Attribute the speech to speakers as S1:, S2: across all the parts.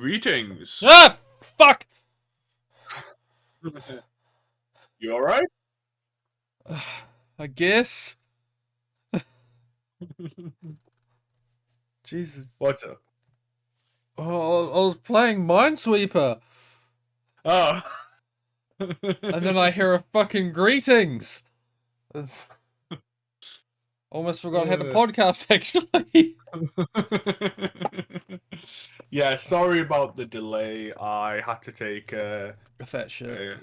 S1: Greetings.
S2: Ah! Fuck!
S1: You alright?
S2: I guess. Jesus.
S1: What's up?
S2: Oh, I was playing Minesweeper,
S1: Oh.
S2: and then I hear a fucking greetings. It's- Almost forgot how to podcast, actually.
S1: Yeah, sorry about the delay. I had to take
S2: A fat shit.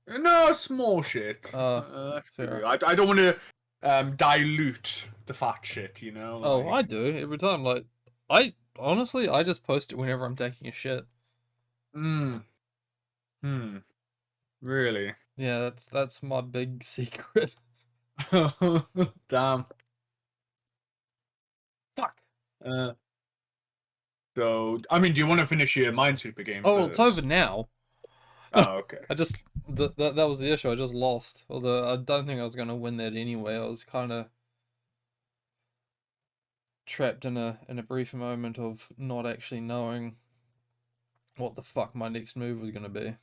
S1: a small shit. That's
S2: Fair.
S1: I don't want to dilute the fat shit, you know.
S2: Oh, I
S1: Like,
S2: do every time. Like, I honestly, I just post it whenever I'm taking a shit.
S1: hmm, really.
S2: Yeah, that's my big secret.
S1: Damn.
S2: Fuck.
S1: Uh, so, I mean, do you want to finish your Minesweeper game
S2: Oh, well, it's over
S1: first?
S2: now.
S1: Oh, okay.
S2: I just that was the issue. I just lost. Although I don't think I was gonna win that anyway. I was kind of trapped in a brief moment of not actually knowing what the fuck my next move was gonna be.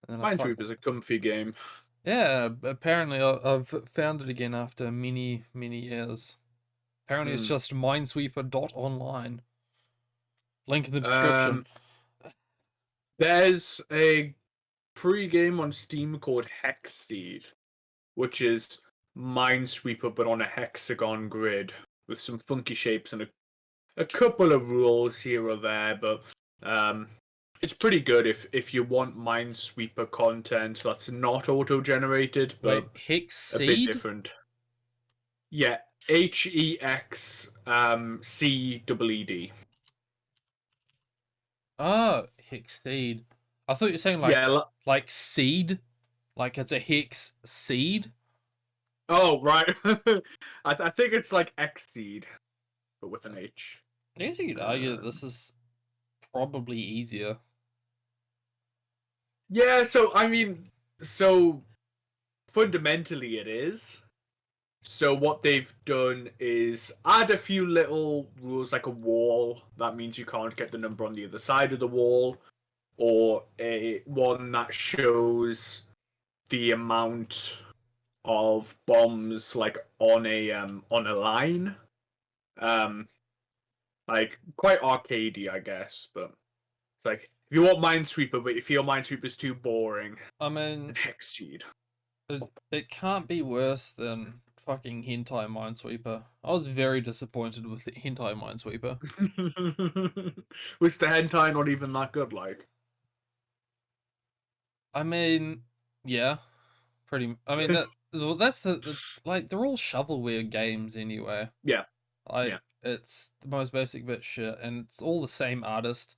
S2: And then
S1: Minesweeper's a comfy game.
S2: yeah. Apparently, I've found it again after many years. Apparently, it's
S1: Hmm.
S2: just Minesweeper.online. Link in the description.
S1: Um, there's a free game on Steam called Hexseed, which is Minesweeper but on a hexagon grid with some funky shapes and a couple of rules here or there, but it's pretty good if you want Minesweeper content that's not auto-generated, but
S2: Wait,
S1: a bit
S2: Hexseed?
S1: different. Yeah, HEXCEED.
S2: Oh, Hexseed. I thought you were saying
S1: Yeah.
S2: like seed, like it's a hex seed.
S1: Oh, right. I think it's like Xseed, but with an H.
S2: I guess you could argue that this is probably easier.
S1: Yeah, so I mean, so fundamentally it is. So what they've done is add a few little rules like a wall. That means you can't get the number on the other side of the wall, or a one that shows the amount of bombs like on a line. Um, like quite arcadey, I guess, but it's like if you want Minesweeper, but you feel Minesweeper's too boring,
S2: I mean,
S1: then Hexseed.
S2: it can't be worse than fucking Hentai Minesweeper. I was very disappointed with the Hentai Minesweeper.
S1: Was the hentai not even that good? Like,
S2: I mean, yeah, pretty. I mean that's the like they're all shovelware games anyway.
S1: yeah, yeah.
S2: Like it's the most basic bit shit, and it's all the same artist.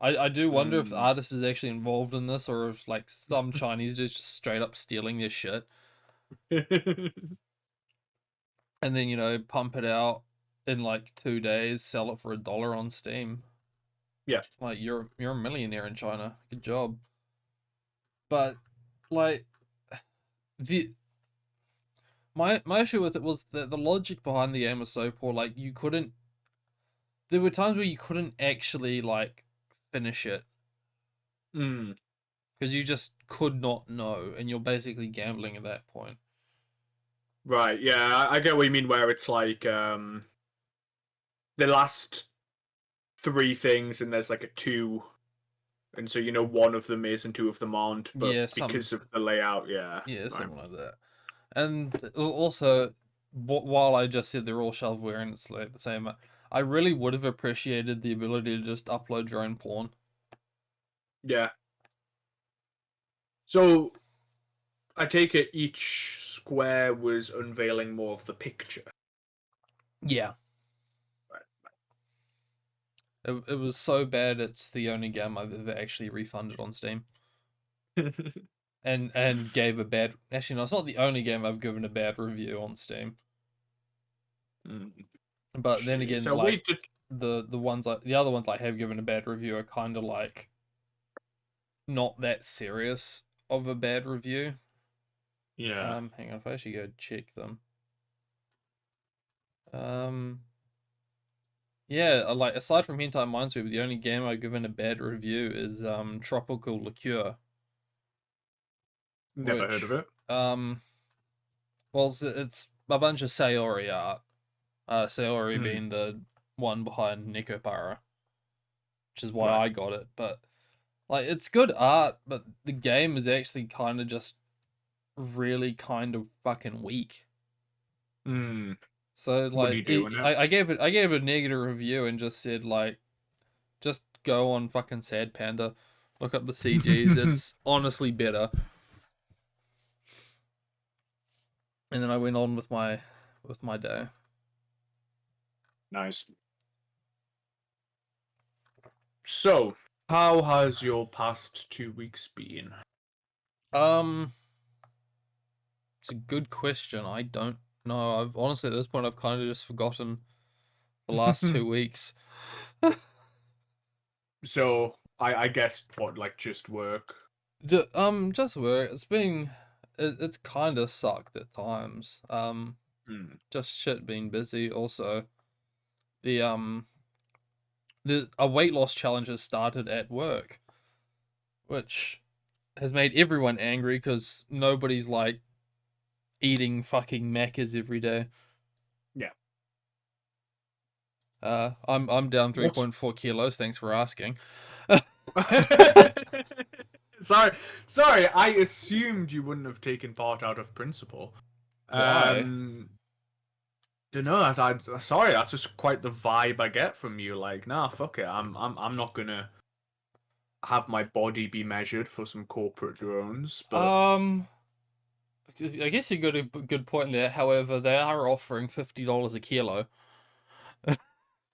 S2: I do wonder if the
S1: Mm.
S2: artist is actually involved in this, or if like some Chinese dudes just straight up stealing their shit, and then pump it out in like 2 days, sell it for $1 on Steam.
S1: Yeah.
S2: Like you're a millionaire in China. Good job. But like the my issue with it was that the logic behind the game was so poor. Like you couldn't. There were times where you couldn't actually like finish it
S1: Mm.
S2: because you just could not know, and you're basically gambling at that point.
S1: Right. Yeah, I get what you mean. Where it's like the last three things, and there's like a two, and so one of them is and two of them aren't, but
S2: Yeah,
S1: because of the layout, yeah. Right.
S2: something like that. And also, while I just said they're all shovelware and it's like the same, I really would have appreciated the ability to just upload your own porn.
S1: Yeah. So I take it each square was unveiling more of the picture.
S2: Yeah. It was so bad it's the only game I've ever actually refunded on Steam.
S1: Right.
S2: And gave a bad, actually no, it's not the only game I've given a bad review on Steam. But then
S1: Jeez.
S2: again,
S1: So
S2: like
S1: wait to
S2: the other ones I have given a bad review are kind of like not that serious of a bad review.
S1: yeah.
S2: Hang on, if I actually go check them. Um, Yeah, like aside from Hentai Minesweeper, the only game I've given a bad review is Tropical Liqueur,
S1: Never heard of
S2: which
S1: it.
S2: well, it's a bunch of Sayori art. Sayori
S1: Hmm.
S2: being the one behind Nekopara, which is why
S1: Right.
S2: I got it. But like, it's good art, but the game is actually kind of just really kind of fucking weak.
S1: Hmm.
S2: So
S1: What do
S2: like,
S1: you do in it?
S2: I gave it a negative review and just said like, just go on fucking Sad Panda, look up the CGs. It's honestly better. And then I went on with my day.
S1: Nice. So, how has your past 2 weeks been?
S2: Um, it's a good question. I don't know. I've honestly at this point I've kind of just forgotten the last 2 weeks.
S1: So, I guess what, like, just work.
S2: Just work. It's kind of sucked at times.
S1: Hmm.
S2: Just shit being busy. Also, the a weight loss challenge has started at work, which has made everyone angry because nobody's like eating fucking Maccas every day.
S1: Yeah.
S2: I'm down
S1: What?
S2: 3.4 kilos. Thanks for asking.
S1: sorry, sorry. I assumed you wouldn't have taken part out of principle.
S2: Why?
S1: Um, don't know. Sorry. That's just quite the vibe I get from you. Like, nah, fuck it. I'm not gonna have my body be measured for some corporate drones. But
S2: Um, I guess you got a good point there. However, they are offering $50 a kilo.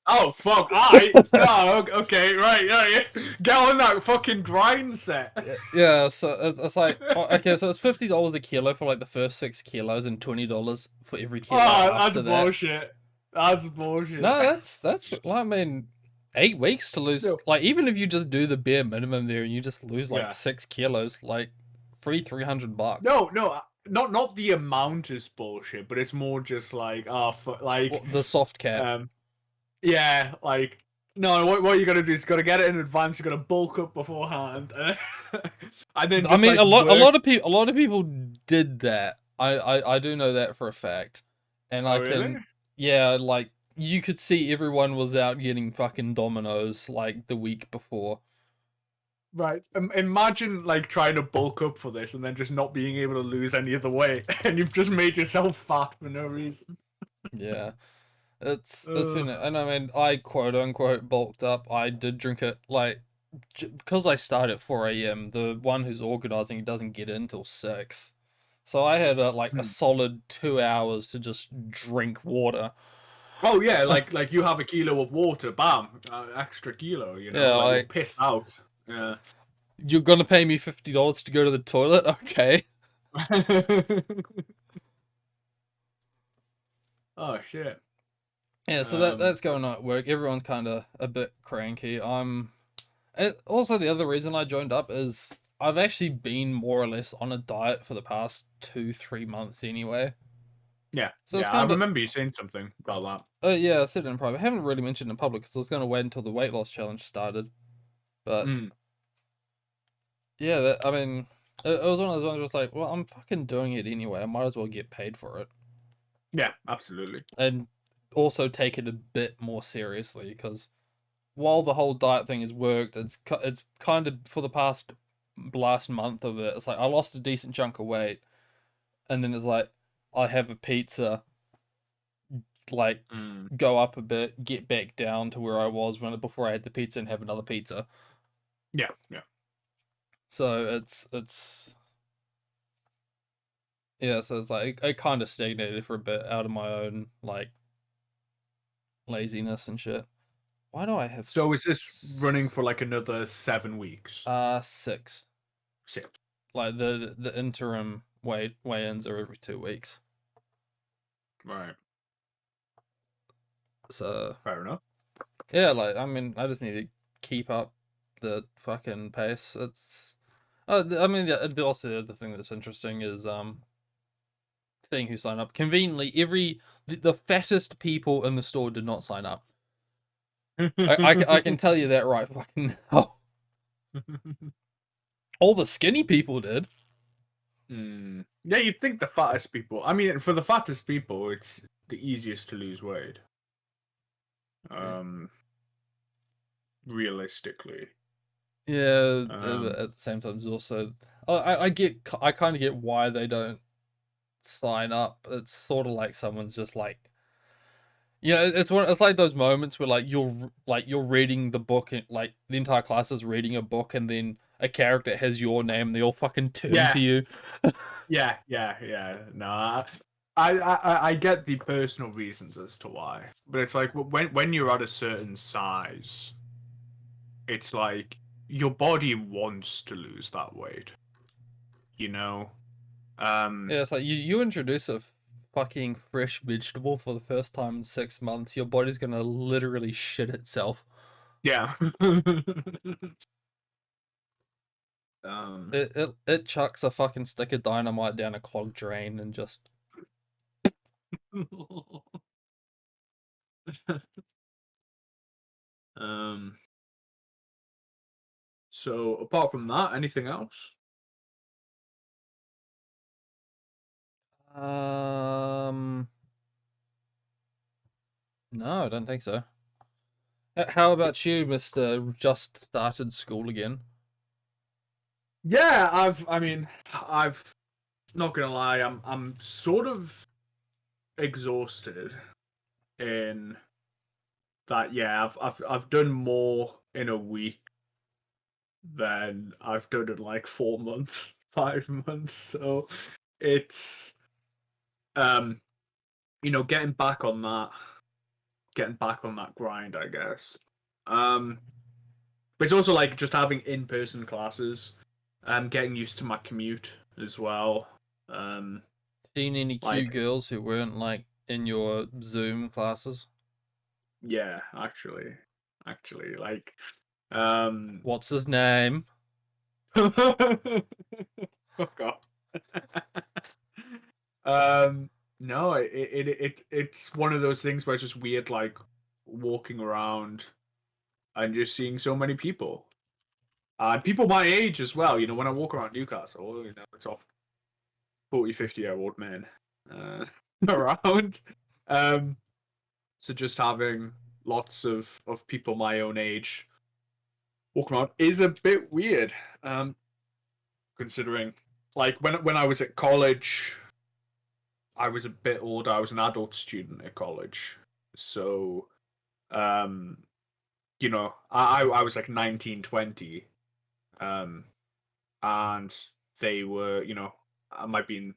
S1: oh fuck, I no. Okay, right, yeah. Get on that fucking grind set.
S2: Yeah, so it's like okay, so it's $50 a kilo for like the first 6 kilos and $20 for every kilo
S1: Oh, that's
S2: after that.
S1: bullshit. That's bullshit.
S2: No, that's I mean, 8 weeks to lose.
S1: No.
S2: Like even if you just do the bare minimum there and you just lose like
S1: Yeah.
S2: 6 kilos, like free $300.
S1: No, not the amount is bullshit, but it's more just like, like,
S2: Well, the soft cap.
S1: um, yeah, like, no. What you gotta do is gotta get it in advance. You gotta bulk up beforehand, and then
S2: I
S1: just
S2: mean,
S1: like work.
S2: a lot of people did that. I do know that for a fact, and
S1: Oh
S2: I
S1: really?
S2: can, yeah, like you could see everyone was out getting fucking Dominoes like the week before.
S1: Right. Imagine like trying to bulk up for this and then just not being able to lose any of the weight, and you've just made yourself fat for no reason.
S2: Yeah, it's
S1: Uh,
S2: been, and I mean, I quote unquote bulked up. I did drink it like because I start at 4 a.m. The one who's organizing it doesn't get in till 6, so I had like a
S1: hmm.
S2: solid 2 hours to just drink water.
S1: Oh yeah, like you have a kilo of water, bam, extra kilo.
S2: Yeah,
S1: Like you're
S2: like
S1: pissed out. Yeah.
S2: you're gonna pay me $50 to go to the toilet? Okay.
S1: oh shit.
S2: Yeah, so
S1: Um.
S2: that's going on at work. Everyone's kind of a bit cranky. Also the other reason I joined up is I've actually been more or less on a diet for the past 2-3 months anyway.
S1: Yeah.
S2: So it's
S1: Yeah. I
S2: kind of
S1: remember you saying something about
S2: yeah, I said it in private. I haven't really mentioned it in public because I was going to wait until the weight loss challenge started.
S1: that.
S2: But
S1: Mm.
S2: yeah, I mean, it was one of those ones where it's like, well, I'm fucking doing it anyway. I might as well get paid for it.
S1: Yeah. Absolutely.
S2: And also take it a bit more seriously because while the whole diet thing has worked, it's kind of for the past last month of it. It's like I lost a decent chunk of weight, and then it's like I have a pizza, like
S1: Mm.
S2: go up a bit, get back down to where I was when before I had the pizza, and have another pizza.
S1: Yeah. Yeah.
S2: So yeah, so it's like I kind of stagnated for a bit out of my own like laziness and shit. Why do I have
S1: So is this running for like another 7 weeks?
S2: 6?
S1: 6.
S2: Like the interim weigh-ins are every 2 weeks.
S1: Right.
S2: So
S1: Fair enough.
S2: yeah, like I mean, I just need to keep up the fucking pace. It's I mean, also the other thing that's interesting is seeing who signed up. Conveniently, the fattest people in the store did not sign up. I can tell you that right fucking now. All the skinny people did.
S1: Yeah, you'd think the fattest people. I mean, for the fattest people, it's the easiest to lose weight. Realistically.
S2: Yeah,
S1: Um,
S2: at the same time, there's also I kind of get why they don't sign up. It's sort of like someone's just like, it's like those moments where you're reading the book and like the entire class is reading a book and then a character has your name and they all fucking turn
S1: yeah,
S2: to you.
S1: yeah. No, I get the personal reasons as to why, but it's like when you're at a certain size, it's like your body wants to lose that weight, you know.
S2: Yeah, it's like you introduce a fucking fresh vegetable for the first time in 6 months, your body's gonna literally shit itself.
S1: Yeah. um,
S2: It chucks a fucking stick of dynamite down a clogged drain and just
S1: um. So apart from that, anything else?
S2: um no, I don't think so. How about you, Mister? Just started school again.
S1: Yeah, I've not gonna lie, I'm sort of exhausted in that. Yeah, I've done more in a week than I've done in like 4 months, 5 months. So it's um getting back on that grind, I guess. Um, but it's also like just having in-person classes, getting used to my commute as well. Um,
S2: Seen any cute
S1: like
S2: girls who weren't like in your Zoom classes?
S1: yeah, actually, like um,
S2: What's his name?
S1: fuck off. No, it's one of those things where it's just weird, like walking around and just seeing so many people. And people my age as well. When I walk around Newcastle, it's often 40, 50-year-old men around. Um, so just having lots of people my own age walking around is a bit weird. Considering, like, when I was at college, I was a bit older. I was an adult student at college. So, um, I was like 19, 20. Um, and they were, I might be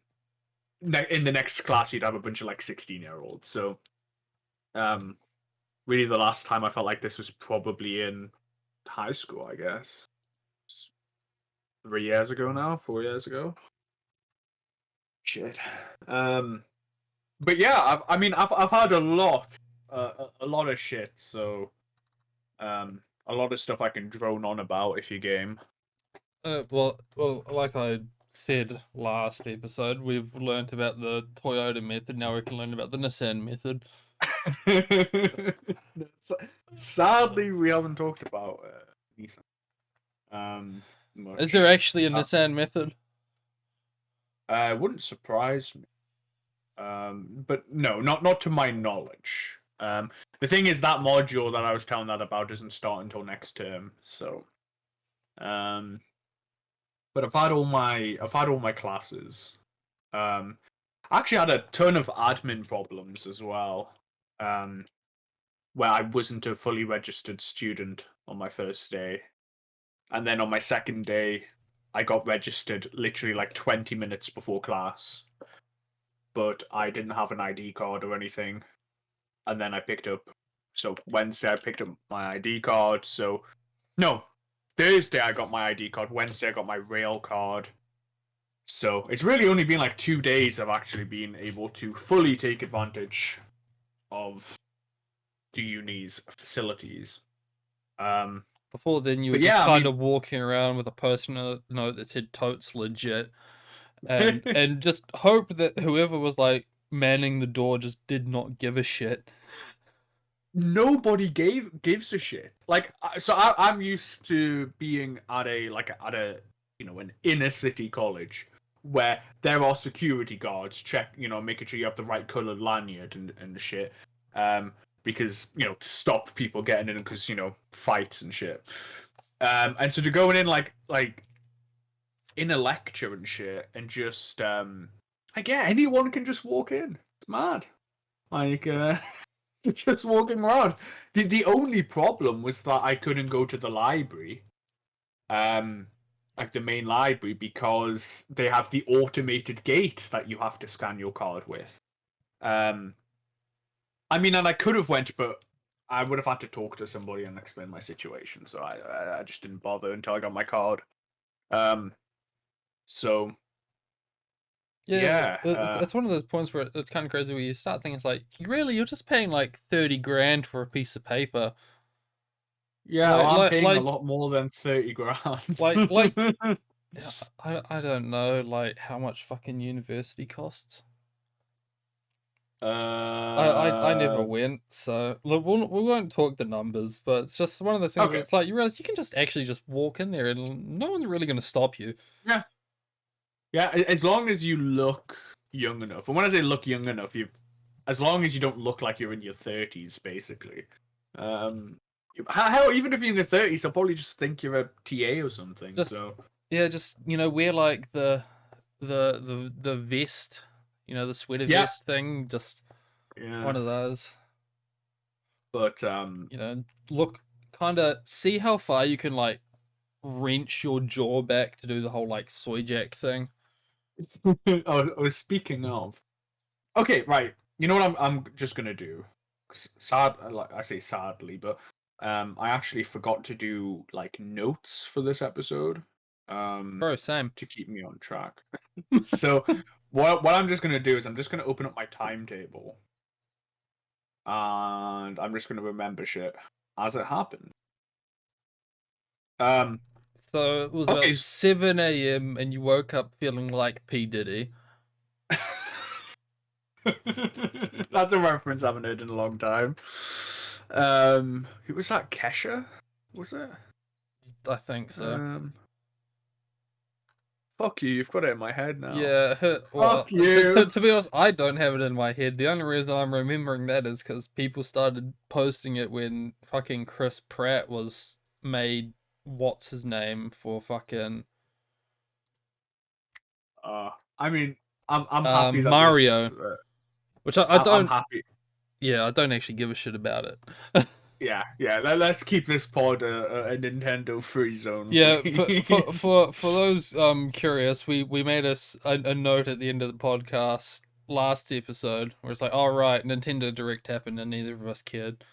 S1: in the next class, you'd have a bunch of like 16-year-olds. So, um, really, the last time I felt like this was probably in high school, I guess. 3 years ago now, 4 years ago. Shit. Um, but yeah, I've had a lot of shit. So, a lot of stuff I can drone on about if you game.
S2: Well, like I said last episode, we've learnt about the Toyota method. Now we can learn about the Nissan method.
S1: Sadly, we haven't talked about Nissan
S2: Is there
S1: much.
S2: actually a Nissan method?
S1: Wouldn't surprise me. But no, not to my knowledge. The thing is that module that I was telling that about doesn't start until next term. So, um, but I've had all my classes. I actually had a ton of admin problems as well. Um, where I wasn't a fully registered student on my first day. And then on my second day, I got registered literally like 20 minutes before class. But I didn't have an ID card or anything. And then so Wednesday I picked up my ID card. So, no, Thursday I got my ID card. Wednesday I got my rail card. So it's really only been like 2 days I've actually been able to fully take advantage of the uni's facilities.
S2: Before then, you were
S1: But
S2: just
S1: yeah, I
S2: kind
S1: mean,
S2: of walking around with a post-it note that said "Totes legit," and just hope that whoever was like manning the door just did not give a shit.
S1: nobody gives a shit. Like, so I'm used to being at a an inner city college where there are security guards making sure you have the right colored lanyard and shit. Because to stop people getting in because fights and shit. And so to going in like in a lecture and shit and just like yeah, anyone can just walk in. It's mad. Like just walking around. The only problem was that I couldn't go to the library, um, like the main library, because they have the automated gate that you have to scan your card with. Um, I mean, and I could have went, but I would have had to talk to somebody and explain my situation, so I just didn't bother until I got my card. Um, so
S2: Yeah,
S1: yeah,
S2: it's one of those points where it's kind of crazy where you start thinking it's like, you're just paying like 30 grand for a piece of paper.
S1: yeah,
S2: Like,
S1: well, I'm
S2: like,
S1: paying a
S2: like,
S1: lot more than 30 grand.
S2: like, yeah, I don't know, like, how much fucking university costs. I never
S1: uh,
S2: went, so look, we won't talk the numbers, but it's just one of those things where
S1: okay.
S2: it's like you realize you can just actually just walk in there and no one's really going to stop you.
S1: Yeah, yeah. As long as you look young enough, and when I say look young enough, as long as you don't look like you're in your 30s, basically. Um, hell, even if you're in your 30s, they'll probably just think you're a TA or something.
S2: Just
S1: So
S2: yeah, just wear like the vest, the sweater
S1: yeah,
S2: vest thing, just
S1: yeah.
S2: one of those.
S1: But
S2: Look, kind of see how far you can like wrench your jaw back to do the whole like soy jack thing.
S1: I was speaking of. Okay, right. You know what I'm just gonna do? Sad, like I say sadly, but I actually forgot to do like notes for this episode,
S2: Bro, same.
S1: to keep me on track. So what I'm just gonna do is I'm just gonna open up my timetable, and I'm just gonna remember shit as it happened. Um,
S2: So it was about
S1: okay.
S2: 7 a.m. and you woke up feeling like P Diddy.
S1: That's a reference I haven't heard in a long time. Who was that? Kesha? Was it?
S2: I think so.
S1: Um, Fuck you. You've got it in my head now.
S2: Yeah, well,
S1: Fuck you.
S2: to be honest, I don't have it in my head. The only reason I'm remembering that is because people started posting it when fucking Chris Pratt was made what's his name for fucking
S1: I mean, I'm happy that this.
S2: Mario, which I
S1: I'm
S2: don't.
S1: happy.
S2: Yeah, I don't actually give a shit about it.
S1: Yeah, yeah. Let's keep this pod a Nintendo free zone,
S2: Yeah,
S1: please.
S2: for those curious, we made a note at the end of the podcast last episode where it's like, all right, Nintendo Direct happened and neither of us cared.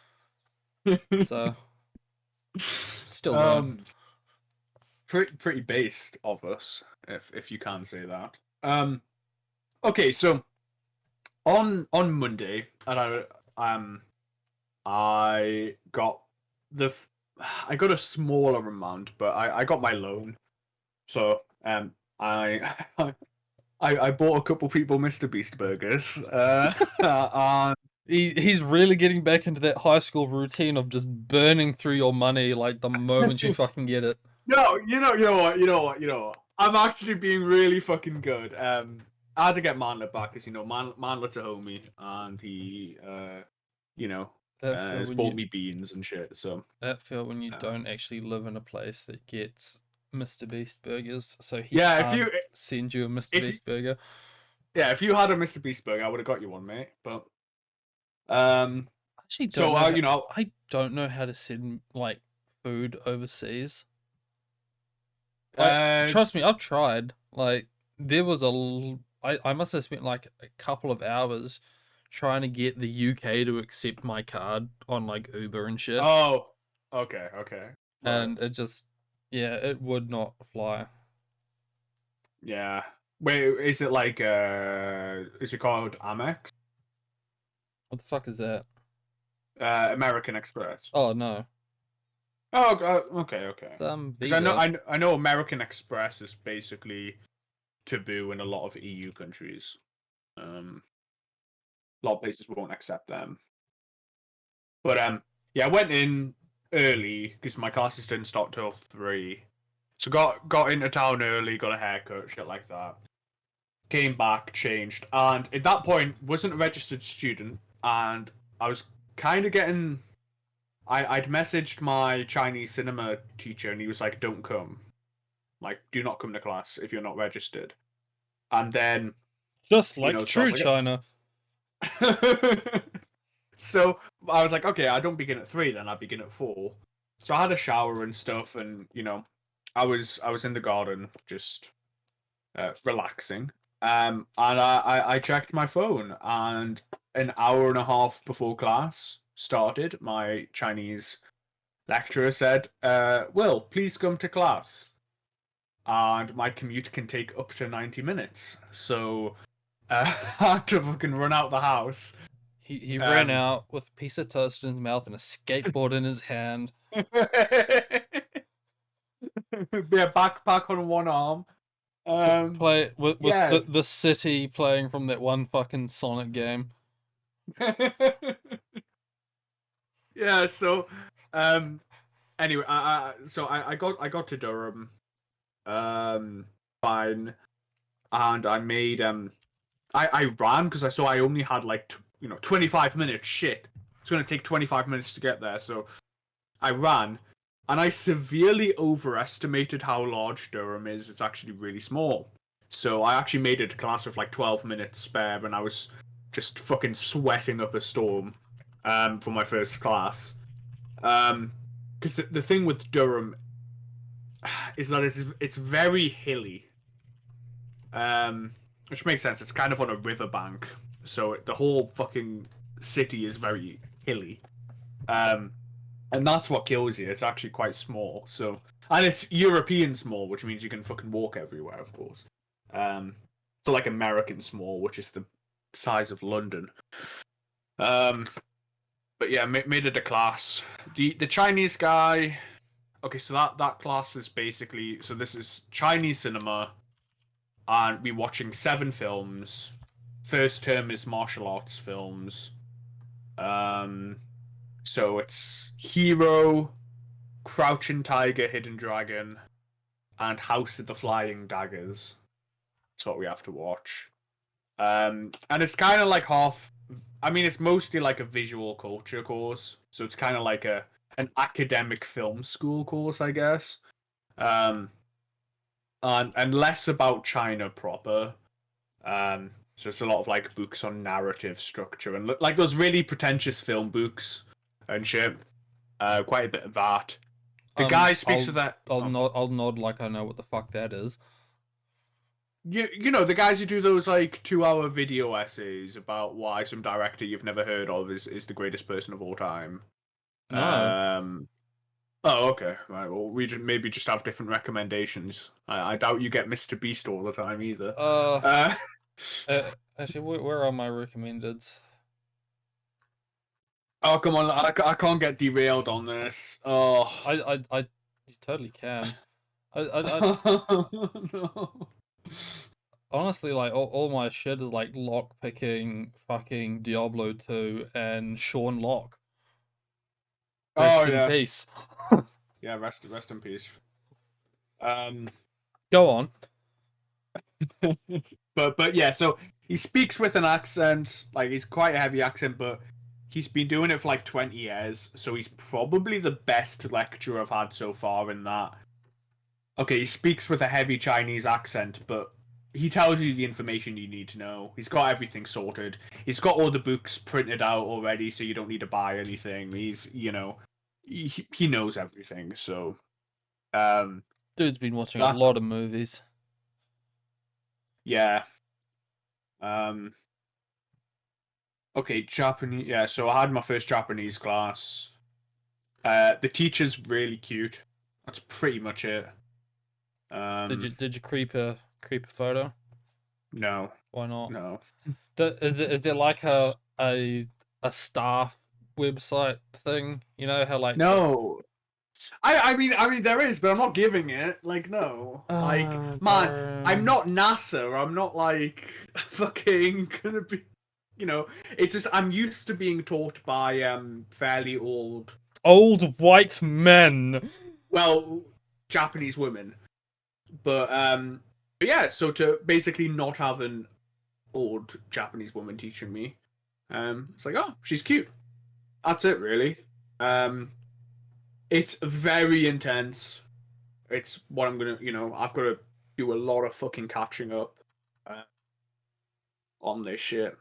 S2: So still don't.
S1: um, pretty based of us, if you can say that. Okay, so on Monday, and I got I got a smaller amount, but I got my loan. So I I bought a couple people Mr. Beast burgers. And
S2: He's really getting back into that high school routine of just burning through your money like the moment you fucking get it.
S1: no, you know what. I'm actually being really fucking good. I had to get Manlet back because Manlet's a homie, and he
S2: That feel
S1: has
S2: when
S1: bought
S2: you
S1: me beans and shit. So
S2: that feel when you
S1: uh,
S2: don't actually live in a place that gets Mr. Beast burgers, so he
S1: yeah,
S2: can't send you a Mr.
S1: if
S2: Beast burger.
S1: if you had a Mr. Beast burger, I would have got you one, mate. But um,
S2: I actually don't
S1: so
S2: know how,
S1: you know,
S2: I don't know how to send like food overseas. Like,
S1: uh,
S2: trust me, I've tried. Like, there was I must have spent like a couple of hours trying to get the UK to accept my card on like Uber and shit,
S1: oh, okay, okay, right,
S2: and it just, yeah, it would not fly.
S1: yeah. Wait, is it like is it called Amex?
S2: What the fuck is that?
S1: American Express.
S2: Oh no,
S1: Oh, okay, okay.
S2: some
S1: Because I know
S2: Visa.
S1: I know American Express is basically taboo in a lot of EU countries. A lot of places won't accept them. But yeah, I went in early because my classes didn't start till 3. So got into town early, got a haircut, shit like that. Came back, changed, and at that point wasn't a registered student, and I was kind of getting. I'd messaged my Chinese cinema teacher, and he was like, "Don't come, like, do not come to class if you're not registered." And then,
S2: Just
S1: you
S2: like
S1: know, so I
S2: true
S1: was
S2: China.
S1: like, so I was like, okay, I don't begin at 3, then I begin at 4. So I had a shower and stuff, and I was in the garden just relaxing. And I checked my phone, and an hour and a half before class started, my Chinese lecturer said, "Will, please come to class." And my commute can take up to 90 minutes, so I had to fucking run out the house.
S2: He ran out with a piece of toast in his mouth and a skateboard in his hand.
S1: Be a backpack on one arm.
S2: Play with
S1: Yeah.
S2: the city playing from that one fucking Sonic game.
S1: Yeah. So, anyway, I got to Durham, fine, and I made I ran because I saw I only had like 25 minutes. Shit, it's gonna take 25 minutes to get there. So I ran, and I severely overestimated how large Durham is. It's actually really small. So I actually made it to class with like 12 minutes spare, and I was just fucking sweating up a storm, for my first class. Because the thing with Durham is that it's very hilly. Which makes sense. It's kind of on a riverbank, so the whole fucking city is very hilly. And that's what kills you. It's actually quite small. So, and it's European small, which means you can fucking walk everywhere, of course. So like American small, which is the size of London. But yeah, made it a class. The Chinese guy. Okay, so that class is basically, so this is Chinese cinema, and we're watching 7 films. First term is martial arts films. So it's Hero, Crouching Tiger, Hidden Dragon, and House of the Flying Daggers. That's what we have to watch. And it's kind of like half. I mean, it's mostly like a visual culture course, so it's kind of like an academic film school course, I guess. And less about China proper. So it's a lot of like books on narrative structure and like those really pretentious film books and shit. Quite a bit of that. The guy speaks with that.
S2: I'll nod like I know what the fuck that is.
S1: You know the guys who do those like 2-hour video essays about why some director you've never heard of is the greatest person of all time.
S2: No.
S1: Oh, okay. Right. Well, we maybe just have different recommendations. I doubt you get Mr. Beast all the time either.
S2: Actually, where are my recommendeds?
S1: Oh, come on! I can't get derailed on this. Oh,
S2: I you totally can.
S1: No.
S2: Honestly, like all my shit is like lock picking, fucking Diablo 2 and Sean Locke. Rest in peace.
S1: Yeah, rest in peace.
S2: Go on.
S1: but yeah, so he speaks with an accent, like he's quite a heavy accent, but he's been doing it for like 20 years, so he's probably the best lecturer I've had so far in that. Okay, he speaks with a heavy Chinese accent, but he tells you the information you need to know. He's got everything sorted. He's got all the books printed out already, so you don't need to buy anything. He's, he knows everything, so...
S2: Dude's been watching a lot of movies.
S1: Yeah. Okay, Japanese... Yeah, so I had my first Japanese class. The teacher's really cute. That's pretty much it.
S2: Did you creep a photo?
S1: No.
S2: Why not?
S1: No.
S2: Is there like a staff website thing? You know how like
S1: No. I mean there is, but I'm not giving it. Like no. Like man, I'm not NASA. I'm not like fucking gonna be you know, it's just I'm used to being taught by fairly
S2: Old white men.
S1: well, Japanese women. But yeah, so to basically not have an old Japanese woman teaching me, it's like, oh, she's cute. That's it, really. Um, it's very intense. It's what I'm gonna, I've got to do a lot of fucking catching up uh, on this shit.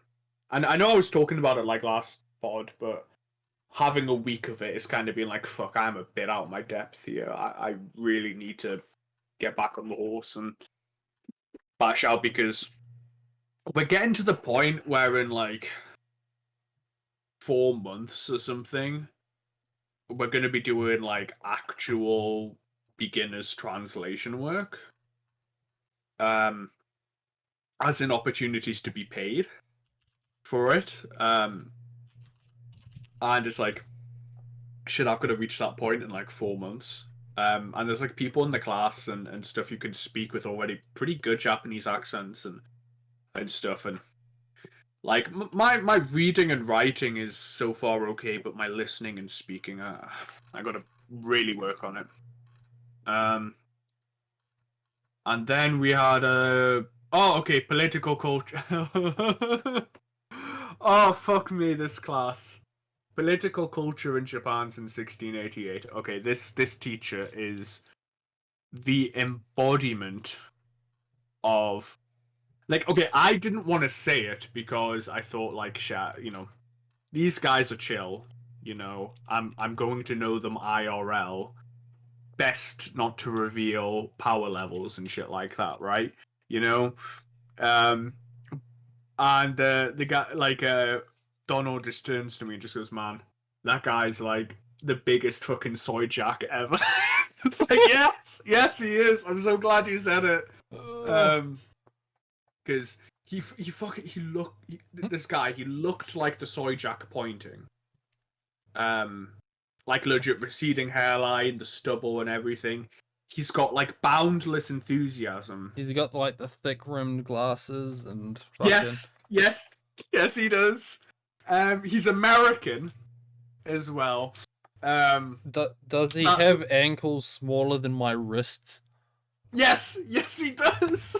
S1: And I know I was talking about it like last pod, but having a week of it is kind of being like, fuck, I'm a bit out of my depth here. I really need to get back on the horse and bash out because we're getting to the point where in like 4 months or something, we're going to be doing like actual beginners translation work. As in opportunities to be paid for it. And it's like, shit, I've got to reach that point in like 4 months. And there's like people in the class and stuff you can speak with already pretty good Japanese accents and stuff. And like my reading and writing is so far okay, but my listening and speaking, I got to really work on it. And then we had political culture. Oh fuck me, this class. Political culture in Japan since 1688. Okay, this teacher is the embodiment of like, okay, I didn't want to say it because I thought like these guys are chill, I'm going to know them IRL. Best not to reveal power levels and shit like that, right? You know? Um and the guy Donald just turns to me and just goes, man, that guy's like the biggest fucking soy jack ever. It's like, yes, he is. I'm so glad you said it. Because this guy, he looked like the soy jack pointing. Like legit receding hairline, the stubble and everything. He's got like boundless enthusiasm.
S2: He's got like the thick rimmed glasses and fucking...
S1: Yes, he does. He's American as well.
S2: Does he have ankles smaller than my wrists?
S1: Yes, he does.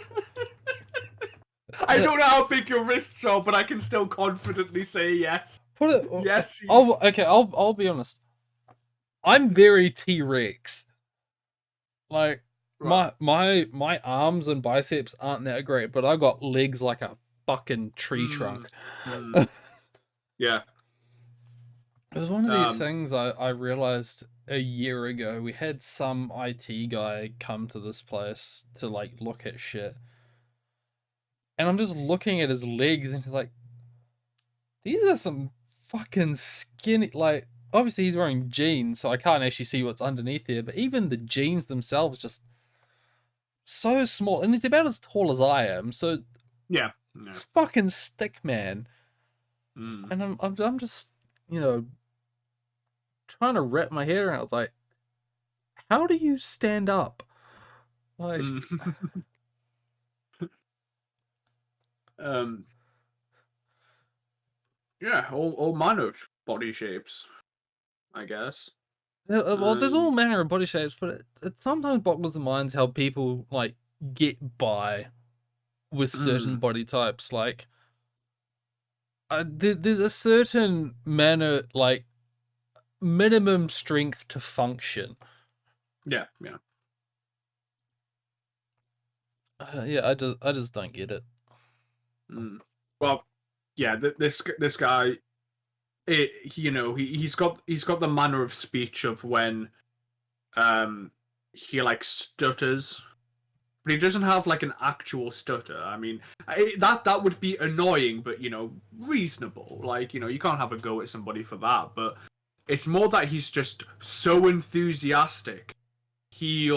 S1: I don't know how big your wrists are, but I can still confidently say yes. Yes.
S2: I'll be honest. I'm very T-Rex. Like
S1: Right.
S2: my arms and biceps aren't that great, but I got legs like a fucking tree trunk.
S1: Yeah.
S2: It was one of these things I realized a year ago. We had some IT guy come to this place to like look at shit. And I'm just looking at his legs and he's like, these are some fucking skinny, like, obviously he's wearing jeans, so I can't actually see what's underneath here, but even the jeans themselves just so small. And he's about as tall as I am, so
S1: yeah.
S2: It's fucking stick man. And I'm just, trying to wrap my head around. I was like, how do you stand up? Like,
S1: yeah, all manner of body shapes, I guess.
S2: well, there's all manner of body shapes, but it sometimes boggles the minds how people like get by with certain body types. Like, there's a certain manner, like minimum strength to function.
S1: Yeah.
S2: Yeah, I just don't get it.
S1: Well, yeah, this guy, he's got the manner of speech of when, he like stutters, but he doesn't have like an actual stutter. I mean, that would be annoying, but reasonable. Like you can't have a go at somebody for that. But it's more that he's just so enthusiastic. He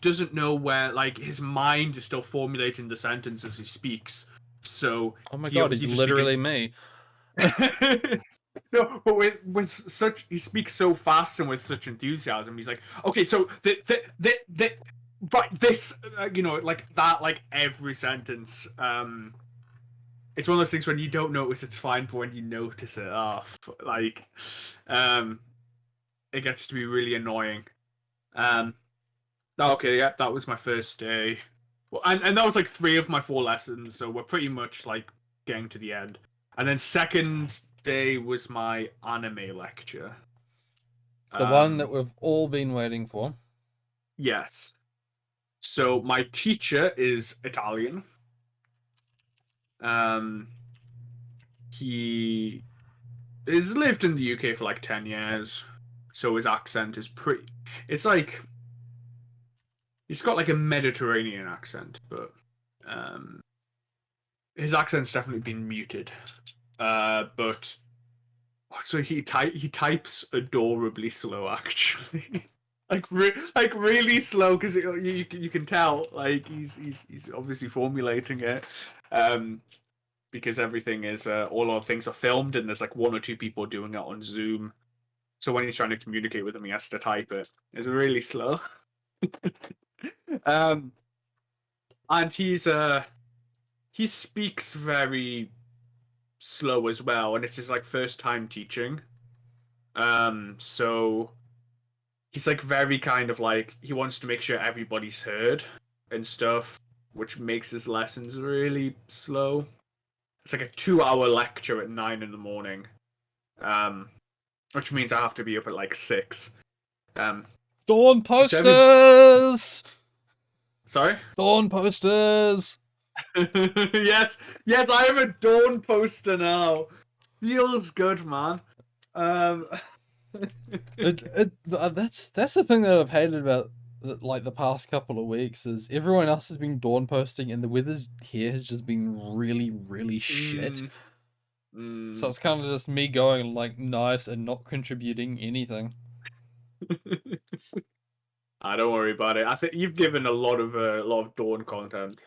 S1: doesn't know where, like, his mind is still formulating the sentence as he speaks. So
S2: oh my god, he's literally me.
S1: No, but with such, he speaks so fast and with such enthusiasm. He's like, okay, so right, this, like that, like every sentence, it's one of those things when you don't notice it's fine, but when you notice it, like, it gets to be really annoying. Okay, yeah, that was my first day. Well, and that was like 3 of my 4 lessons, so we're pretty much like getting to the end. And then second day was my anime lecture.
S2: The one that we've all been waiting for.
S1: Yes. So my teacher is Italian. He has lived in the UK for like 10 years, so his accent is pretty. It's like he's got like a Mediterranean accent, but his accent's definitely been muted. But so he types adorably slow, actually. like really slow, because you can tell like he's obviously formulating it, because everything is all our things are filmed and there's like 1 or 2 people doing it on Zoom. So when he's trying to communicate with them, he has to type it. It's really slow. And he speaks very slow as well, and it's his like first time teaching. So he's like very kind of like he wants to make sure everybody's heard and stuff, which makes his lessons really slow. It's like a 2-hour lecture at 9 in the morning, which means I have to be up at like 6.
S2: Dawn posters.
S1: Sorry.
S2: Dawn posters.
S1: yes, I am a Dawn poster now. Feels good, man.
S2: That's the thing that I've hated about like the past couple of weeks is everyone else has been Dawn posting and the weather here has just been really, really shit. So it's kind of just me going like nice and not contributing anything.
S1: Don't worry about it. I think you've given a lot of Dawn content.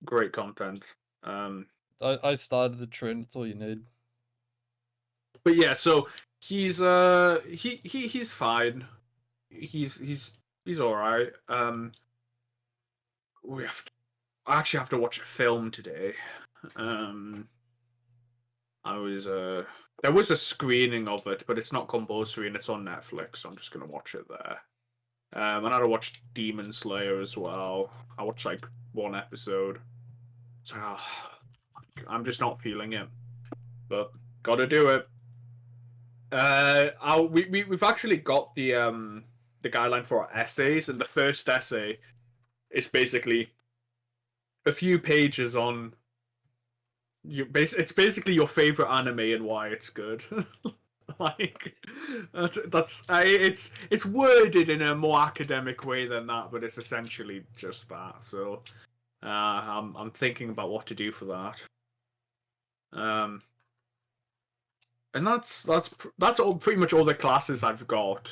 S1: Great content.
S2: I started the trend. That's all you need.
S1: But yeah, so he's he's fine. He's all right. I actually have to watch a film today. There was a screening of it, but it's not compulsory and it's on Netflix, so I'm just gonna watch it there. And I had to watch Demon Slayer as well. I watched like 1 episode. So I'm just not feeling it, but gotta do it. We've actually got the guideline for our essays, and the first essay is basically a few pages on it's basically your favorite anime and why it's good. Like it's worded in a more academic way than that, but it's essentially just that. So I'm thinking about what to do for that. And that's all pretty much all the classes I've got.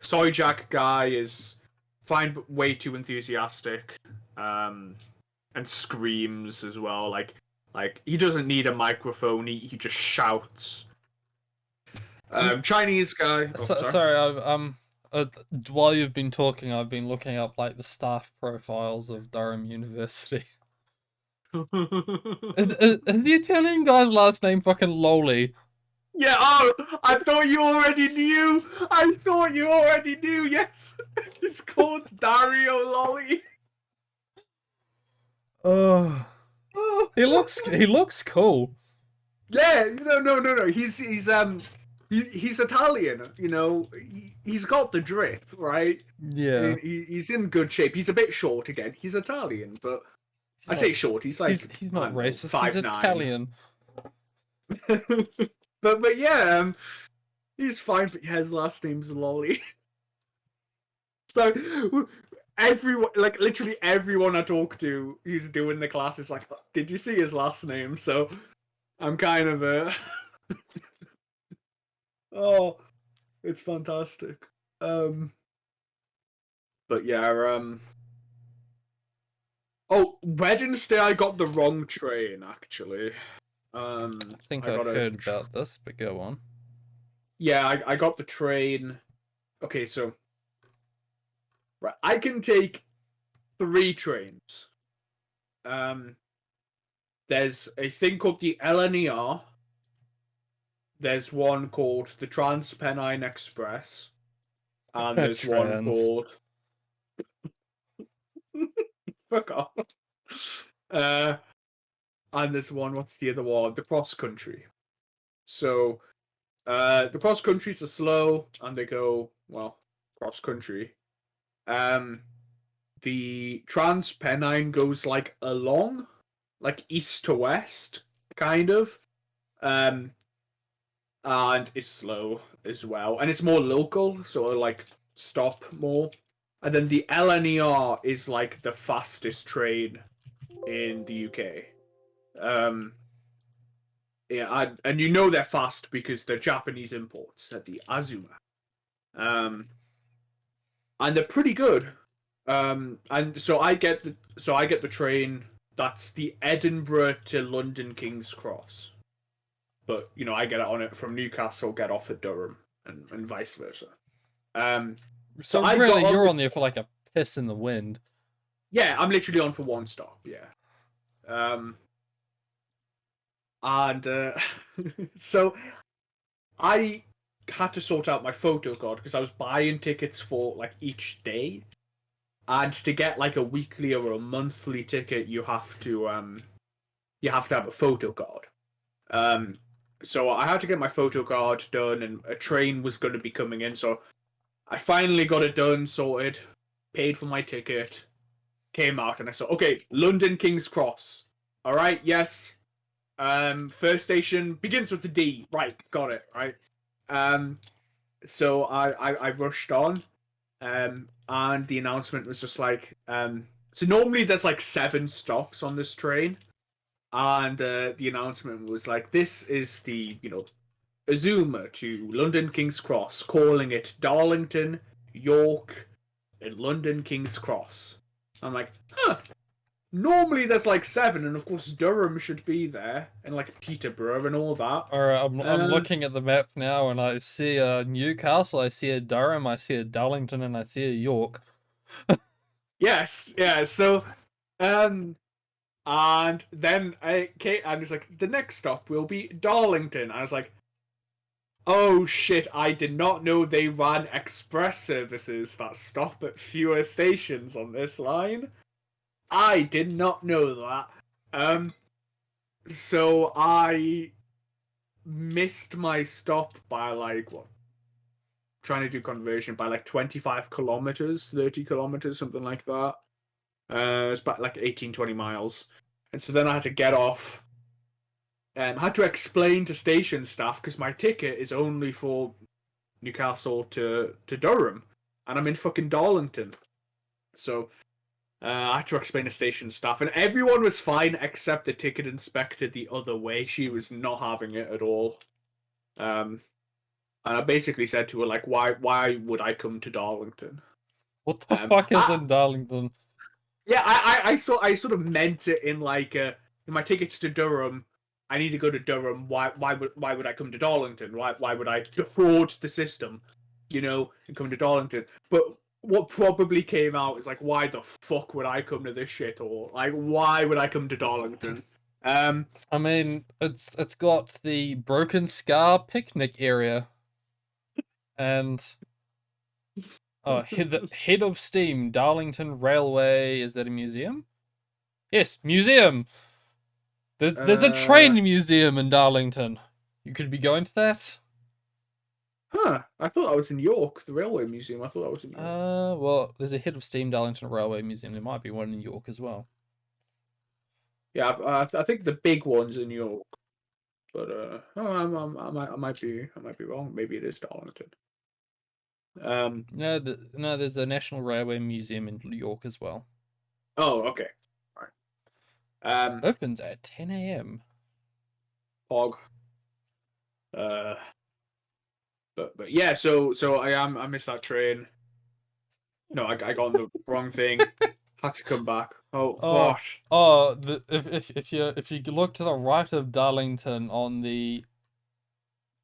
S1: Soy Jack guy is fine, but way too enthusiastic, and screams as well. Like he doesn't need a microphone. He just shouts. Chinese guy.
S2: Sorry, while you've been talking, I've been looking up like the staff profiles of Durham University. is the Italian guy's last name fucking Loli?
S1: Yeah, I thought you already knew. Yes. He's called Dario Lolly.
S2: Oh. He looks cool.
S1: Yeah, no. He's Italian, he's got the drip, right?
S2: Yeah.
S1: He's in good shape. He's a bit short again. He's Italian, but I say short, he's like
S2: he's not racist,
S1: 5'9".
S2: he's Italian.
S1: but yeah, he's fine, but yeah, his last name's Lolly. So everyone, like literally everyone I talk to who's doing the class is like, did you see his last name? So I'm kind of oh, it's fantastic. But yeah, oh, Wednesday I got the wrong train actually.
S2: I think I heard about this, but go on.
S1: Yeah, I got the train. Okay, so right, I can take 3 trains. There's a thing called the LNER. There's one called the Trans-Pennine Express, and there's one
S2: Trans.
S1: called fuck off. Uh, and there's one. What's the other one? The cross country. So, the cross countries are slow, and they go cross country. The Trans-Pennine goes like along, like east to west, kind of. And it's slow as well, and it's more local, so it'll, like, stop more. And then the LNER is like the fastest train in the UK. Yeah, and you know they're fast because they're Japanese imports at the Azuma. And they're pretty good. And so I get the train that's the Edinburgh to London King's Cross. But I get it on it from Newcastle, get off at Durham, and vice versa. So
S2: So
S1: I
S2: really,
S1: got on
S2: you're
S1: the,
S2: on there for like a piss in the wind.
S1: yeah, I'm literally on for one stop, yeah. And so I had to sort out my photo card because I was buying tickets for like each day, and to get like a weekly or a monthly ticket, you have to have a photo card. So I had to get my photo card done, and a train was going to be coming in, so I finally got it done, sorted, paid for my ticket, came out, and I said, okay, London King's Cross. All right, yes. First station begins with the D. Right, got it. Right. So I rushed on, and the announcement was just like, so normally there's like 7 stops on this train, and the announcement was like, this is the Azuma to London King's Cross, calling it Darlington, York, and London King's Cross. I'm like, huh. Normally there's like 7, and of course Durham should be there, and like Peterborough and all that.
S2: Alright, I'm looking at the map now, and I see a Newcastle, I see a Durham, I see a Darlington, and I see a York.
S1: Yes, yeah. So, and then I was like, the next stop will be Darlington. I was like, oh shit! I did not know they ran express services that stop at fewer stations on this line. I did not know that. So I missed my stop by like what? Trying to do conversion by like 25 kilometers, 30 kilometers, something like that. It's about like 18, 20 miles. And so then I had to get off. I had to explain to station staff because my ticket is only for Newcastle to Durham, and I'm in fucking Darlington. So I had to explain to station staff, and everyone was fine except the ticket inspector the other way. She was not having it at all. And I basically said to her, like, why would I come to Darlington?
S2: What the fuck is
S1: I,
S2: in Darlington?
S1: Yeah, I sort of meant it in like in my tickets to Durham. I need to go to Durham. Why would I come to Darlington? Why would I defraud the system, and come to Darlington? But what probably came out is like, why the fuck would I come to this shit, or like, why would I come to Darlington?
S2: I mean, it's got the Broken Scar picnic area, and head of steam, Darlington Railway. Is that a museum? Yes, museum. There's a train museum in Darlington. You could be going to that.
S1: Huh? I thought I was in York, the railway museum. I thought I was in York.
S2: Well, there's a head of steam Darlington Railway Museum. There might be one in York as well.
S1: Yeah, I think the big one's in York, but I might be wrong. Maybe it is Darlington.
S2: No, there's a National Railway Museum in York as well.
S1: Oh, okay. All right.
S2: Opens at 10 a.m.
S1: Pog. But yeah, so I missed that train. No, I got on the wrong thing. Had to come back. Oh, what?
S2: If you look to the right of Darlington on the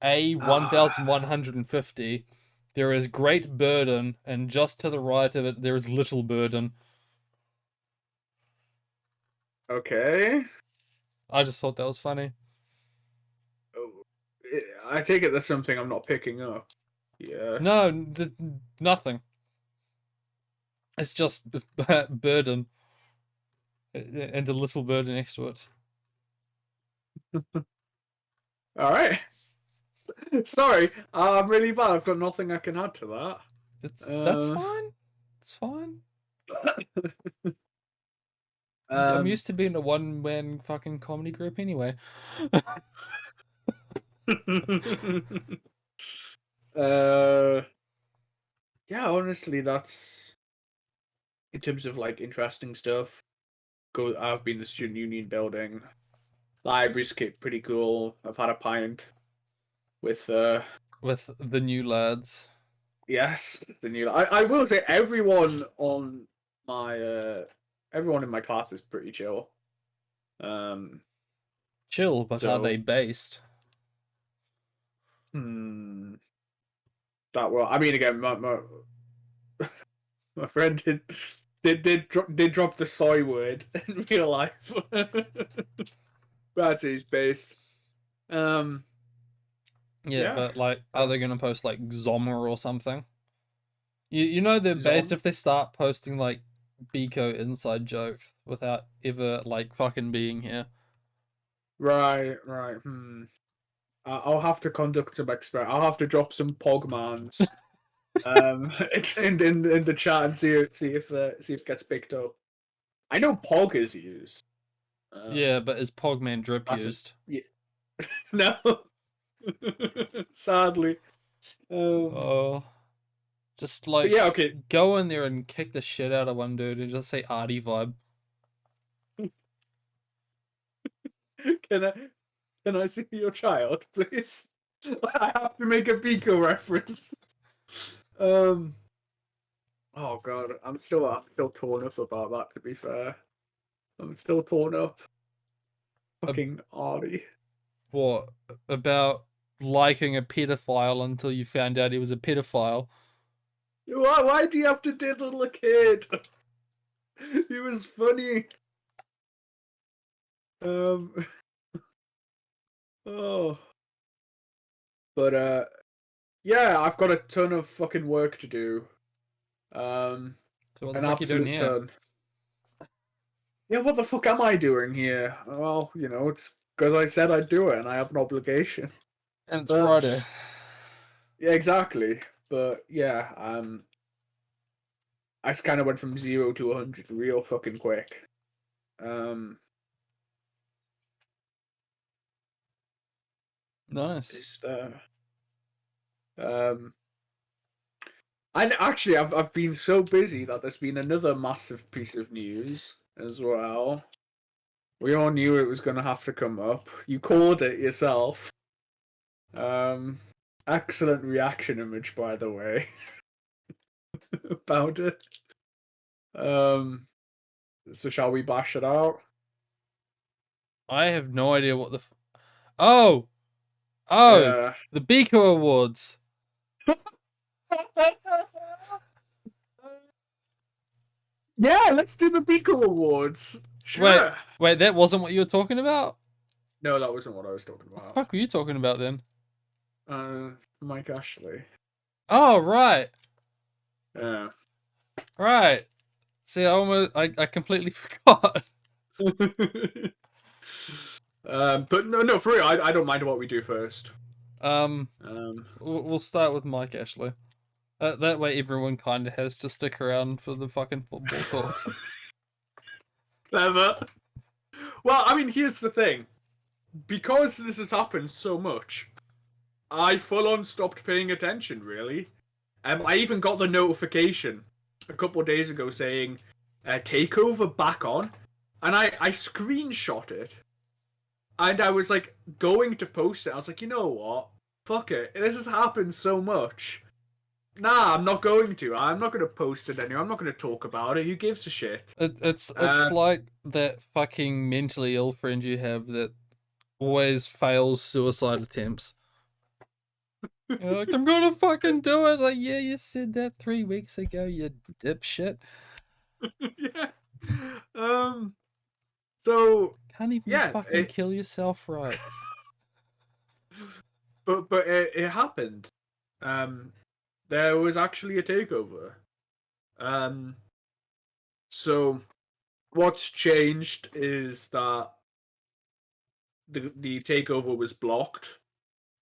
S2: A1150, there is Great Burden, and just to the right of it there is Little Burden.
S1: Okay.
S2: I just thought that was funny.
S1: Oh, I take it there's something I'm not picking up. Yeah.
S2: No, there's nothing. It's just burden and a little burden next to it.
S1: All right. Sorry, I'm really bad. I've got nothing I can add to that.
S2: That's fine. It's fine. I'm
S1: Um,
S2: used to being a one-man fucking comedy group anyway.
S1: uh, yeah, honestly, that's in terms of like interesting stuff. I've been the student union building. Library's pretty cool. I've had a pint with
S2: With the new lads.
S1: yes, the new. I will say everyone on my everyone in my class is pretty chill. Um,
S2: Chill, but are
S1: so
S2: they based?
S1: hmm, that well, I mean, again, my friend did drop the soy word in real life. That's his based. Um,
S2: Yeah,
S1: yeah.
S2: but like, are they gonna post like Zommer or something? You know they're based
S1: Zom.
S2: if they start posting like Biko inside jokes without ever like fucking being here.
S1: Right, right. I'll have to conduct some experiment. I'll have to drop some pogmans in the chat and see if it gets picked up. I know pog is used.
S2: Yeah, but is Pogman drip
S1: That's just
S2: used?
S1: yeah. No. Sadly.
S2: Oh, just
S1: But
S2: like
S1: yeah, okay.
S2: go in there and kick the shit out of one dude and just say arty vibe.
S1: Can I can I see your child, please? I have to make a Biko reference. Um. Oh god, I'm still torn up about that. To be fair, I'm still torn up.
S2: A,
S1: Fucking Artie.
S2: what about liking a pedophile until you found out he was a pedophile?
S1: Why do you have to diddle a kid? He was funny. Um. Oh. But yeah, I've got a ton of fucking work to do. Um,
S2: So what the
S1: an
S2: fuck you doing
S1: absolute
S2: here?
S1: ton. Yeah, what the fuck am I doing here? Well, it's because I said I'd do it, and I have an obligation.
S2: And it's
S1: But
S2: Friday.
S1: yeah, exactly. But yeah, I just kind of went from 0 to 100 real fucking quick. Um,
S2: Nice.
S1: just um, and actually, I've been so busy that there's been another massive piece of news as well. We all knew it was going to have to come up. You called it yourself. Um, excellent reaction image, by the way, about it. Um, so shall we bash it out?
S2: I have no idea what the. Oh, oh,
S1: Yeah.
S2: the Biko Awards.
S1: Yeah, let's do the Biko Awards.
S2: Wait,
S1: Sure.
S2: wait, that wasn't what you were talking about?
S1: No, that wasn't what I was talking
S2: What the
S1: about.
S2: fuck were you talking about then?
S1: Mike Ashley.
S2: Oh, right,
S1: Yeah.
S2: right. See, I completely forgot.
S1: But no, for real, I don't mind what we do first.
S2: Um,
S1: Um,
S2: we'll start with Mike Ashley. That way, everyone kind of has to stick around for the fucking football talk.
S1: Clever. Well, I mean, here's the thing. Because this has happened so much, I full on stopped paying attention, really. I even got the notification a couple of days ago saying, takeover back on. And I screenshot it. And I was like, going to post it. I was like, you know what? Fuck it. This has happened so much. Nah, I'm not going to. I'm not going to post it anymore. I'm not going to talk about it. Who gives a shit?
S2: It's like that fucking mentally ill friend you have that always fails suicide attempts. You're like, I'm gonna fucking do it. It's like, yeah, you said that 3 weeks ago, you dipshit.
S1: Yeah. So
S2: Can't even
S1: Yeah,
S2: fucking kill yourself right.
S1: but it happened. There was actually a takeover. Um, so what's changed is that the takeover was blocked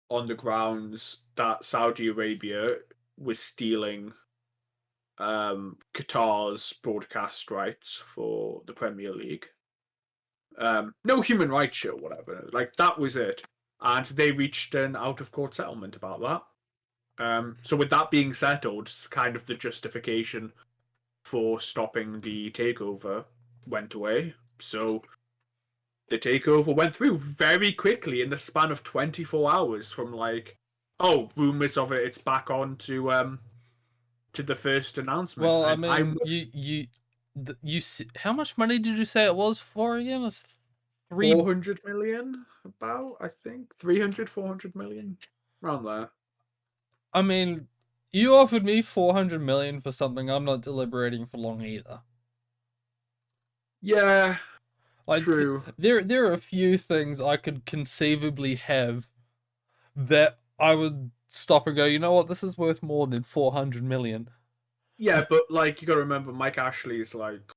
S1: on the grounds that Saudi Arabia was stealing Qatar's broadcast rights for the Premier League. No human rights shit, whatever. Like that was it, and they reached an out of court settlement about that. So with that being settled, it's kind of the justification for stopping the takeover went away. So the takeover went through very quickly in the span of 24 hours from like, oh, rumors of it's back on to the first announcement.
S2: Well, I
S1: And I
S2: mean,
S1: was
S2: how much money did you say it was for again? It's 3.
S1: 400 million, about, I think. 300, 400 million, around there.
S2: I mean, you offered me 400 million for something I'm not deliberating for long either.
S1: Yeah,
S2: Like,
S1: true.
S2: there are a few things I could conceivably have that I would stop and go, you know what, this is worth more than 400 million.
S1: Yeah, but like you gotta remember, Mike Ashley is like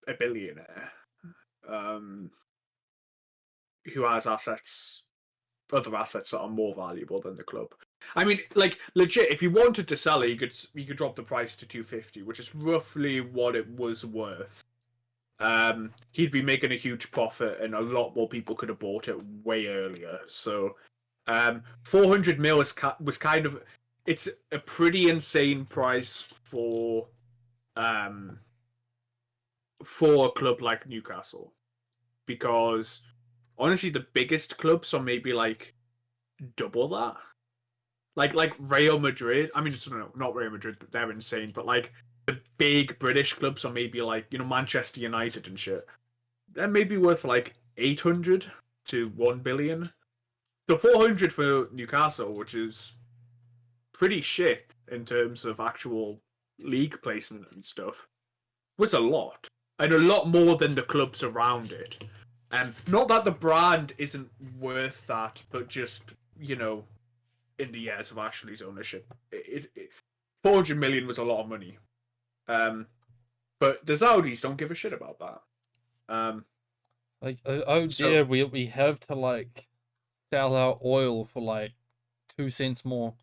S1: a billionaire, um, who has other assets that are more valuable than the club. I mean, like legit, if you wanted to sell it, you could drop the price to 250, which is roughly what it was worth. He'd be making a huge profit, and a lot more people could have bought it way earlier. So, 400 mil was kind of, it's a pretty insane price um for a club like Newcastle, because honestly, the biggest clubs are maybe like double that. Like Real Madrid. I mean, no, not Real Madrid. They're insane. But like the big British clubs are maybe like Manchester United and shit. They're maybe worth like 800 to 1 billion. So 400 for Newcastle, which is pretty shit in terms of actual league placement and stuff, was a lot, and a lot more than the clubs around it. Not that the brand isn't worth that, but just in the years of Ashley's ownership, 400 million was a lot of money. But the Saudis don't give a shit about that.
S2: Like, oh
S1: So
S2: dear, we have to like sell our oil for like 2 cents more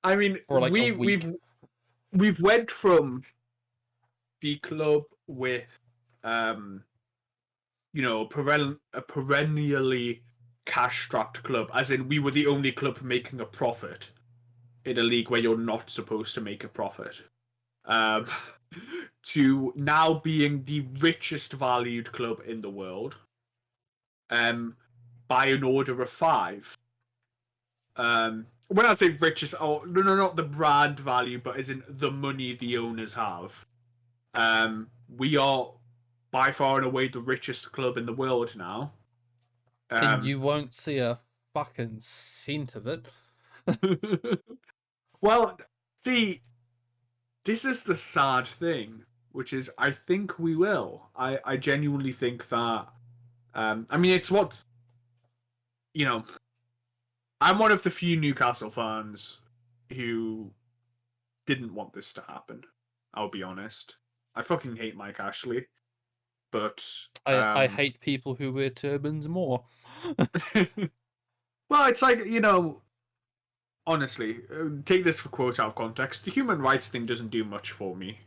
S1: I mean,
S2: for like a
S1: we
S2: week.
S1: we've went from the club with um a perennially cash-strapped club, as in we were the only club making a profit in a league where you're not supposed to make a profit, um, to now being the richest valued club in the world, by an order of five. When I say richest, oh no, not the brand value, but as in the money the owners have. We are by far and away the richest club in the world now.
S2: And you won't see a fucking cent of it.
S1: Well, see, this is the sad thing, which is I think we will. I genuinely think that. I mean, it's what you know. I'm one of the few Newcastle fans who didn't want this to happen. I'll be honest. I fucking hate Mike Ashley, but
S2: I hate people who wear turbans more.
S1: well, it's like honestly, take this for quote out of context. The human rights thing doesn't do much for me.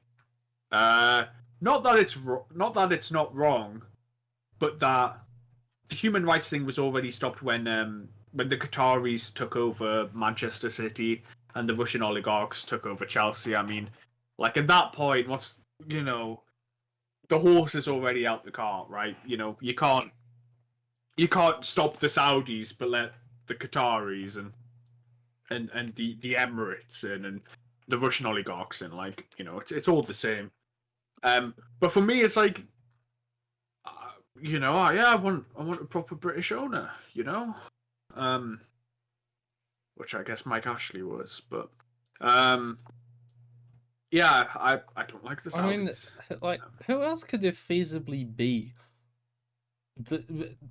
S1: Uh, not that it's not wrong, but that the human rights thing was already stopped when the Qataris took over Manchester City and the Russian oligarchs took over Chelsea. I mean, like at that point, the horse is already out the cart, right? You can't stop the Saudis, but let the Qataris and the Emirates and the Russian oligarchs in. Like, it's all the same. But for me, it's like, I want a proper British owner, which I guess Mike Ashley was, but yeah, I don't like the
S2: I mean,
S1: Saudis.
S2: like, who else could there feasibly be?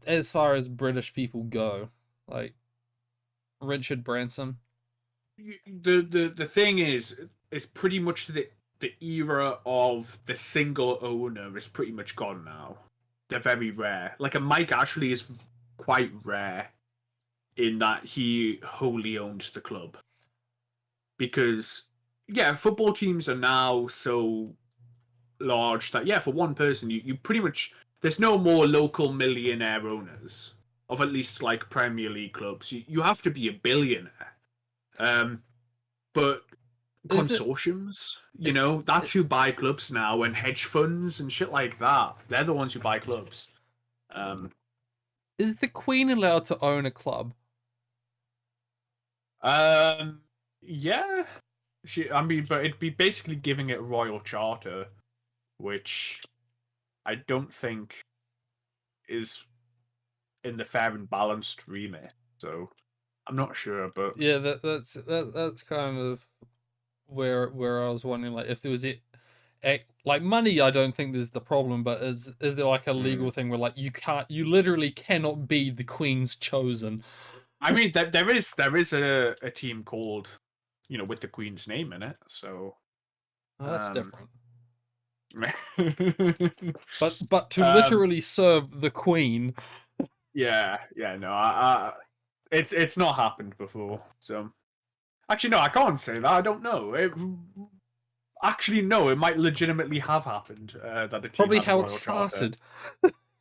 S2: as far as British people go, like Richard Branson.
S1: The thing is, it's pretty much the era of the single owner is pretty much gone now. They're very rare. Like a Mike Ashley is quite rare in that he wholly owns the club. Because yeah, football teams are now so large that yeah, for one person you pretty much there's no more local millionaire owners of at least like Premier League clubs. You have to be a billionaire. But
S2: Is it?
S1: consortiums,
S2: Is
S1: that's who buy clubs now, and hedge funds and shit like that. They're the ones who buy clubs. Um,
S2: is the Queen allowed to own a club?
S1: um, yeah. I mean, but it'd be basically giving it a royal charter, which I don't think is in the fair and balanced remit. So I'm not sure, but
S2: Yeah, that's kind of where I was wondering, like, if there was like money. I don't think there's the problem, but is there like a legal thing where like you literally cannot be the Queen's chosen?
S1: I mean, there is a team called, with the Queen's name in it. So
S2: Oh, that's different.
S1: um,
S2: But to literally serve the Queen.
S1: yeah, no, it's not happened before. So actually, no, I can't say that. I don't know. Actually, no, it might legitimately have happened that the team
S2: Probably
S1: had a
S2: how it
S1: royal charter.
S2: started.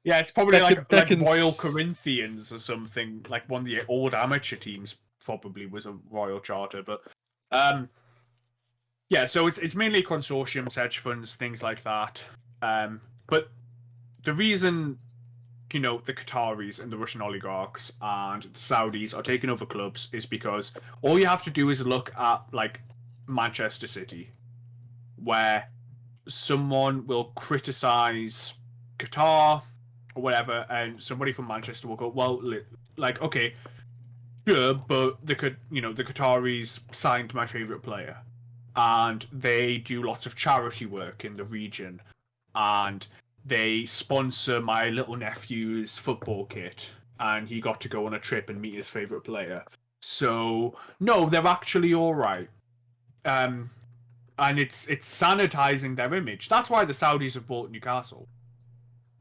S1: Yeah, it's probably
S2: Back in
S1: Royal Corinthians or something. Like one of the old amateur teams probably was a royal charter, but yeah. So it's mainly consortiums, hedge funds, things like that. But the reason the Qataris and the Russian oligarchs and the Saudis are taking over clubs is because all you have to do is look at like Manchester City, where someone will criticize Qatar or whatever, and somebody from Manchester will go, well, like, okay, sure, but the Qataris signed my favorite player, and they do lots of charity work in the region, and they sponsor my little nephew's football kit, and he got to go on a trip and meet his favorite player. So no, they're actually all right. And it's sanitizing their image. That's why the Saudis have bought Newcastle.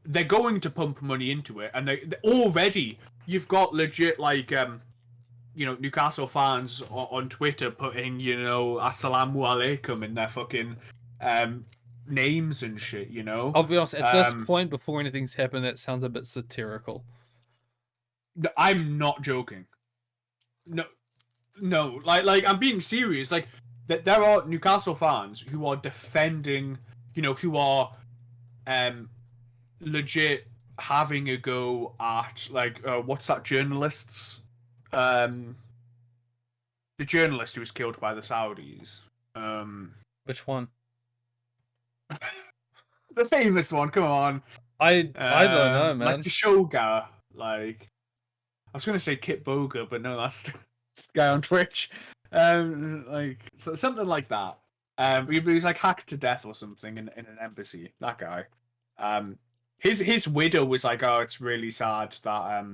S1: They're going to pump money into it, and they already you've got legit like Newcastle fans on Twitter putting Assalamu alaikum in their fucking names and shit.
S2: I'll be honest, at this point, before anything's happened, that sounds a bit satirical.
S1: I'm not joking. No, like I'm being serious. Like there are Newcastle fans who are defending, who are legit having a go at like what's that journalist's the journalist who was killed by the Saudis.
S2: Which one?
S1: The famous one. Come on.
S2: I don't know, man.
S1: Like the Shoga. Like I was gonna say Kit Boga, but no, that's the guy on Twitch. Like so, something like that. He was like hacked to death or something in an embassy. That guy. His widow was like, "Oh, it's really sad that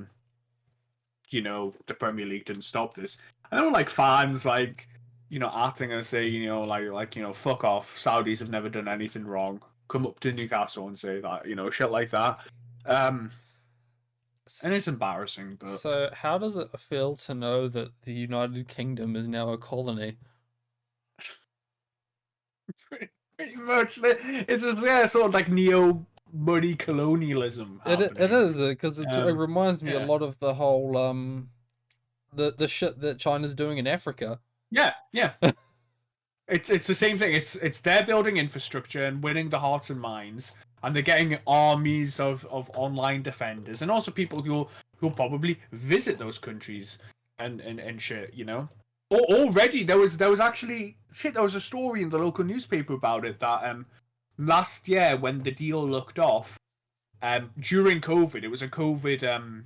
S1: the Premier League didn't stop this." I know, like fans, like acting and say, fuck off. Saudis have never done anything wrong. Come up to Newcastle and say that, shit like that. And it's embarrassing, but
S2: so how does it feel to know that the United Kingdom is now a colony?
S1: pretty much, it's a sort of like neo-money colonialism.
S2: It is, because it reminds me a
S1: yeah.
S2: lot of the whole the shit that China's doing in Africa.
S1: Yeah. It's the same thing. It's they're building infrastructure and winning the hearts and minds, and they're getting armies of online defenders, and also people who'll probably visit those countries and shit. Already there was actually shit. There was a story in the local newspaper about it that last year when the deal looked off, during COVID, it was a COVID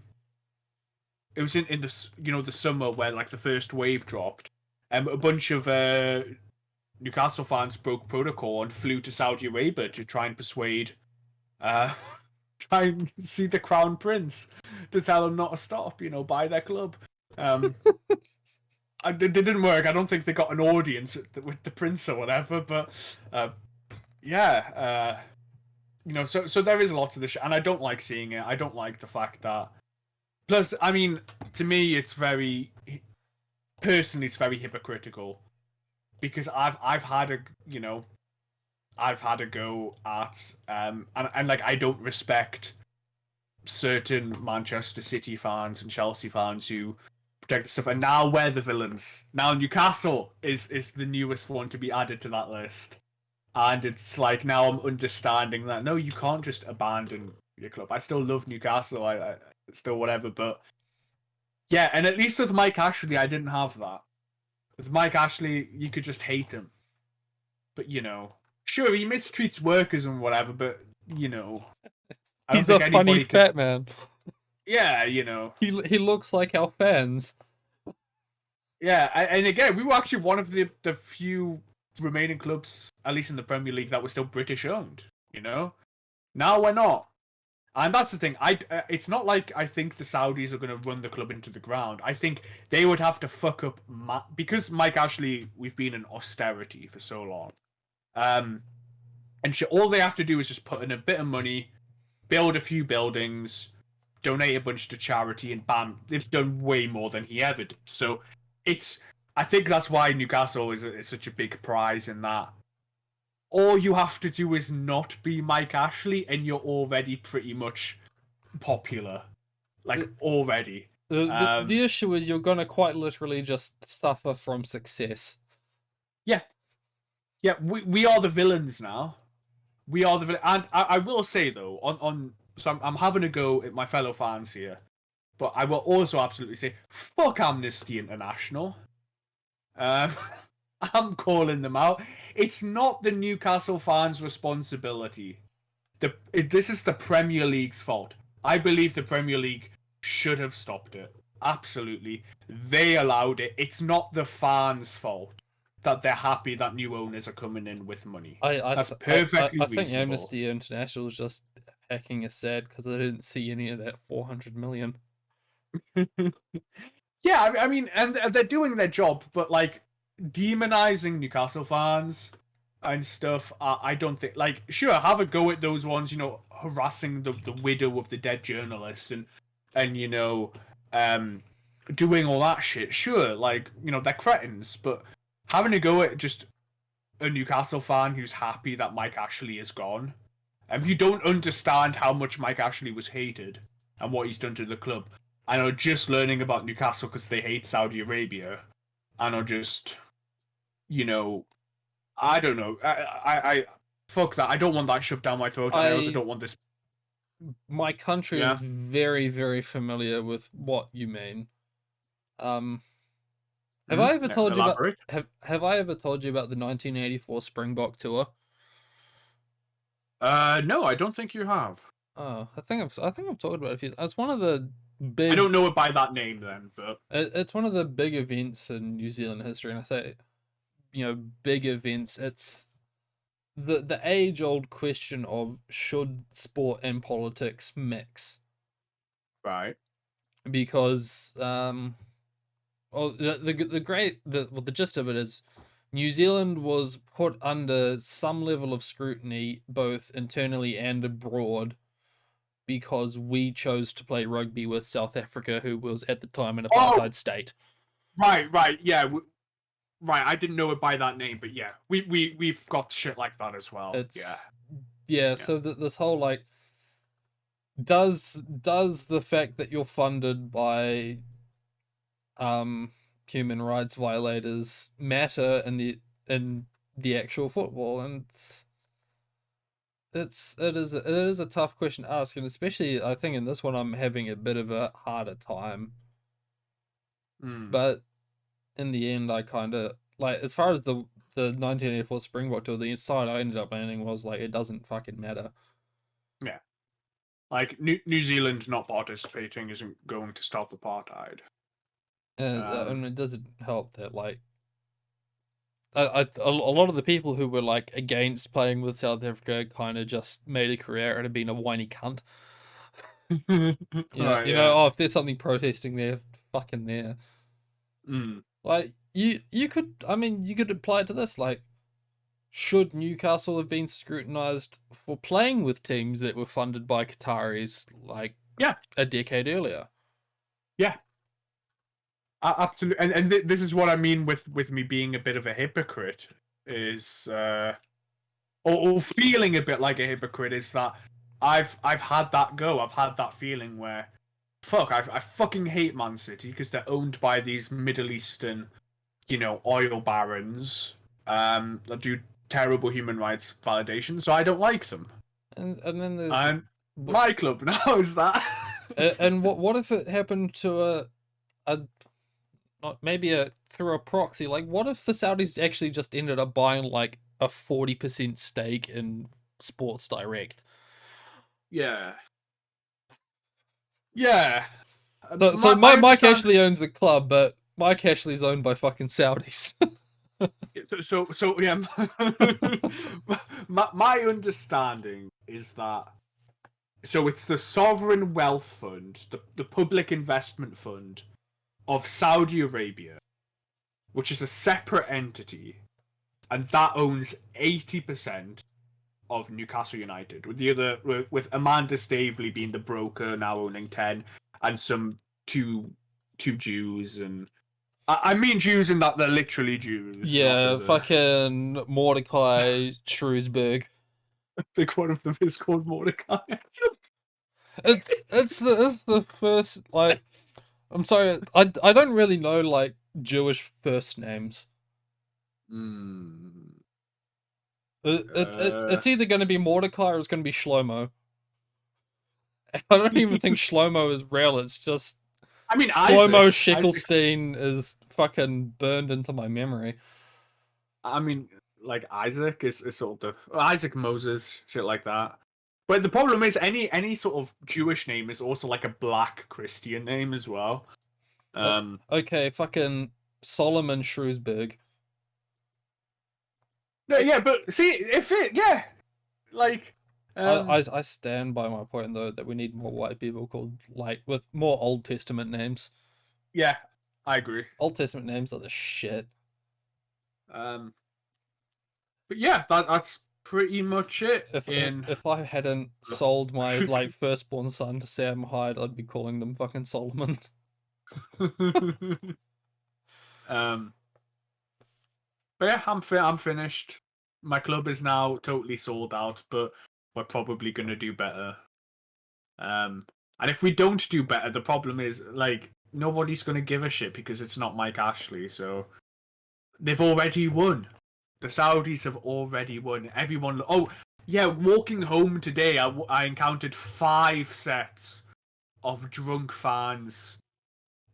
S1: it was in the the summer where like the first wave dropped. A bunch of Newcastle fans broke protocol and flew to Saudi Arabia to try and persuade try and see the Crown Prince to tell them not to stop, buy their club. It didn't work. I don't think they got an audience with the prince or whatever, but yeah, so there is a lot to this, and I don't like seeing it. I don't like the fact that. Plus, I mean, to me, it's very personally, it's very hypocritical because I've had a go at and like I don't respect certain Manchester City fans and Chelsea fans who protect the stuff, and now we're the villains. Now Newcastle is the newest one to be added to that list, and it's like now I'm understanding that no, you can't just abandon your club. I still love Newcastle. I still whatever, but yeah, and at least with Mike Ashley, I didn't have that. With Mike Ashley, you could just hate him, but sure he mistreats workers and whatever, but I don't
S2: He's a
S1: think
S2: funny
S1: anybody
S2: fat man.
S1: Yeah,
S2: He looks like our fans.
S1: Yeah, and again, we were actually one of the few remaining clubs, at least in the Premier League, that were still British owned. Now we're not, and that's the thing. It's not like I think the Saudis are going to run the club into the ground. I think they would have to fuck up because Mike Ashley. We've been in austerity for so long, and all they have to do is just put in a bit of money, build a few buildings, donate a bunch to charity, and bam, they've done way more than he ever did. So I think that's why Newcastle is such a big prize in that. All you have to do is not be Mike Ashley, and you're already pretty much popular. Like, already.
S2: The issue is you're gonna quite literally just suffer from success.
S1: Yeah. Yeah, we are the villains now. We are the villains. And I will say, though, so I'm having a go at my fellow fans here, but I will also absolutely say, fuck Amnesty International. I'm calling them out. It's not the Newcastle fans' responsibility. This is the Premier League's fault. I believe the Premier League should have stopped it. Absolutely. They allowed it. It's not the fans' fault that they're happy that new owners are coming in with money. That's perfectly
S2: I think
S1: reasonable.
S2: Amnesty International is just hacking a sad because I didn't see any of that 400 million.
S1: Yeah, I mean, and they're doing their job, but like demonizing Newcastle fans and stuff, I don't think. Like, sure, have a go at those ones, harassing the widow of the dead journalist and doing all that shit. Sure, like they're cretins, but having a go at just a Newcastle fan who's happy that Mike Ashley is gone, and you don't understand how much Mike Ashley was hated and what he's done to the club. I know just learning about Newcastle because they hate Saudi Arabia. I know just, I don't know. I fuck that. I don't want that shoved down my throat. And I also don't want this.
S2: My country is very, very familiar with what you mean. Have I ever told you about? Have I ever told you about the 1984 Springbok tour?
S1: No, I don't think you have.
S2: Oh, I think I've talked about it. It's one of the big.
S1: I don't know it by that name then, but
S2: it's one of the big events in New Zealand history, and I say, big events. It's the age-old question of should sport and politics mix?
S1: Right.
S2: Because the gist of it is New Zealand was put under some level of scrutiny both internally and abroad because we chose to play rugby with South Africa, who was at the time an apartheid state.
S1: Right, yeah. Right, I didn't know it by that name, but yeah, we've got shit like that as well. Yeah.
S2: So this whole like, does the fact that you're funded by human rights violators matter in the actual football? And it is a tough question to ask, and especially I think in this one I'm having a bit of a harder time. But in the end, I kind of like, as far as the 1984 Springbok tour, the side I ended up landing was like, it doesn't fucking matter.
S1: Yeah, like New Zealand not participating isn't going to stop apartheid.
S2: And it doesn't help that like a lot of the people who were like against playing with South Africa kind of just made a career out of being a whiny cunt.
S1: Right,
S2: You know,
S1: yeah.
S2: oh, if there's something protesting there, fucking there.
S1: Mm.
S2: Like you could, I mean, you could apply it to this. Like, should Newcastle have been scrutinized for playing with teams that were funded by Qataris like
S1: Yeah,
S2: a decade earlier?
S1: yeah. Absolutely. And this is what I mean with me being a bit of a hypocrite is or feeling a bit like a hypocrite is that I've had that go. I've had that feeling where fuck, I fucking hate Man City because they're owned by these Middle Eastern, oil barons that do terrible human rights validation, so I don't like them.
S2: And then there's
S1: And my club now is that.
S2: and what if it happened to a not maybe a through a proxy? Like, what if the Saudis actually just ended up buying like a 40% stake in Sports Direct?
S1: Yeah. Yeah.
S2: So
S1: My
S2: Mike
S1: understand-
S2: Ashley owns the club, but Mike Ashley's owned by fucking Saudis.
S1: So yeah. My understanding is that so it's the sovereign wealth fund, the public investment fund of Saudi Arabia, which is a separate entity, and that owns 80% of Newcastle United, with the other with Amanda Staveley being the broker now owning 10, and some two Jews, and I mean Jews in that they're literally Jews.
S2: Yeah, fucking Mordecai Shrewsbury.
S1: I think one of them is called Mordecai.
S2: It's the first, like, I'm sorry, I don't really know like Jewish first names. It's either going to be Mordecai or it's going to be Shlomo. I don't even think Shlomo is real. It's just
S1: I mean,
S2: Shlomo
S1: Isaac.
S2: Schickelstein is fucking burned into my memory.
S1: I mean, like Isaac is sort of Isaac Moses, shit like that. But the problem is any sort of Jewish name is also like a black Christian name as well.
S2: Okay, fucking Solomon Shrewsbury.
S1: No, yeah, but see, like,
S2: I stand by my point though that we need more white people called like with more Old Testament names.
S1: yeah, I agree.
S2: Old Testament names are the shit.
S1: But yeah, that's pretty much it.
S2: If I hadn't sold my like firstborn son to Sam Hyde, I'd be calling them fucking Solomon.
S1: But yeah, I'm finished. My club is now totally sold out, but we're probably gonna do better. And if we don't do better, the problem is like nobody's gonna give a shit because it's not Mike Ashley. So they've already won. The Saudis have already won. Everyone. Oh yeah, walking home today, I encountered 5 sets of drunk fans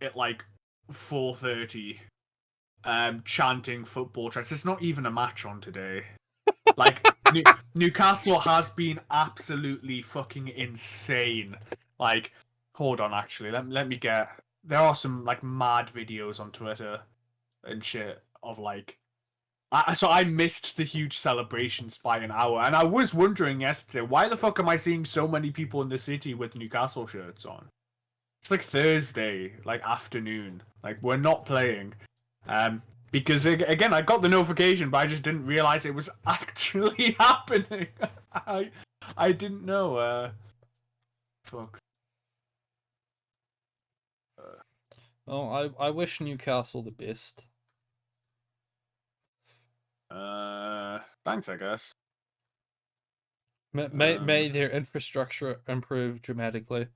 S1: at like 4:30. Chanting football tracks. There's not even a match on today. Like Newcastle has been absolutely fucking insane. Like, hold on, actually, let me get. There are some like mad videos on Twitter and shit of like. So I missed the huge celebrations by an hour, and I was wondering yesterday why the fuck am I seeing so many people in the city with Newcastle shirts on? It's like Thursday, like afternoon. Like we're not playing. Because again, I got the notification, but I just didn't realize it was actually happening. I didn't know. Fuck.
S2: Oh, I wish Newcastle the best.
S1: Thanks, I guess.
S2: May their infrastructure improve dramatically.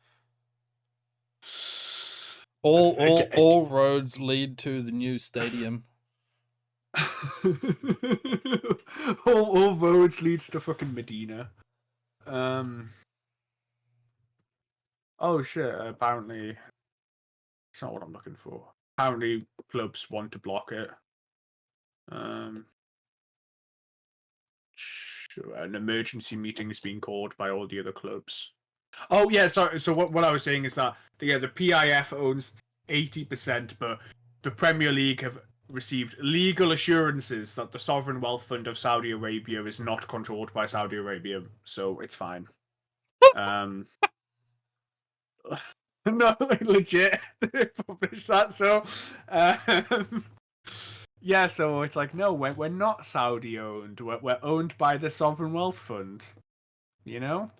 S2: All roads lead to the new stadium.
S1: all roads leads to fucking Medina. Oh shit! Apparently, it's not what I'm looking for. Apparently, clubs want to block it. An emergency meeting is being called by all the other clubs. Oh yeah, sorry. So what I was saying is that the PIF owns 80%, but the Premier League have received legal assurances that the sovereign wealth fund of Saudi Arabia is not controlled by Saudi Arabia, so it's fine. No, like, legit, they published that. So, yeah, so it's like, no, we're not Saudi owned. We're owned by the sovereign wealth fund. You know,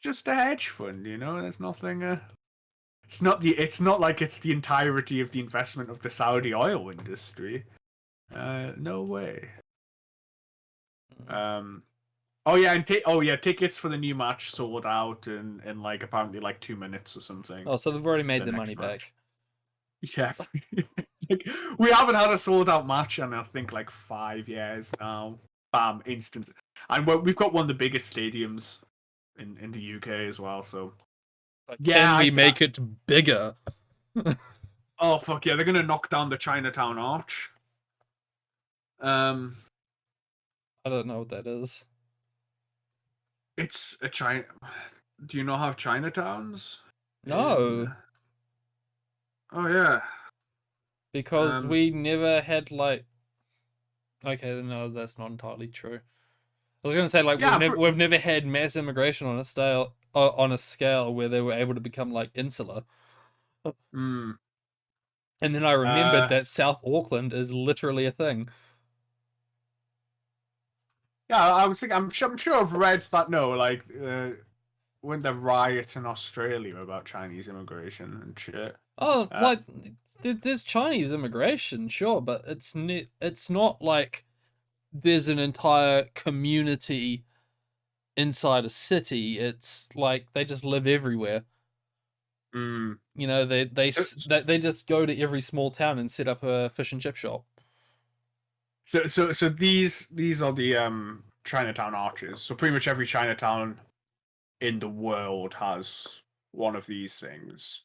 S1: just a hedge fund. You know, there's nothing. It's not the. It's not like it's the entirety of the investment of the Saudi oil industry. No way. Oh yeah, and tickets for the new match sold out in like apparently like 2 minutes or something.
S2: Oh, so they've already made
S1: The
S2: the
S1: next
S2: money
S1: match.
S2: back.
S1: Yeah, like, we haven't had a sold out match in I think like 5 years now. Bam, instant, and we've got one of the biggest stadiums in the UK as well. So
S2: But
S1: yeah,
S2: can we make it bigger?
S1: oh fuck yeah, they're gonna knock down the Chinatown Arch.
S2: I don't know what that is.
S1: It's a China. Do you not have Chinatowns?
S2: No,
S1: Oh yeah.
S2: because we never had like. Okay, no, that's not entirely true. I was gonna say like
S1: Yeah,
S2: we've never had mass immigration on a scale where they were able to become like insular.
S1: Mm.
S2: And then I remembered that South Auckland is literally a thing.
S1: Yeah, I was thinking. I'm sure I've read that. No, like when the riots in Australia about Chinese immigration and shit.
S2: Oh, like there's Chinese immigration, sure, but it's not like there's an entire community inside a city. It's like they just live everywhere.
S1: Mm.
S2: You know, they just go to every small town and set up a fish and chip shop.
S1: So these are the Chinatown Arches. So pretty much every Chinatown in the world has one of these things.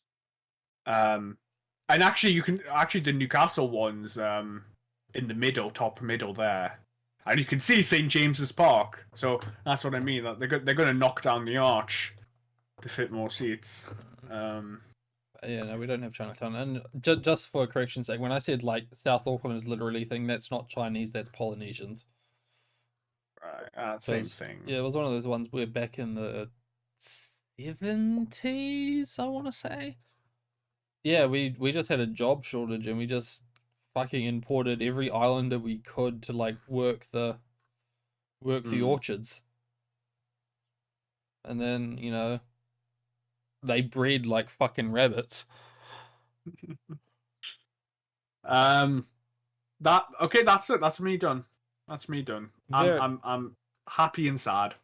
S1: And actually, the Newcastle ones in the middle, top middle there, and you can see St James's Park. So that's what I mean. That they're going to knock down the arch to fit more seats.
S2: Yeah, no, we don't have Chinatown. And just for correction's sake, when I said like South Auckland is literally a thing, that's not Chinese, that's Polynesians.
S1: Right, same thing.
S2: Yeah, it was one of those ones where back in the 70s, I want to say. Yeah, we just had a job shortage and we just fucking imported every islander we could to like work the orchards. And then, you know, they breed like fucking rabbits.
S1: That's it. That's me done. That's me done. I'm happy and sad.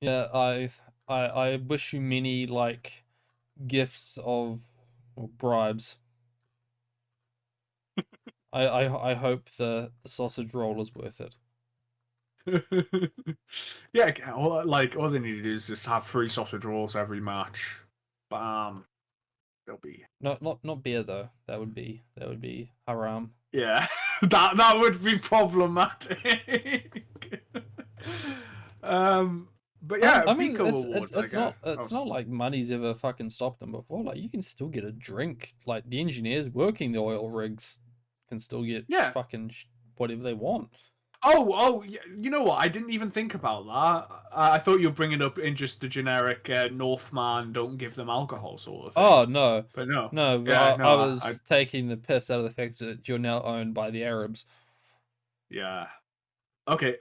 S2: Yeah, I wish you many like gifts of bribes. I hope the sausage roll is worth it.
S1: Yeah, all they need to do is just have 3 sausage rolls every match. Bam. They'll be
S2: not beer though. That would be haram.
S1: yeah. that would be problematic. But yeah,
S2: I mean,
S1: Awards,
S2: it's not like money's ever fucking stopped them before. Like you can still get a drink. Like the engineers working the oil rigs can still get fucking whatever they want.
S1: Oh, you know what? I didn't even think about that. I thought you were bringing up in just the generic Northman, don't give them alcohol sort of thing.
S2: Oh, no.
S1: But no.
S2: No,
S1: Yeah,
S2: I was taking the piss out of the fact that you're now owned by the Arabs.
S1: Yeah. Okay,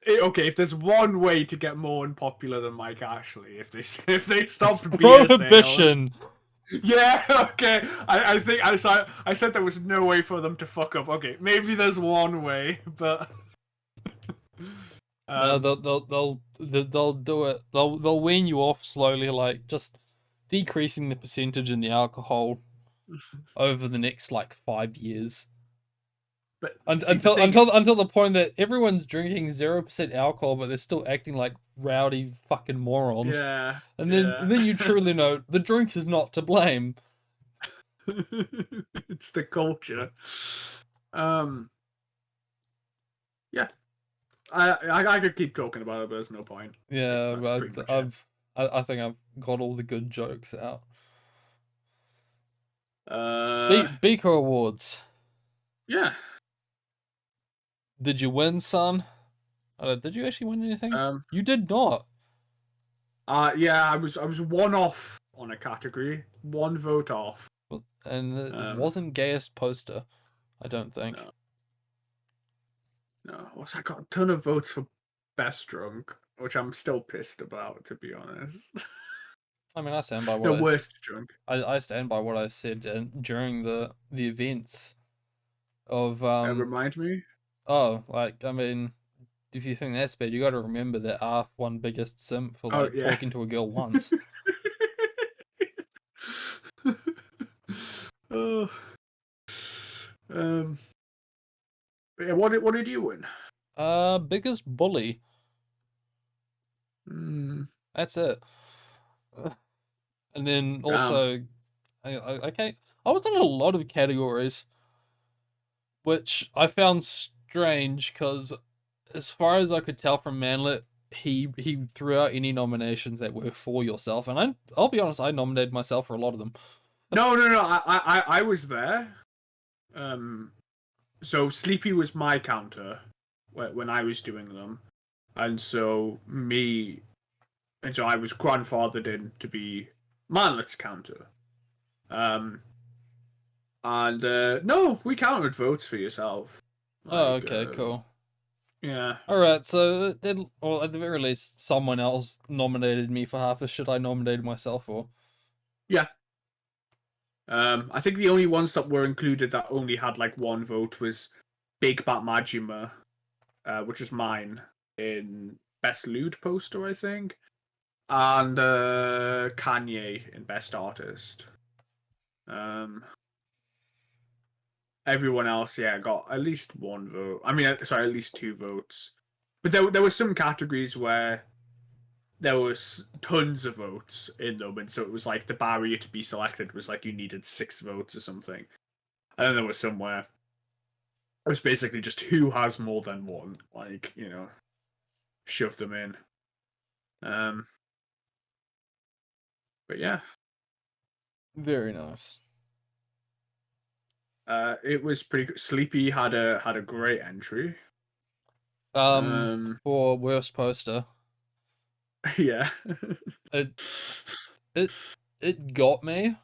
S1: if there's one way to get more unpopular than Mike Ashley, if they stopped beer
S2: prohibition.
S1: Sales, yeah, okay. I think I said there was no way for them to fuck up. Okay, maybe there's one way, but
S2: no, they'll do it. They'll wean you off slowly, like just decreasing the percentage in the alcohol over the next like 5 years.
S1: But
S2: until the point that everyone's drinking 0% alcohol, but they're still acting like rowdy fucking morons.
S1: Yeah.
S2: And then you truly know the drink is not to blame.
S1: It's the culture. Yeah. I could keep talking about it, but there's no point.
S2: Yeah, I think I've got all the good jokes out. Beaker Awards.
S1: Yeah.
S2: Did you win, son? Did you actually win anything?
S1: Um.
S2: You did not.
S1: Yeah. I was one off on a category. One vote off.
S2: And it
S1: Um.
S2: wasn't gayest poster, I don't think.
S1: No. No. I got a ton of votes for best drunk, which I'm still pissed about, to be honest.
S2: I mean, I stand by
S1: The
S2: what
S1: worst drunk.
S2: I stand by what I said during the events of
S1: Remind me.
S2: Oh, like I mean, if you think that's bad, you got to remember that Arf won biggest simp for
S1: Oh
S2: like
S1: yeah.
S2: talking to a girl once.
S1: Oh. Um. Yeah, what did you win?
S2: Biggest bully.
S1: Mm,
S2: That's it. And then
S1: damn.
S2: also, okay, I was in a lot of categories, which I found strange because, as far as I could tell from Manlet, he threw out any nominations that were for yourself, and I'll be honest, I nominated myself for a lot of them.
S1: No. I was there. So Sleepy was my counter when I was doing them, and so I was grandfathered in to be Manlet's counter. Um, and no, we counted votes for yourself.
S2: Oh,
S1: Like,
S2: okay, cool.
S1: yeah,
S2: All right, so then, well, at the very least, someone else nominated me for half the shit I nominated myself for.
S1: yeah. I think the only ones that were included that only had like one vote was Big Bat Majima, which was mine in Best Lewd Poster, I think, and Kanye in Best Artist. Everyone else, yeah, got at least one vote. I mean, sorry, at least two votes. But there were some categories where there was tons of votes in them, and so it was like the barrier to be selected was like you needed 6 votes or something. And then there was somewhere it was basically just who has more than one, like shove them in. Um, but yeah,
S2: Very nice.
S1: it was pretty good. Sleepy had a great entry.
S2: For worst poster,
S1: Yeah.
S2: it it it got me.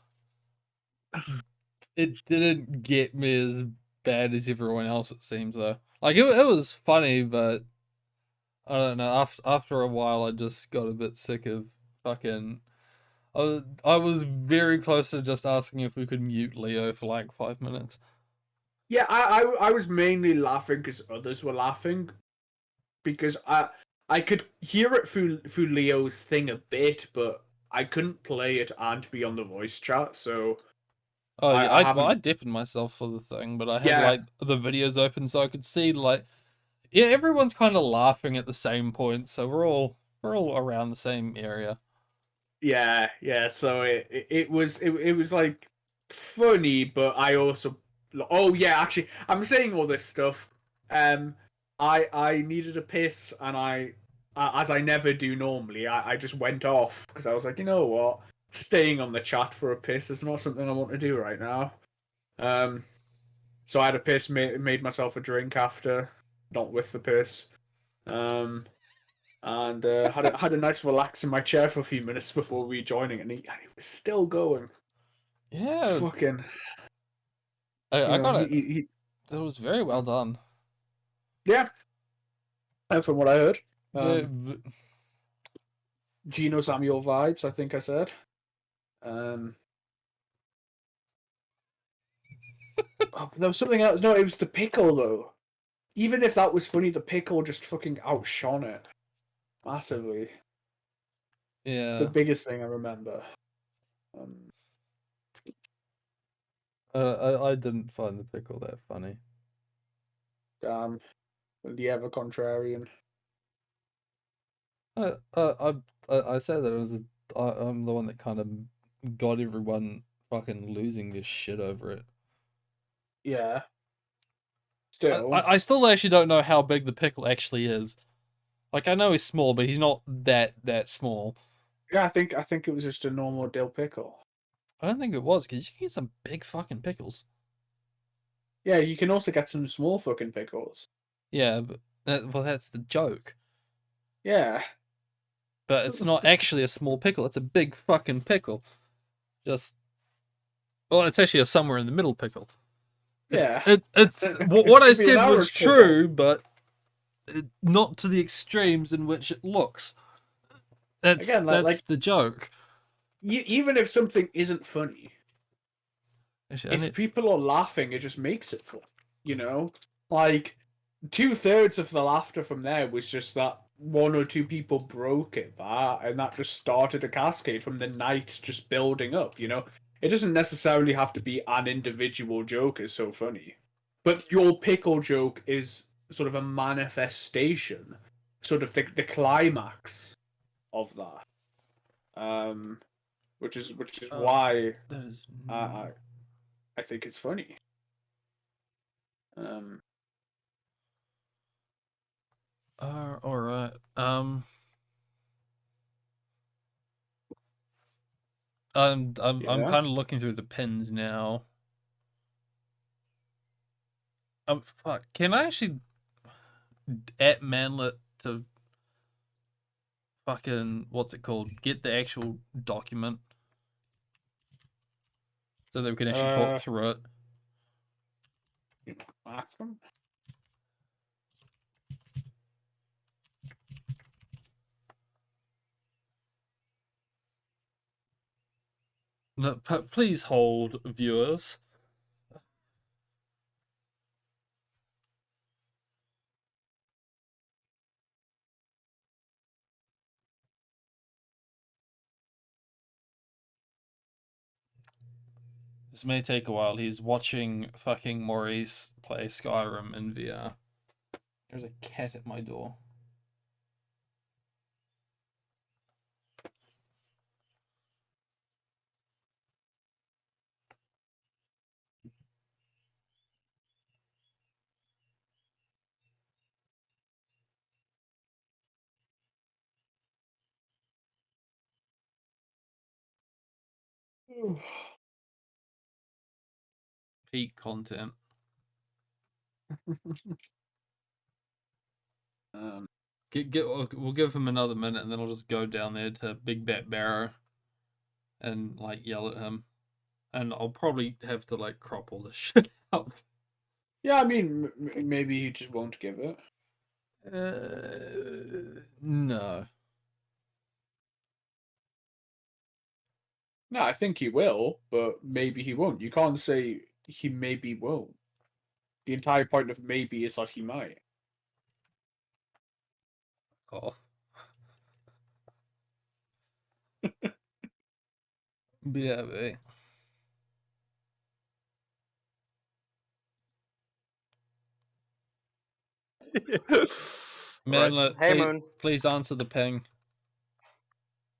S2: It didn't get me as bad as everyone else. It seems though. Like it was funny, but I don't know. After a while, I just got a bit sick of fucking. I was very close to just asking if we could mute Leo for like 5 minutes.
S1: Yeah, I was mainly laughing because others were laughing because I could hear it through Leo's thing a bit, but I couldn't play it and be on the voice chat, so
S2: Oh yeah,
S1: I
S2: well,
S1: haven't.
S2: I deafened myself for the thing, but I had
S1: Yeah,
S2: like the videos open so I could see like yeah, everyone's kind of laughing at the same point, so we're all around the same area.
S1: yeah. So it was like funny, but I also oh yeah, actually I'm saying all this stuff. Um, I needed a piss and as I never do normally, I just went off because I was like, you know what, staying on the chat for a piss is not something I want to do right now. Um, so I had a piss, made myself a drink after, not with the piss. Um, and had a nice relax in my chair for a few minutes before rejoining, and he was still going.
S2: Yeah,
S1: Fucking,
S2: I got it.
S1: he
S2: It was very well done.
S1: yeah. And from what I heard,
S2: The
S1: Gino Samuel vibes. I think I said. Um, oh, there was something else. No, it was the pickle though. Even if that was funny, the pickle just fucking outshone it massively. The
S2: yeah,
S1: biggest thing I remember. Um,
S2: I didn't find the pickle that funny.
S1: damn, the ever contrarian.
S2: I said that it was I'm the one that kind of got everyone fucking losing their shit over it.
S1: Yeah. Still.
S2: I still actually don't know how big the pickle actually is. Like I know he's small, but he's not that small.
S1: Yeah, I think it was just a normal dill pickle.
S2: I don't think it was, because you can get some big fucking pickles.
S1: Yeah, you can also get some small fucking pickles.
S2: Yeah, but well, that's the joke.
S1: Yeah.
S2: But it's not actually a small pickle; it's a big fucking pickle. Just well, it's actually a somewhere in the middle pickle.
S1: Yeah.
S2: It's
S1: It
S2: what I
S1: could be an
S2: said was
S1: Irish pickle.
S2: true, but not to the extremes in which it looks.
S1: Again,
S2: That's the joke.
S1: even if something isn't funny,
S2: Actually,
S1: if people are laughing, it just makes it fun. You know, like 2/3 of the laughter from there was just that one or two people broke it, and that just started a cascade from the night just building up. You know, it doesn't necessarily have to be an individual joke is so funny, but your pickle joke is sort of a manifestation, sort of the climax of that. Which is why
S2: that is.
S1: I think it's funny. Um,
S2: All right. I'm
S1: yeah.
S2: kind of looking through the pins now. Fuck. Can I actually at Manlet to fucking what's it called? Get the actual document so that we can actually talk through it.
S1: Awesome.
S2: No, please hold, viewers. This may take a while. He's watching fucking Maurice play Skyrim in VR. There's a cat at my door. Peak content.
S1: Um,
S2: We'll give him another minute, and then I'll just go down there to Big Bat Barrow and like yell at him, and I'll probably have to like crop all this shit out.
S1: yeah, I mean, maybe he just won't give it.
S2: No.
S1: No, I think he will, but maybe he won't. You can't say he maybe won't. The entire point of maybe is that he might.
S2: Off. BRB. Man,
S3: Hey, Moon.
S2: please answer the ping.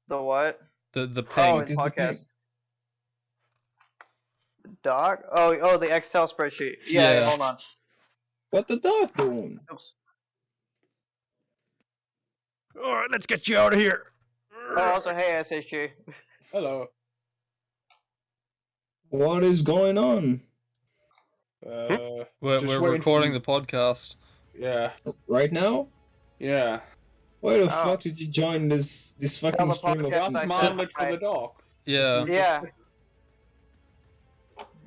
S3: The what?
S2: The
S3: Oh,
S2: ping.
S3: in podcast. Doc? Oh, the Excel spreadsheet. Yeah, hold on.
S4: What the dog doing?
S3: Oops.
S4: All right, let's get you out of here.
S3: Oh, also, hey, SHG.
S1: Hello.
S4: What is going on?
S2: We're
S1: Just
S2: recording
S1: for...
S2: the podcast.
S1: Yeah.
S4: Right now?
S1: Yeah.
S4: Why the
S3: Oh.
S4: fuck did you join this fucking
S3: Tell the
S4: stream of
S3: podcast
S1: That's
S3: I
S1: Manlet for
S3: said
S1: the doc.
S2: Yeah.
S3: Yeah.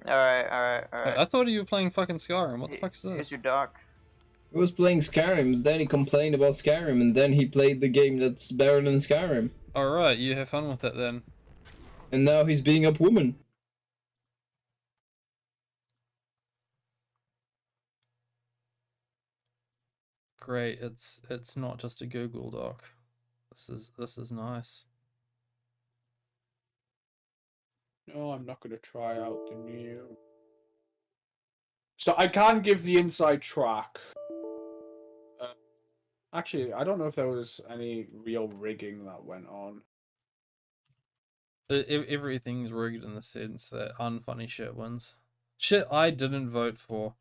S3: Alright.
S2: I thought you were playing fucking Skyrim. What the fuck is
S3: Here's
S2: this?
S3: your doc.
S4: He was playing Skyrim, and then he complained about Skyrim, and then he played the game that's better than Skyrim.
S2: Alright, you have fun with it then.
S4: And now he's being up woman.
S2: Great, it's not just a Google Doc. This is nice.
S1: No, I'm not going to try out the new. So I can give the inside track. Actually, I don't know if there was any real rigging that went on.
S2: Everything's rigged in the sense that unfunny shit wins. Shit I didn't vote for.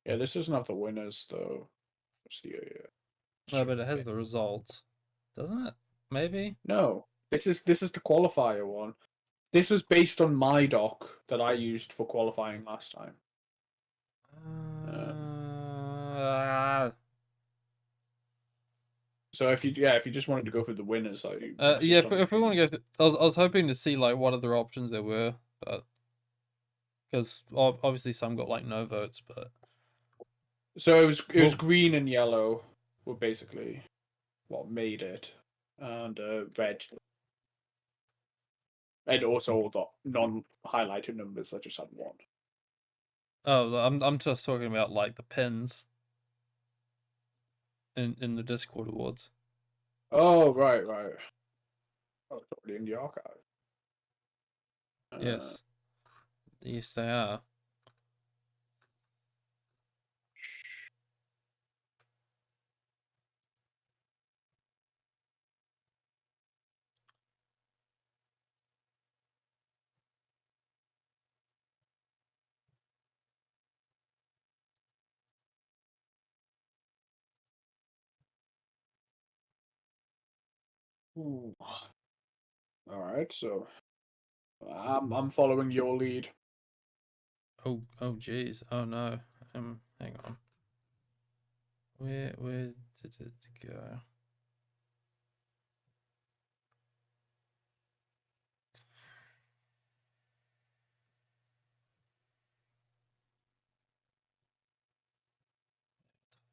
S1: Yeah, this doesn't have the winners though. Let's see,
S2: No, but it has the results, doesn't it? Maybe.
S1: No, this is the qualifier one. This was based on my doc that I used for qualifying last time. So if you just wanted to go for the winners,
S2: Yeah, if we want to go through, I was hoping to see like what other options there were, but because obviously some got like no votes, but
S1: so it was green and yellow were basically what made it, and red, and also all the non-highlighted numbers. I just had one.
S2: oh, I'm just talking about like the pins in the Discord awards.
S1: Oh right. Oh, it's already in the archive.
S2: Yes, yes, they are.
S1: Ooh. All right, so I'm following your lead.
S2: Oh, jeez. Oh no. Hang on. Where did it go?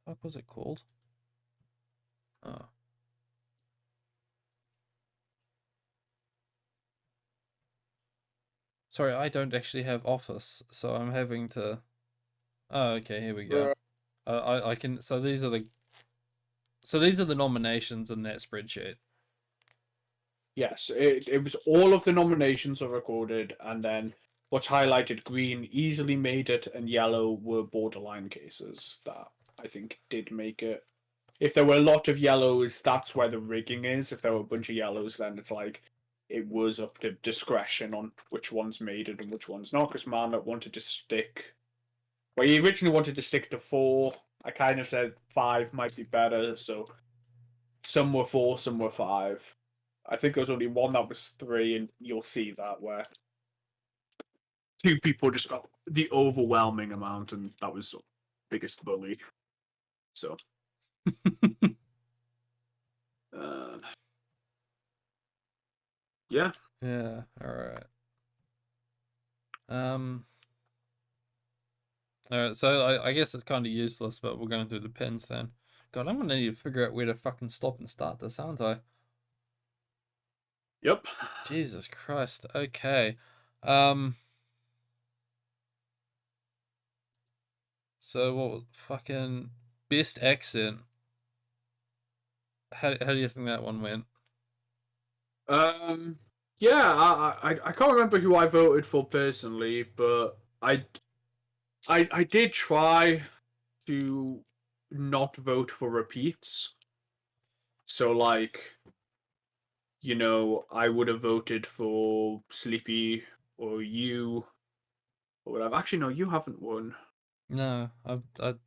S2: What was it called? Oh. Sorry, I don't actually have Office, so I'm having to. Oh, okay, here we go. I can. So these are the nominations in that spreadsheet.
S1: Yes, it was all of the nominations are recorded, and then what's highlighted green easily made it, and yellow were borderline cases that I think did make it. If there were a lot of yellows, that's where the rigging is. If there were a bunch of yellows, then it's like it was up to discretion on which ones made it and which ones not. Because Marmot wanted to stick. Well, he originally wanted to stick to 4. I kind of said 5 might be better, so some were 4, some were 5. I think there was only one that was 3, and you'll see that where 2 people just got the overwhelming amount, and that was the biggest bully. So, yeah.
S2: Yeah. All right. All right. So I guess it's kind of useless, but we're going through the pins then. God, I'm gonna need to figure out where to fucking stop and start this, aren't I?
S1: Yep.
S2: Jesus Christ. Okay. So what fucking best accent? How do you think that one went?
S1: Yeah, I can't remember who I voted for personally, but I did try to not vote for repeats. So like, I would have voted for Sleepy or you or whatever. Actually, no, you haven't won.
S2: No,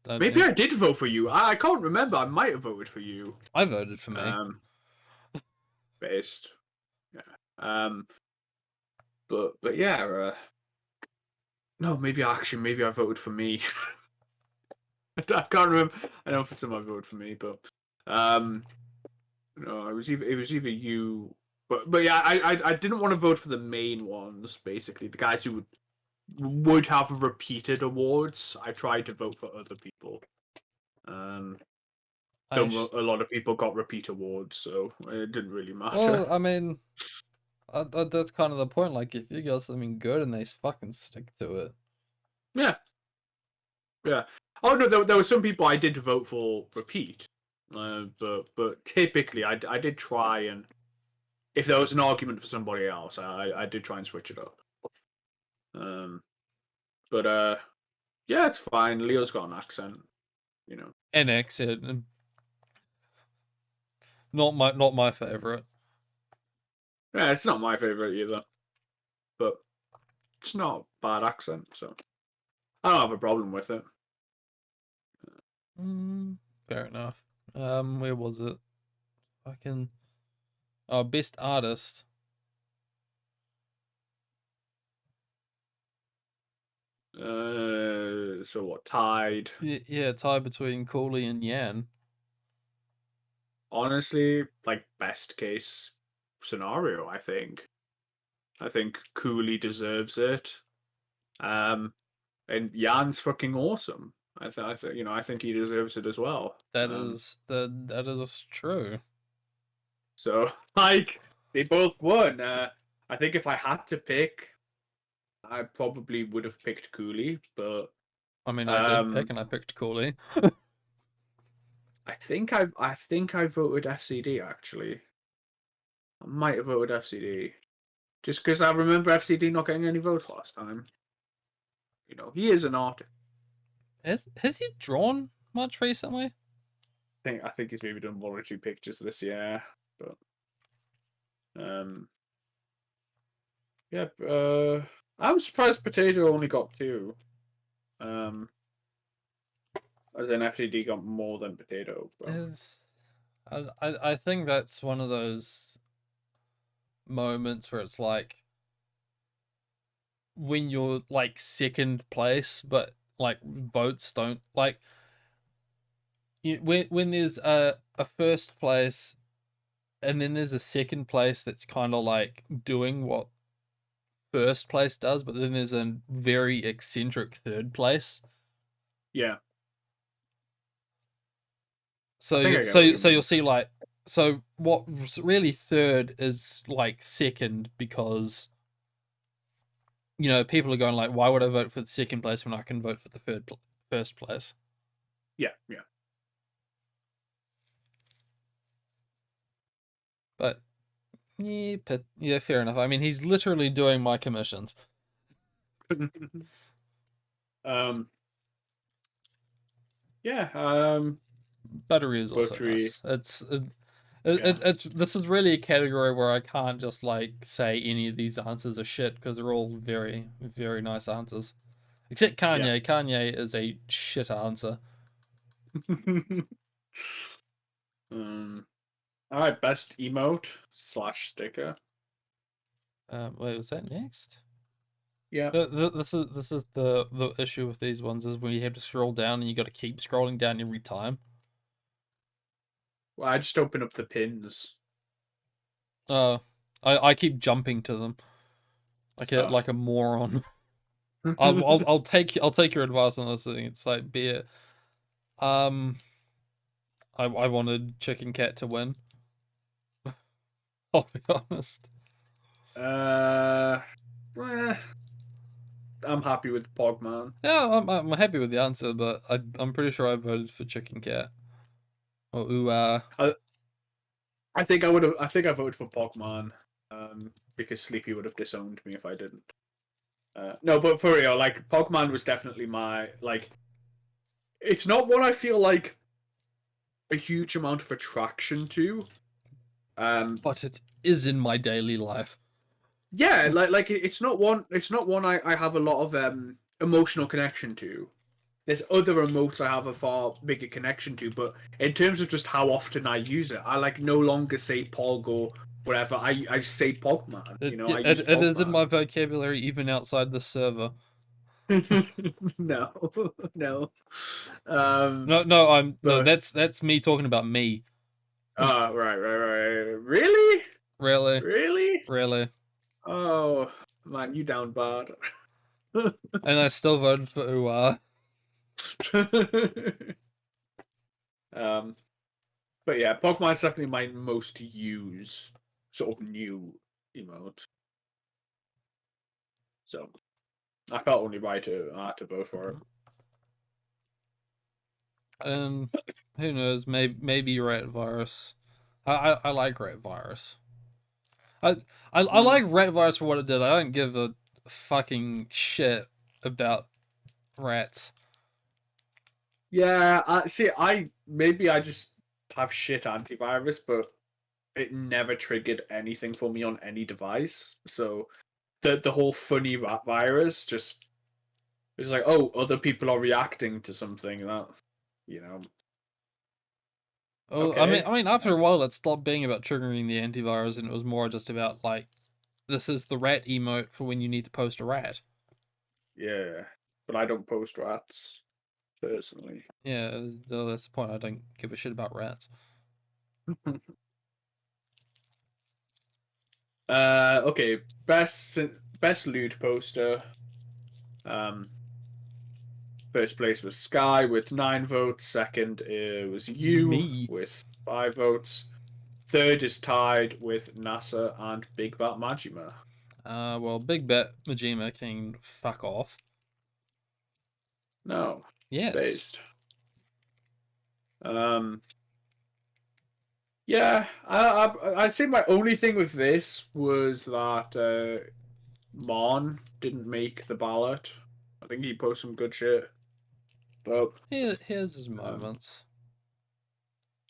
S1: Maybe I did vote for you. I can't remember. I might have voted for you.
S2: I voted for me.
S1: Based. Yeah. But yeah. No, maybe I voted for me. I can't remember. I know for some I voted for me, but no, it was either you. But yeah, I didn't want to vote for the main ones. Basically, the guys who would have repeated awards. I tried to vote for other people. A lot of people got repeat awards, so it didn't really matter.
S2: Well, I mean, that's kind of the point. Like, if you got something good and they fucking stick to it.
S1: Yeah. Oh no, there were some people I did vote for repeat, but typically I did try, and if there was an argument for somebody else, I did try and switch it up. But yeah, it's fine. Leo's got an accent,
S2: An accent, not my favorite.
S1: Yeah, it's not my favorite either, but it's not a bad accent, so I don't have a problem with it.
S2: Fair enough. Where was it? Oh, best artist.
S1: So what? Tied.
S2: Yeah, tie between Cooley and Yan.
S1: Honestly, like best case scenario, I think. I think Cooley deserves it. And Jan's fucking awesome. I think he deserves it as well.
S2: That is true.
S1: So like they both won. I think if I had to pick, I probably would have picked Cooley, but
S2: I mean, I did pick, and I picked Cooley.
S1: I think I voted FCD actually. I might have voted FCD. Just because I remember FCD not getting any votes last time. You know, he is an artist.
S2: Has he drawn much recently?
S1: I think he's maybe done 1 or 2 pictures this year, but yeah. I'm surprised Potato only got 2. As in FCD got more than Potato. But...
S2: I think that's one of those moments where it's like when you're like second place, but like votes don't like when there's a first place and then there's a second place that's kind of like doing what first place does, but then there's a very eccentric third place.
S1: Yeah.
S2: So you'll see like what really third is like second because you know people are going like, why would I vote for the second place when I can vote for the first place?
S1: Yeah.
S2: But yeah, fair enough. I mean, he's literally doing my commissions.
S1: Yeah.
S2: Buttery is also nice. It's this is really a category where I can't just like say any of these answers are shit because they're all very, very nice answers. Except Kanye.
S1: Yeah.
S2: Kanye is a shit answer.
S1: All right, best emote / sticker.
S2: Wait, was that next?
S1: Yeah.
S2: This is the issue with these ones is when you have to scroll down and you got to keep scrolling down every time.
S1: Well, I just open up the pins.
S2: I keep jumping to them like a moron. I'll take your advice on this thing. It's like beer. I wanted Chicken Cat to win. I'll be honest.
S1: I'm happy with Pogman.
S2: Yeah, I'm happy with the answer, but I'm pretty sure I voted for Chicken Cat. Or
S1: I think I would have. I think I voted for Pogman. Because Sleepy would have disowned me if I didn't. No, but for real, like Pogman was definitely my like. It's not what I feel like a huge amount of attraction to.
S2: But it is in my daily life.
S1: Yeah, like it's not one. It's not one I have a lot of emotional connection to. There's other emotes I have a far bigger connection to, but in terms of just how often I use it, I like no longer say Pog or whatever. I say Pogman.
S2: It,
S1: You know,
S2: it is in my vocabulary even outside the server.
S1: No, no.
S2: No. That's me talking about me.
S1: Right. Really?
S2: Really.
S1: Oh man, you down bad.
S2: And I still voted for UR.
S1: But yeah, Pokemon's definitely my most used sort of new emote. So I felt only right to vote for it.
S2: And who knows? Maybe Rat Virus. I like Rat Virus. I like Rat Virus for what it did. I don't give a fucking shit about rats.
S1: Yeah, I just have shit antivirus, but it never triggered anything for me on any device. So the whole funny rat virus just it's like, oh, other people are reacting to something that you know.
S2: Oh,
S1: Okay.
S2: I mean, after a while, it stopped being about triggering the antivirus, and it was more just about like, this is the rat emote for when you need to post a rat.
S1: Yeah, but I don't post rats personally.
S2: Yeah, that's the point. I don't give a shit about rats.
S1: Okay, best lewd poster. Um, First place was Sky with 9 votes. Second was you
S2: Me.
S1: with 5 votes. Third is tied with NASA and Big Bat Majima.
S2: Well, Big Bet Majima can fuck off.
S1: No,
S2: Yes.
S1: based. Yeah, I'd say my only thing with this was that Mon didn't make the ballot. I think he posted some good shit. But
S2: Here's his moments.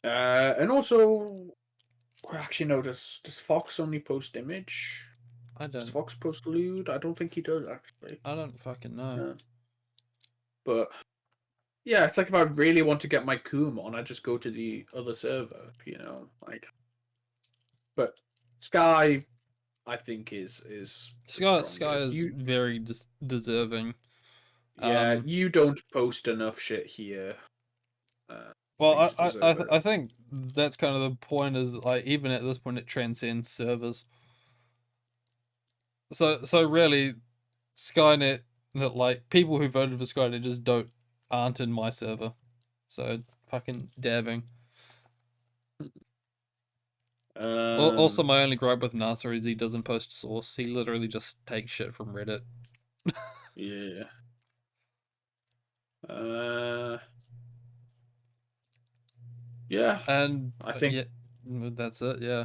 S1: and also, actually no, does Fox only post image?
S2: I
S1: Does
S2: don't.
S1: Fox post lewd? I don't think he does actually.
S2: I don't fucking know.
S1: No. But yeah, it's like if I really want to get my Coom on, I just go to the other server, you know, like. But Sky, I think is the
S2: Sky
S1: strongest.
S2: is very deserving.
S1: Yeah, you don't post enough shit here.
S2: Well,
S1: to deserve it.
S2: I think that's kind of the point. Is like even at this point, it transcends servers. So really, Skynet, that like people who voted for Skynet just aren't in my server. So fucking dabbing. Also, my only gripe with NASA is he doesn't post source. He literally just takes shit from Reddit.
S1: Yeah. Yeah.
S2: And
S1: I think
S2: yeah, that's it. Yeah.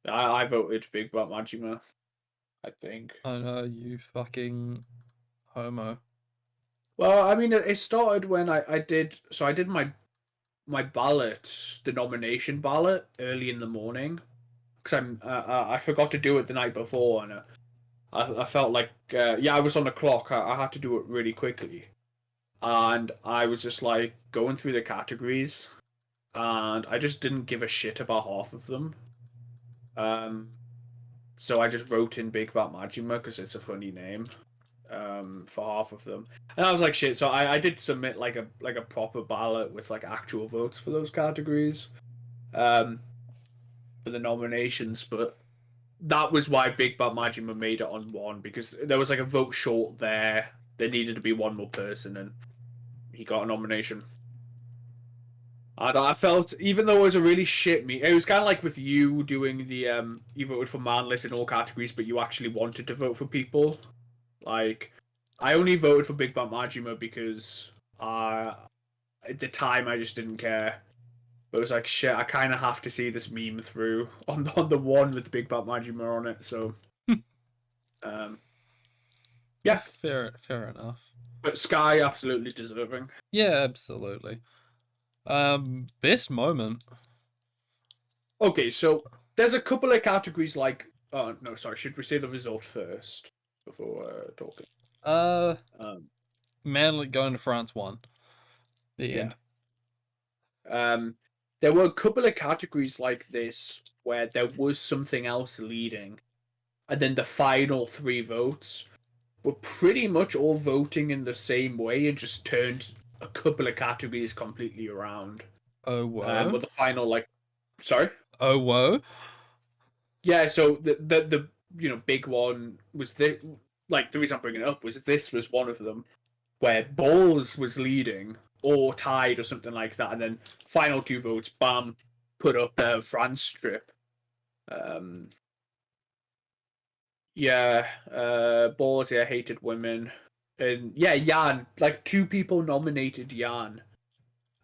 S1: I voted Big Bat Majima. I think.
S2: I know, you fucking homo.
S1: Well, I mean, it started when I did. So I did my ballot, the nomination ballot, early in the morning, because I forgot to do it the night before, and I felt like yeah, I was on the clock. I had to do it really quickly, and I was just like going through the categories, and I just didn't give a shit about half of them. So I just wrote in Big Bat Majima because it's a funny name. For half of them, and I was like, shit. So I did submit like a proper ballot with like actual votes for those categories, for the nominations. But that was why Big Bat Majima made it on one, because there was like a vote short there. There needed to be one more person, and he got a nomination. And I felt, even though it was a really shit meet, it was kind of like with you doing the you voted for Manlit in all categories, but you actually wanted to vote for people. Like, I only voted for Big Bat Majima because at the time I just didn't care. But it was like, shit, I kind of have to see this meme through on the one with Big Bat Majima on it. So, yeah.
S2: Fair enough.
S1: But Sky, absolutely deserving.
S2: Yeah, absolutely. Best moment.
S1: Okay, so there's a couple of categories like. Oh no, sorry. Should we say the result first before talking?
S2: Manly going to France won. The end.
S1: There were a couple of categories like this where there was something else leading, and then the final 3 votes were pretty much all voting in the same way and just turned a couple of categories completely around.
S2: Oh whoa!
S1: With the final, like, sorry.
S2: Oh whoa!
S1: Yeah, so the big one was the reason I'm bringing it up was this was one of them where Balls was leading or tied or something like that, and then final 2 votes, bam, put up a France strip. Balls, yeah, hated women, and yeah, Jan, like 2 people nominated Jan,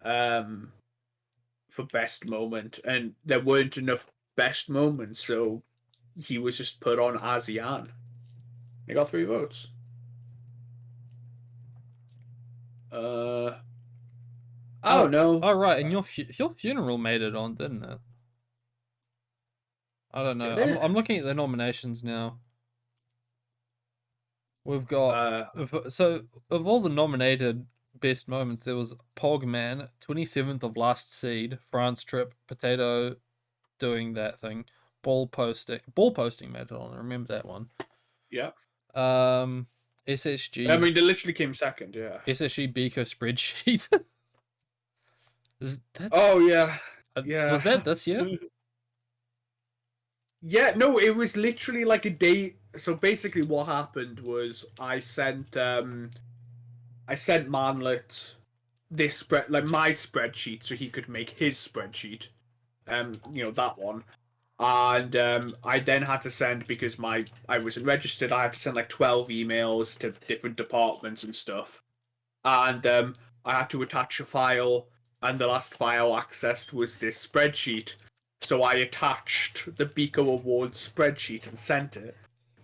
S1: for best moment, and there weren't enough best moments, so he was just put on as Jan. He got 3 votes. I don't know.
S2: Oh right, and your funeral made it on, didn't it? I don't know. I'm looking at the nominations now. We've got so of all the nominated best moments, there was Pogman, 27th of last seed, France trip, Potato doing that thing, ball posting Madelon, I remember that one.
S1: Yeah.
S2: SSG.
S1: I mean, they literally came second. Yeah.
S2: SSG Biko spreadsheet. Is that?
S1: Oh yeah. Yeah.
S2: Was that this year?
S1: Yeah, no, it was literally like a day. So basically, what happened was I sent Manlet this my spreadsheet so he could make his spreadsheet, that one, and I then had to send, because I wasn't registered, I had to send like 12 emails to different departments and stuff, and I had to attach a file, and the last file accessed was this spreadsheet. So I attached the Biko Awards spreadsheet and sent it.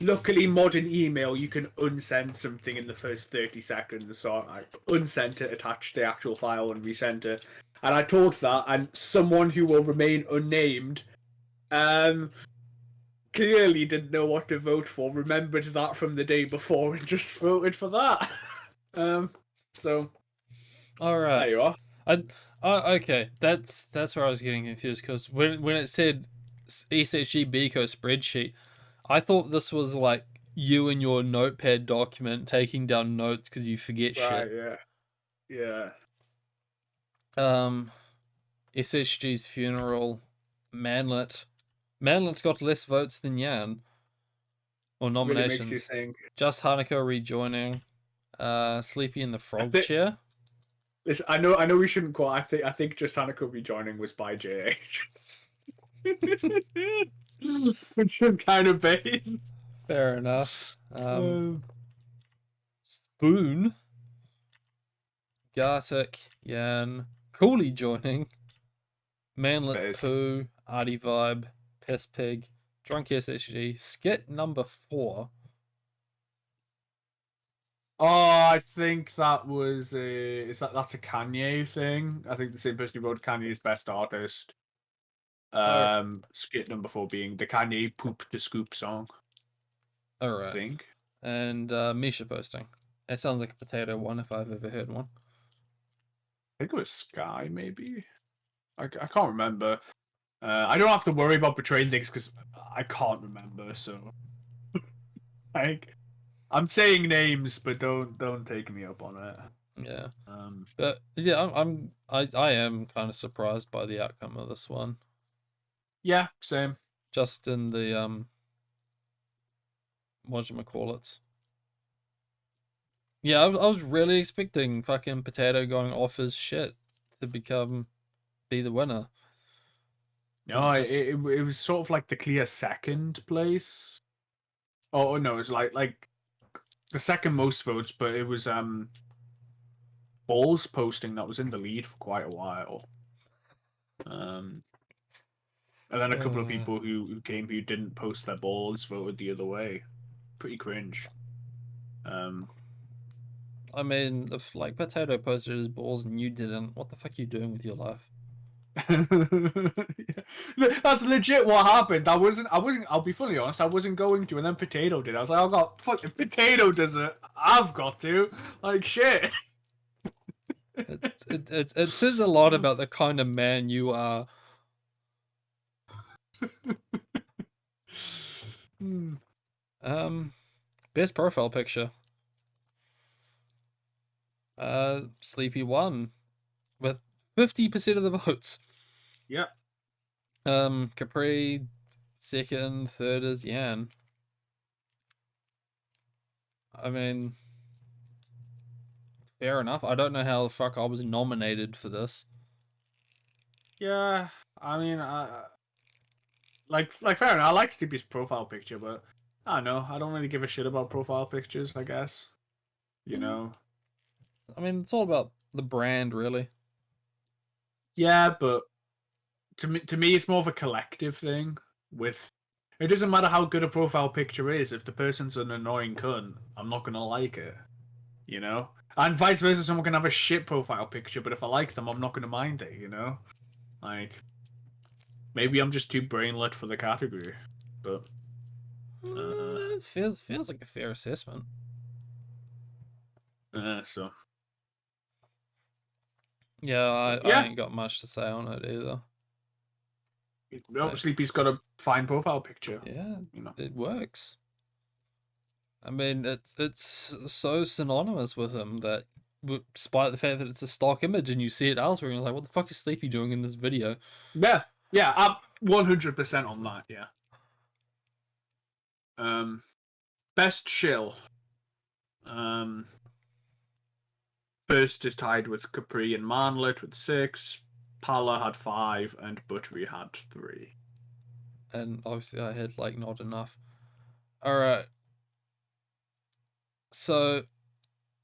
S1: Luckily, modern email, you can unsend something in the first 30 seconds. So I unsent it, attached the actual file, and resent it. And I told that, and someone who will remain unnamed clearly didn't know what to vote for, remembered that from the day before, and just voted for that. So,
S2: All right.
S1: there you are.
S2: Okay, that's where I was getting confused, because when it said SHG Biko spreadsheet, I thought this was like you and your notepad document taking down notes because you forget
S1: Right,
S2: shit.
S1: yeah.
S2: SHG's funeral, Manlet got less votes than Yan, or nominations.
S1: Really makes you think.
S2: Just Hanako rejoining, Sleepy in the frog
S1: think-
S2: chair.
S1: Listen, I know we shouldn't quote. I think just Hanako rejoining was by JH. Which is kind of based.
S2: Fair enough. Spoon, Gartic, Yan, Cooley joining, Manlet
S1: Based.
S2: Poo, Artie Vibe, Piss Pig, Drunk SHG, Skit number 4.
S1: Oh, I think that was that's a Kanye thing. I think the same person who wrote Kanye's Best Artist. Skit number 4 being the Kanye Poop to Scoop song. I
S2: Alright.
S1: think.
S2: And Misha posting. That sounds like a potato one if I've ever heard one.
S1: I think it was Sky, maybe. I can't remember. I don't have to worry about betraying things because I can't remember. So, like, I'm saying names, but don't take me up on it.
S2: Yeah.
S1: Um,
S2: But yeah, I am kind of surprised by the outcome of this one.
S1: yeah, same.
S2: Just in the whatchamacallits. Yeah, I was really expecting fucking Potato going off his shit to be the winner.
S1: No,
S2: Just-
S1: it was sort of like the clear second place. Oh no, it was like the second most votes, but it was Balls posting that was in the lead for quite a while. And then a couple of people who came who didn't post their balls voted the other way. Pretty cringe.
S2: I mean, if like Potato posted his balls and you didn't, what the fuck are you doing with your life?
S1: That's legit what happened. I'll be fully honest, I wasn't going to, and then Potato did. I was like, oh god, fuck, if Potato does it, I've got to. Like, shit.
S2: It says a lot about the kind of man you are. Best profile picture. Sleepy won with 50% of the votes.
S1: Yep.
S2: Capri second, third is Yan. I mean, fair enough. I don't know how the fuck I was nominated for this.
S1: Yeah, I mean, like fair enough. I like Sleepy's profile picture, but I don't know. I don't really give a shit about profile pictures, I guess. You know.
S2: I mean, it's all about the brand, really.
S1: Yeah, but to me, it's more of a collective thing. With it doesn't matter how good a profile picture is. If the person's an annoying cunt, I'm not gonna like it. You know, and vice versa. Someone can have a shit profile picture, but if I like them, I'm not gonna mind it. You know, like maybe I'm just too brainlet for the category, but
S2: It feels like a fair assessment.
S1: so
S2: Yeah, I
S1: Yeah.
S2: ain't got much to say on it either.
S1: Obviously, he's got a fine profile picture.
S2: Yeah,
S1: You know.
S2: it works. I mean, it's so synonymous with him that, despite the fact that it's a stock image and you see it elsewhere, and you're like, what the fuck is Sleepy doing in this video?
S1: Yeah, I'm 100% on that. Yeah. Best shill. First is tied with Capri and Manlet with 6. Pala had 5, and Buttery had 3.
S2: And obviously I had, like, not enough. Alright. So,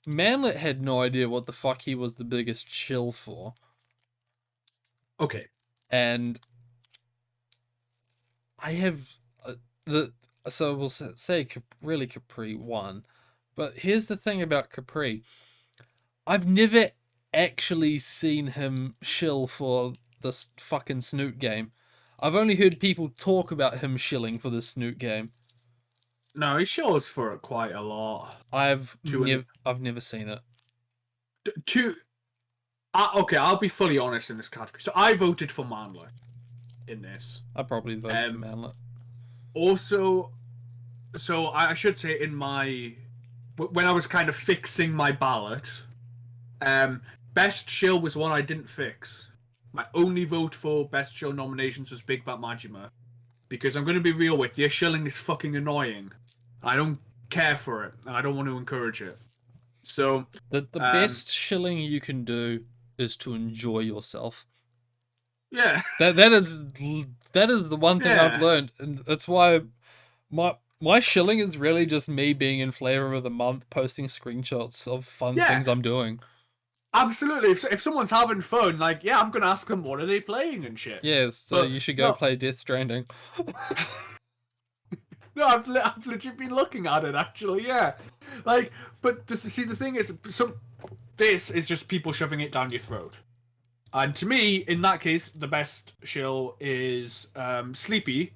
S2: Manlet had no idea what the fuck he was the biggest shill for.
S1: Okay.
S2: And I have so we'll say really Capri won, but here's the thing about Capri. I've never actually seen him shill for this fucking Snoot game. I've only heard people talk about him shilling for the Snoot game.
S1: No, he shows for it quite a lot.
S2: I've never seen it.
S1: Okay, I'll be fully honest in this category. So I voted for Manlet in this.
S2: I probably voted for Manlet.
S1: Also, so I should say when I was kind of fixing my ballot, Best Shill was one I didn't fix. My only vote for Best Shill nominations was Big Bat Majima. Because I'm going to be real with you, shilling is fucking annoying. I don't care for it, and I don't want to encourage it. So
S2: the best shilling you can do is to enjoy yourself.
S1: Yeah.
S2: That is the one thing I've learned, and that's why my shilling is really just me being in flavor of the month, posting screenshots of fun things I'm doing.
S1: Absolutely. If someone's having fun, like, yeah, I'm gonna ask them what are they playing and shit.
S2: Yeah, so you should go play Death Stranding.
S1: No, I've legit been looking at it actually. Yeah, like, but the thing is, this is just people shoving it down your throat. And to me, in that case, the best shill is Sleepy,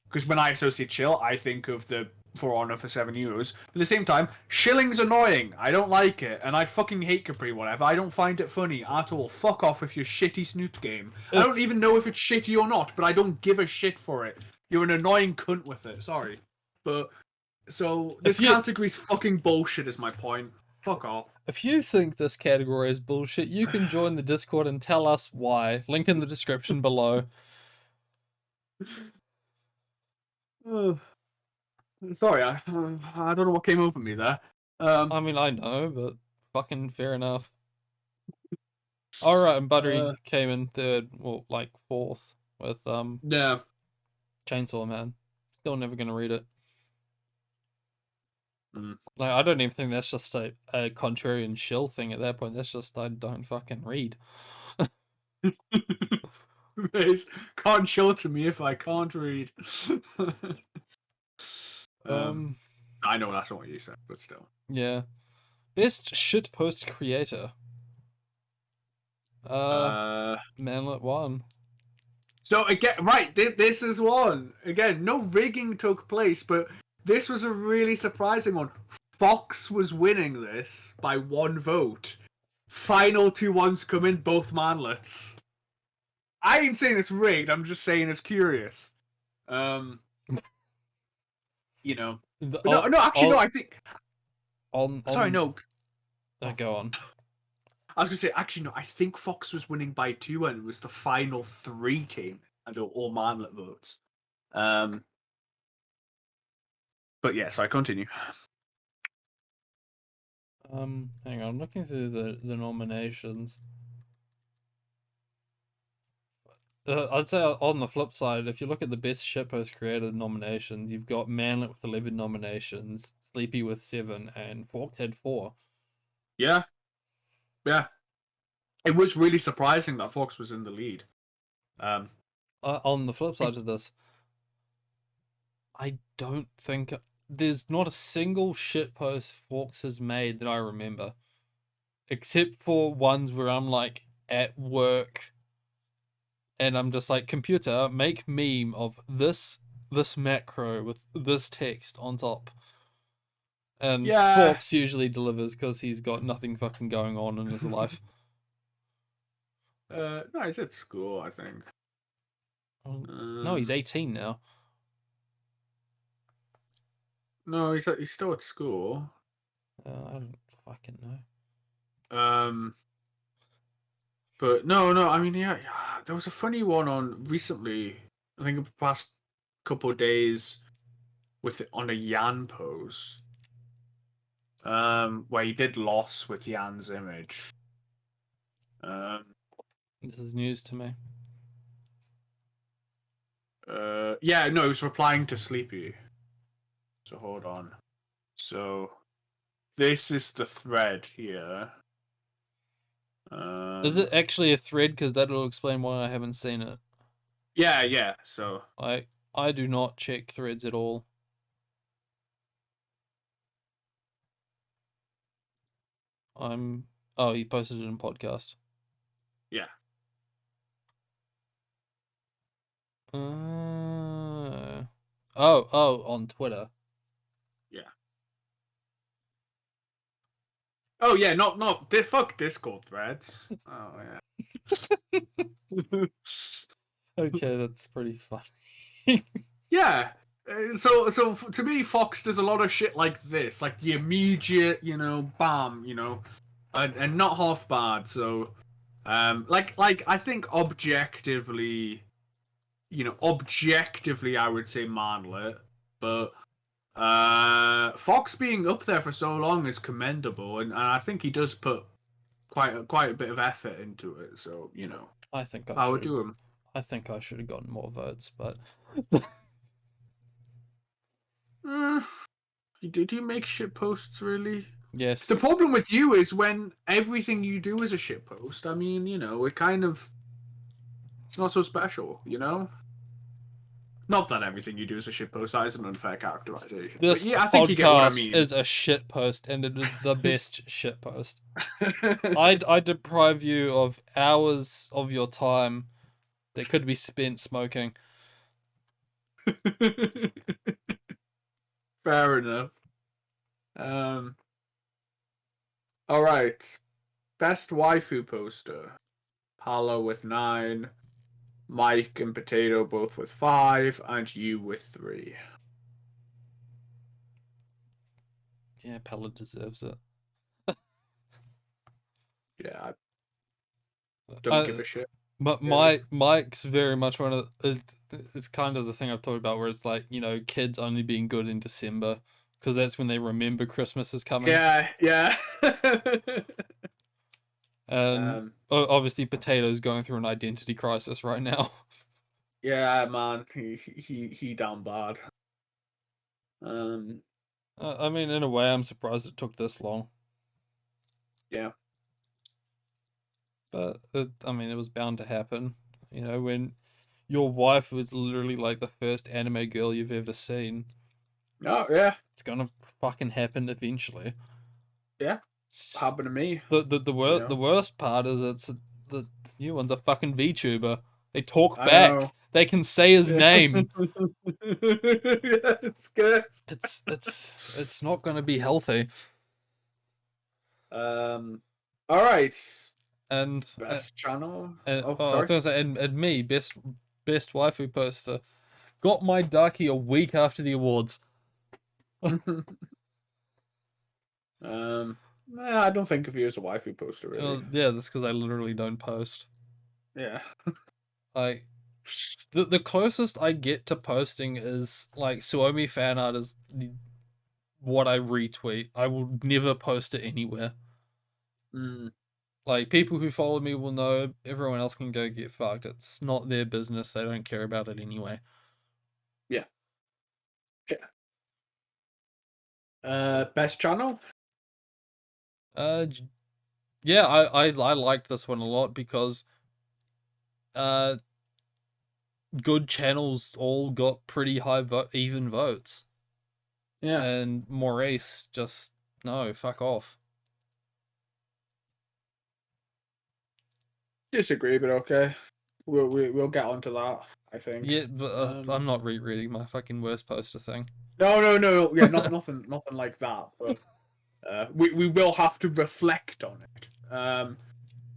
S1: because when I associate shill, I think of the For Honor for €7. But at the same time, shilling's annoying. I don't like it, and I fucking hate Capri. Whatever. I don't find it funny at all. Fuck off with your shitty Snoot game. I don't even know if it's shitty or not, but I don't give a shit for it. You're an annoying cunt with it. Sorry, but so this category's fucking bullshit. Is my point. Fuck off.
S2: If you think this category is bullshit, you can join the Discord and tell us why. Link in the description below.
S1: Sorry, I don't know what came over me there.
S2: I mean, I know, but fucking fair enough. Alright, and Buttery came in third, well, like fourth, with
S1: yeah,
S2: Chainsaw Man. Still never gonna read it. Like, I don't even think that's just a contrarian shill thing at that point. That's just I don't fucking read.
S1: Can't show to me if I can't read. I know that's not what you said, but still.
S2: Yeah. Best shitpost creator. Manlet won.
S1: So again, right, this is one. Again, no rigging took place, but this was a really surprising one. Fox was winning this by 1 vote. Final 2 ones come in, both Manlets. I ain't saying it's rigged, I'm just saying it's curious. You know. No, actually, I think... Sorry, no.
S2: Go on.
S1: I was going to say, actually, no, I think Fox was winning by 2 and it was the final 3 came and all Manlet votes. But yeah, so I continue.
S2: Hang on, I'm looking through the nominations. I'd say on the flip side, if you look at the best shitpost creator nominations, you've got Manlet with 11 nominations, Sleepy with 7, and Forked had 4.
S1: Yeah. Yeah. It was really surprising that Fox was in the lead.
S2: On the flip side of this, I don't think there's not a single shitpost Forks has made that I remember, except for ones where I'm like at work and I'm just like, computer, make meme of this macro with this text on top. And Forks usually delivers because he's got nothing fucking going on in his life.
S1: No, he's at school, I think.
S2: No, he's 18 now.
S1: No, he's still at school.
S2: I don't fucking know.
S1: But no, I mean, yeah, there was a funny one on recently. I think the past couple of days with it on a Yan post. Where he did loss with Yan's image.
S2: This is news to me.
S1: Yeah, no, he was replying to Sleepy. So hold on. So this is the thread here.
S2: Is it actually a thread? Because that'll explain why I haven't seen it.
S1: Yeah. So
S2: I do not check threads at all. Oh, he posted it in podcast.
S1: yeah.
S2: On Twitter.
S1: Yeah. Oh yeah, not fuck Discord threads. Oh yeah.
S2: Okay, that's pretty funny.
S1: Yeah. So to me, Fox does a lot of shit like this, like the immediate, bam, and not half bad. So, like I think objectively, I would say manlet, but Fox being up there for so long is commendable, and I think he does put quite a bit of effort into it. So
S2: I think
S1: I would do him.
S2: I think I should have gotten more votes, but
S1: Did you make shit posts really?
S2: yes.
S1: The problem with you is when everything you do is a shit post. I mean, it kind of it's not so special, Not that everything you do is a shit post. That is an unfair characterization.
S2: This
S1: but yeah, I think you get what I
S2: podcast
S1: mean.
S2: is a shit post, and it is the best shit post. I deprive you of hours of your time that could be spent smoking.
S1: Fair enough. All right. Best waifu poster. Paolo with 9, Mike and Potato both with 5, and you with 3.
S2: Yeah, Pella deserves it.
S1: Yeah, I don't give a shit.
S2: But Mike's very much one of it's kind of the thing I've talked about, where it's like, kids only being good in December because that's when they remember Christmas is coming.
S1: Yeah.
S2: And obviously, Potato's going through an identity crisis right now.
S1: Yeah, man, he down bad.
S2: I mean, in a way, I'm surprised it took this long.
S1: Yeah.
S2: But it was bound to happen. When your wife was literally like the first anime girl you've ever seen.
S1: Oh yeah.
S2: It's gonna fucking happen eventually.
S1: Yeah. Happened to me.
S2: The worst part is the new one's a fucking VTuber. They talk
S1: I
S2: back.
S1: know.
S2: They can say his name.
S1: Yeah, it's good.
S2: It's not gonna be healthy.
S1: All right.
S2: And
S1: Best channel.
S2: I
S1: Sorry.
S2: was gonna say, and me, best waifu poster, got my Darky a week after the awards.
S1: I don't think of you as a waifu poster really.
S2: Yeah, that's because I literally don't post.
S1: Yeah.
S2: Like, the closest I get to posting is like Suomi fan art is what I retweet. I will never post it anywhere. Like, people who follow me will know. Everyone else can go get fucked. It's not their business. They don't care about it anyway.
S1: Yeah. Best channel.
S2: Yeah, I liked this one a lot because good channels all got pretty high even votes.
S1: Yeah.
S2: And Maurice just no, fuck off.
S1: Disagree, but okay. We'll get onto that, I think.
S2: Yeah, but I'm not rereading my fucking worst poster thing.
S1: No. Yeah, nothing like that. But we will have to reflect on it.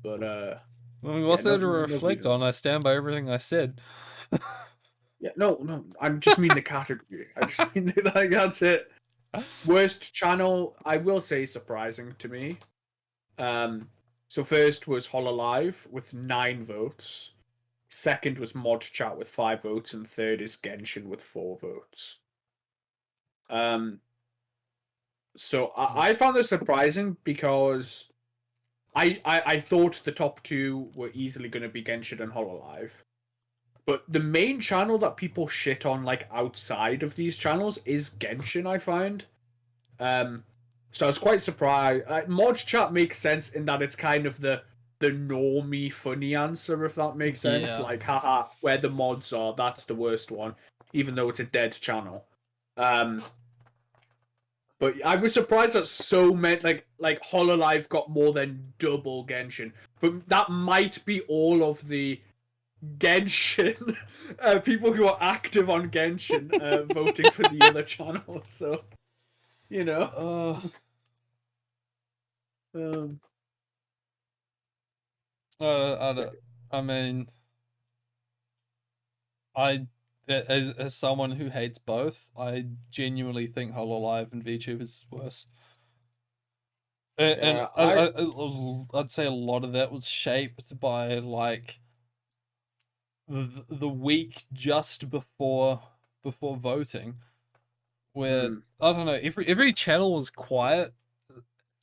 S1: But
S2: I mean, what's there to
S1: nobody
S2: reflect
S1: does.
S2: on? I stand by everything I said.
S1: Yeah, no. I just mean the category. I just mean like that's it. Worst channel, I will say, surprising to me. So first was Hololive with 9 votes. Second was Mod Chat with 5 votes, and third is Genshin with 4 votes. So I found this surprising because I thought the top 2 were easily going to be Genshin and Hololive. But the main channel that people shit on, like, outside of these channels is Genshin, I find. So I was quite surprised. Mod Chat makes sense in that it's kind of the normie funny answer, if that makes sense.
S2: Yeah.
S1: Like, haha, where the mods are, that's the worst one, even though it's a dead channel. But I was surprised that so many, like Hololive got more than double Genshin. But that might be all of the Genshin people who are active on Genshin voting for the other channel. So, you know.
S2: I mean, as someone who hates both, I genuinely think Hololive and VTube is worse. And
S1: Yeah,
S2: I'd say a lot of that was shaped by like the week just before voting, where I don't know, every channel was quiet,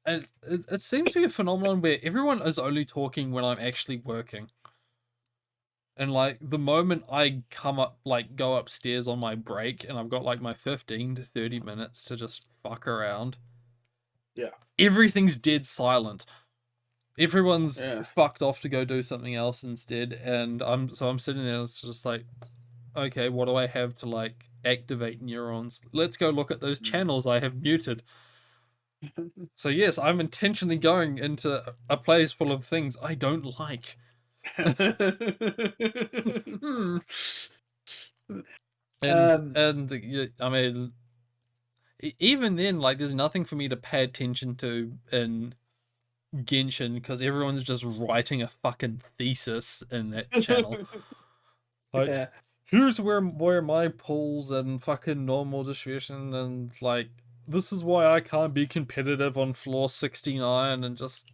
S2: and it seems to be a phenomenon where everyone is only talking when I'm actually working. And like the moment I go upstairs on my break and I've got like my 15 to 30 minutes to just fuck around.
S1: Yeah.
S2: Everything's dead silent. Everyone's
S1: Yeah.
S2: fucked off to go do something else instead. And I'm sitting there and it's just like, okay, what do I have to like activate neurons? Let's go look at those channels I have muted. So yes, I'm intentionally going into a place full of things I don't like. And I mean, even then, like, there's nothing for me to pay attention to in Genshin because everyone's just writing a fucking thesis in that channel. Like,
S1: Yeah.
S2: here's where my pulls and fucking normal distribution, and like, this is why I can't be competitive on floor 69, and just,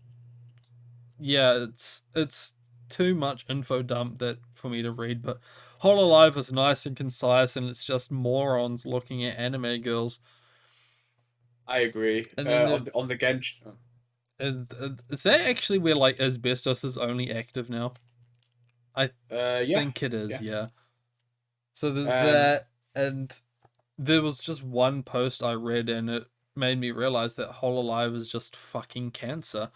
S2: yeah, it's too much info dump that for me to read. But Hololive is nice and concise, and it's just morons looking at anime girls.
S1: I agree.
S2: And then
S1: on the Genshin.
S2: Is that actually where like Asbestos is only active now? I think it is, yeah. So there's that, and there was just one post I read, and it made me realize that Hololive is just fucking cancer.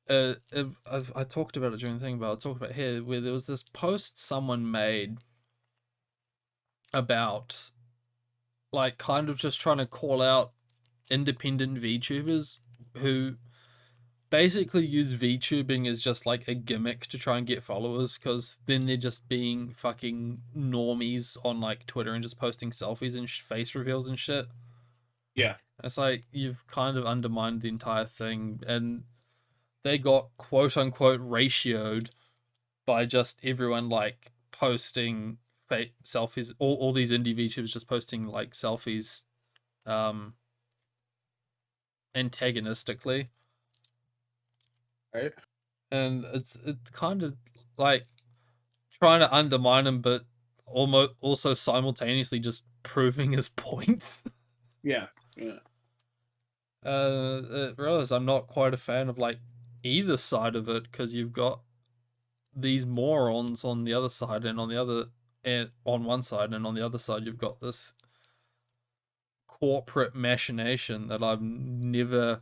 S2: I talked about it during the thing, but I'll talk about it here, where there was this post someone made about like kind of just trying to call out independent VTubers who basically use VTubing as just like a gimmick to try and get followers, because then they're just being fucking normies on like Twitter and just posting selfies and face reveals and shit.
S1: Yeah.
S2: It's like you've kind of undermined the entire thing, and they got quote unquote ratioed by just everyone like posting fake selfies. All these indie VTubers just posting like selfies antagonistically.
S1: Right.
S2: And it's kind of like trying to undermine him, but almost also simultaneously just proving his points.
S1: Yeah.
S2: Realize I'm not quite a fan of like either side of it, because you've got these morons on the other side, and on one side, and on the other side you've got this corporate machination that I've never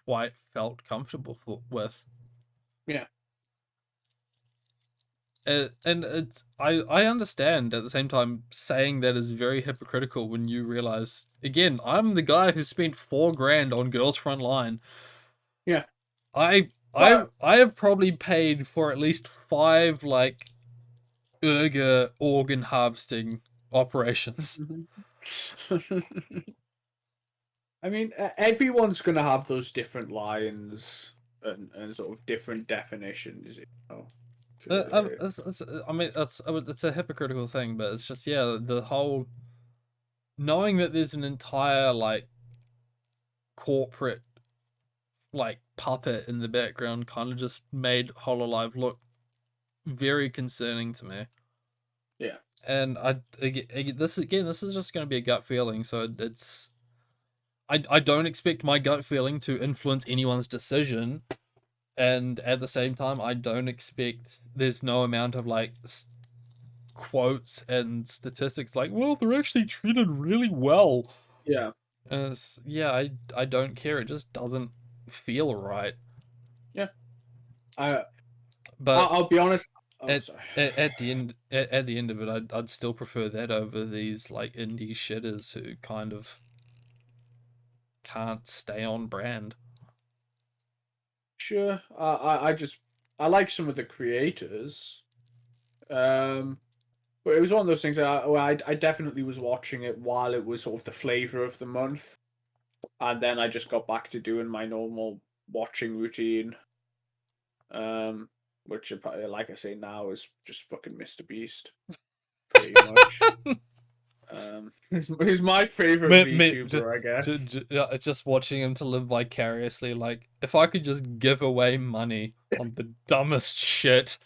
S2: quite felt comfortable with.
S1: Yeah.
S2: And it's I understand at the same time saying that is very hypocritical when you realize, again, I'm the guy who spent $4,000 on Girls Front Line.
S1: Yeah.
S2: I have probably paid for at least 5 like organ harvesting operations.
S1: I mean, everyone's gonna have those different lines. and sort of different definitions. You know?
S2: I mean, it's a hypocritical thing, but it's just the whole knowing that there's an entire like corporate like puppet in the background kind of just made Hololive look very concerning to me.
S1: Yeah.
S2: And this is just going to be a gut feeling, so it's I don't expect my gut feeling to influence anyone's decision, and at the same time I don't expect there's no amount of like quotes and statistics like, well, they're actually treated really well.
S1: Yeah.
S2: And it's, I don't care. It just doesn't feel right.
S1: Yeah.
S2: But
S1: I'll be honest. Oh,
S2: at,
S1: sorry.
S2: at the end of it, I'd still prefer that over these like indie shitters who kind of can't stay on brand.
S1: Sure. I like some of the creators. But it was one of those things that I definitely was watching it while it was sort of the flavor of the month, and then I just got back to doing my normal watching routine. Which like I say now is just fucking Mr. Beast, pretty much. He's my favorite VTuber, I guess.
S2: Just watching him to live vicariously. Like, if I could just give away money on the dumbest shit.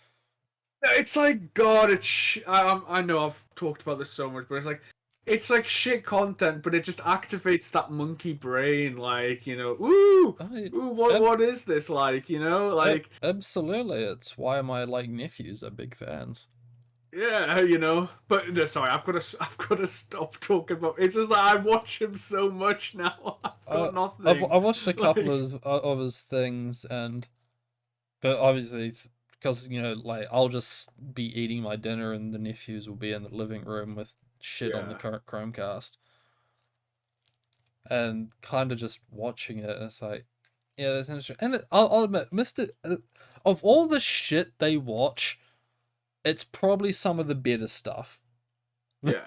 S1: It's like God. I know I've talked about this so much, but it's like shit content, but it just activates that monkey brain. Like, you know, what is this like? You know, like
S2: absolutely. It's why my like nephews are big fans.
S1: Yeah, you know, but no, sorry, I've got to stop talking about. It's just that I watch him so much now. I've got nothing.
S2: I watched a couple of his things, but obviously because like I'll just be eating my dinner and the nephews will be in the living room with shit on the current Chromecast, and kind of just watching it. And it's like, yeah, that's interesting. And I'll admit, of all the shit they watch, it's probably some of the better stuff.
S1: Yeah.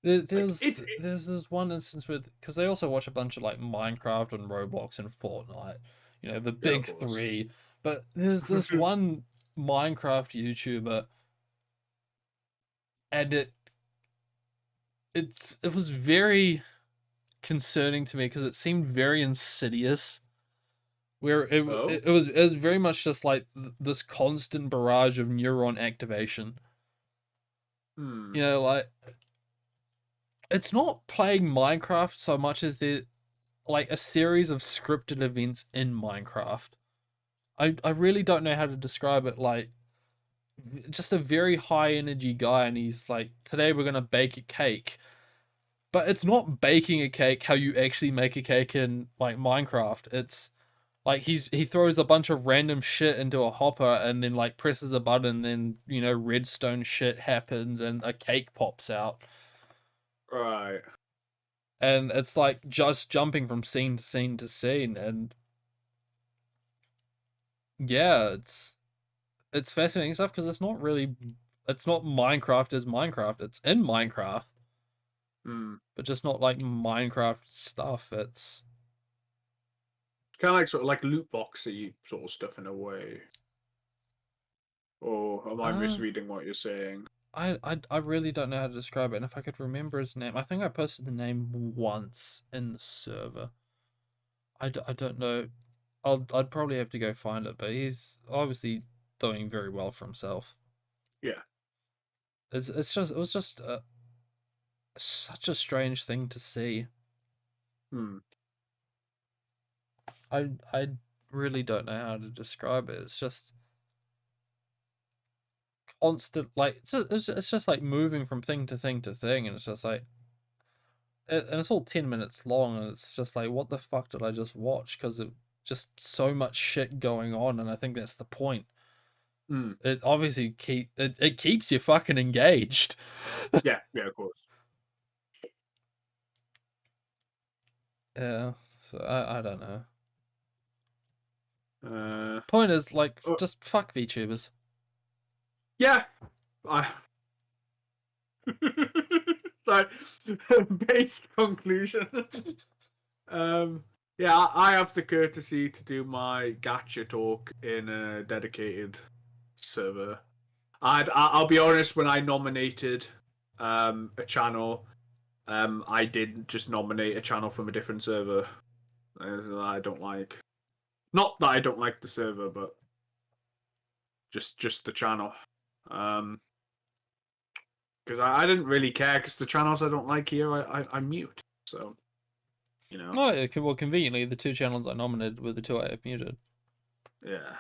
S2: There's this one instance with, because they also watch a bunch of like Minecraft and Roblox and Fortnite, you know, the big three. But there's this one Minecraft YouTuber, and it was very concerning to me because it seemed very insidious. Where it was very much just like this constant barrage of neuron activation. You know, like it's not playing Minecraft so much as the like a series of scripted events in Minecraft. I really don't know how to describe it. Like, just a very high energy guy, and he's like, today we're gonna bake a cake. But it's not baking a cake how you actually make a cake in like Minecraft. It's like he throws a bunch of random shit into a hopper and then like presses a button, and then, you know, redstone shit happens and a cake pops out.
S1: Right.
S2: And it's like just jumping from scene to scene to scene, and yeah, it's fascinating stuff because it's not Minecraft as Minecraft. It's in Minecraft. But just not like Minecraft stuff. It's
S1: kind of like sort of like loot boxy sort of stuff in a way. Or am I misreading what you're saying?
S2: I really don't know how to describe it. And if I could remember his name, I think I posted the name once in the server. I don't know. I'd probably have to go find it, but he's obviously doing very well for himself.
S1: Yeah.
S2: It was just such a strange thing to see. I really don't know how to describe it. It's just constant, like it's just like moving from thing to thing to thing, and it's just like, and it's all 10 minutes long, and it's just like, what the fuck did I just watch? Because it just so much shit going on, and I think that's the point. It obviously it keeps you fucking engaged.
S1: Yeah, of course.
S2: Yeah, so I don't know.
S1: Uh,
S2: Point is, like, just fuck VTubers.
S1: Yeah. Sorry. Based conclusion. Yeah, I have the courtesy to do my gacha talk in a dedicated server. I'll be honest, when I nominated a channel, I did just nominate a channel from a different server that I don't like. Not that I don't like the server, but just the channel. Because I didn't really care, because the channels I don't like here, I mute. So, you know.
S2: Oh, yeah, well, conveniently, the 2 channels I nominated were the 2 I have muted.
S1: Yeah.